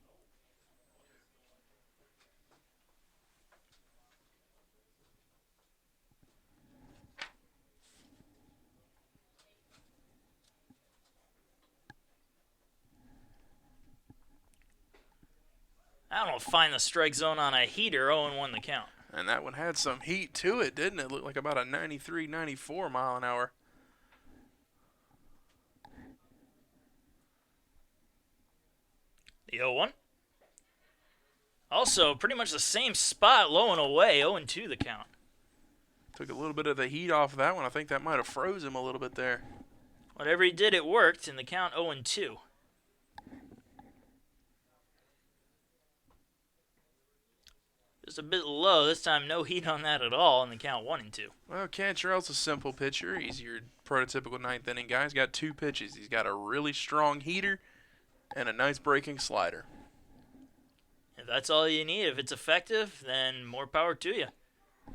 I don't find the strike zone on a heater. 0-1 the count. And that one had some heat to it, didn't it? Looked like about a 93, 94 mile an hour. The 0-1. Also, pretty much the same spot, low and away. 0-2 the count. Took a little bit of the heat off of that one. I think that might have froze him a little bit there. Whatever he did, it worked, and the count 0-2. Just a bit low. This time, no heat on that at all, and the count 1-2. Well, Cantrell's a simple pitcher. He's your prototypical ninth inning guy. He's got 2 pitches. He's got a really strong heater and a nice breaking slider. If that's all you need, if it's effective, then more power to you.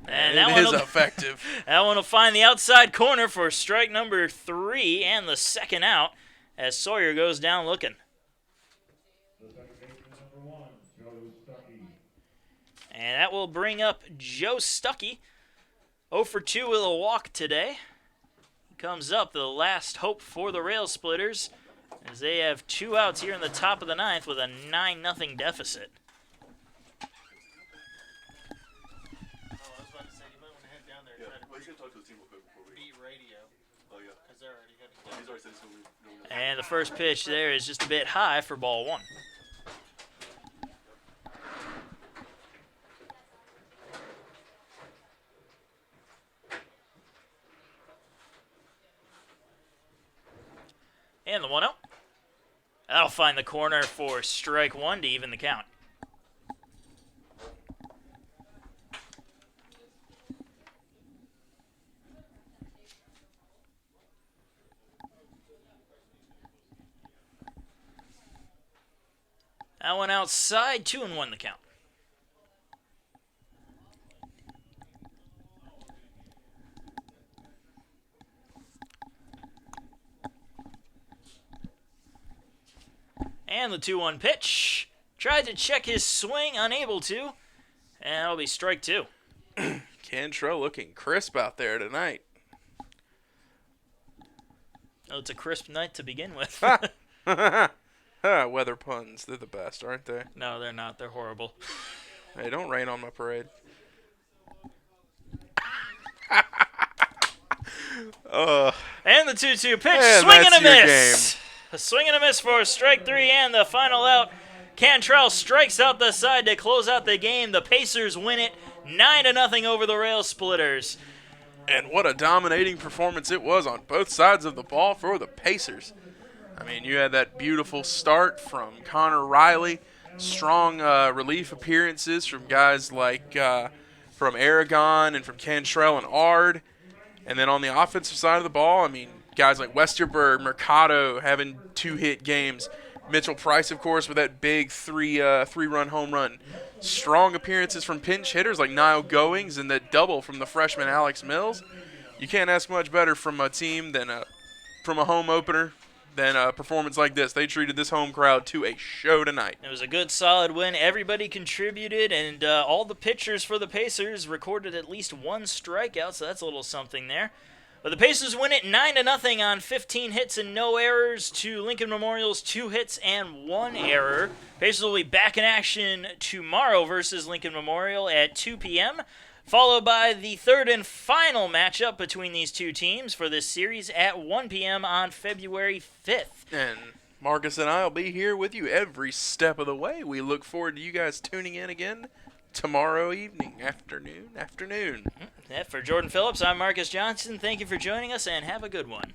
And it is effective. That one will find the outside corner for strike number 3 and the second out as Sawyer goes down looking. The second baseman, number 1, Joe Stuckey. And that will bring up Joe Stuckey. 0 for 2 with a walk today. Comes up the last hope for the Rail Splitters as they have 2 outs here in the top of the ninth with a 9-0 deficit. And the first pitch there is just a bit high for ball 1. And the 1-0. That'll find the corner for strike 1 to even the count. That one outside, 2-1 the count. And the 2-1 pitch. Tried to check his swing, unable to. And that'll be strike 2. Cantrell looking crisp out there tonight. Oh, it's a crisp night to begin with. Weather puns, they're the best, aren't they? No, they're not. They're horrible. Hey, don't rain on my parade. And the 2-2 pitch. And Swing and that's a your miss. A swing and a miss for strike 3 and the final out. Cantrell strikes out the side to close out the game. The Pacers win it 9-0 over the Rail Splitters. And what a dominating performance it was on both sides of the ball for the Pacers. I mean, you had that beautiful start from Connor Riley, strong relief appearances from guys like from Aragon and from Cantrell and Ard. And then on the offensive side of the ball, I mean, guys like Westerberg, Mercado having 2-hit games. Mitchell Price, of course, with that big three-run home run. Strong appearances from pinch hitters like Niall Goings and that double from the freshman Alex Mills. You can't ask much better from a team than from a home opener than a performance like this. They treated this home crowd to a show tonight. It was a good, solid win. Everybody contributed, and all the pitchers for the Pacers recorded at least one strikeout, so that's a little something there. But the Pacers win it 9-0 on 15 hits and no errors to Lincoln Memorial's 2 hits and 1 error. Pacers will be back in action tomorrow versus Lincoln Memorial at 2 p.m., followed by the third and final matchup between these two teams for this series at 1 p.m. on February 5th. And Marcus and I will be here with you every step of the way. We look forward to you guys tuning in again tomorrow evening, afternoon. For Jordan Phillips, I'm Marcus Johnson. Thank you for joining us, and have a good one.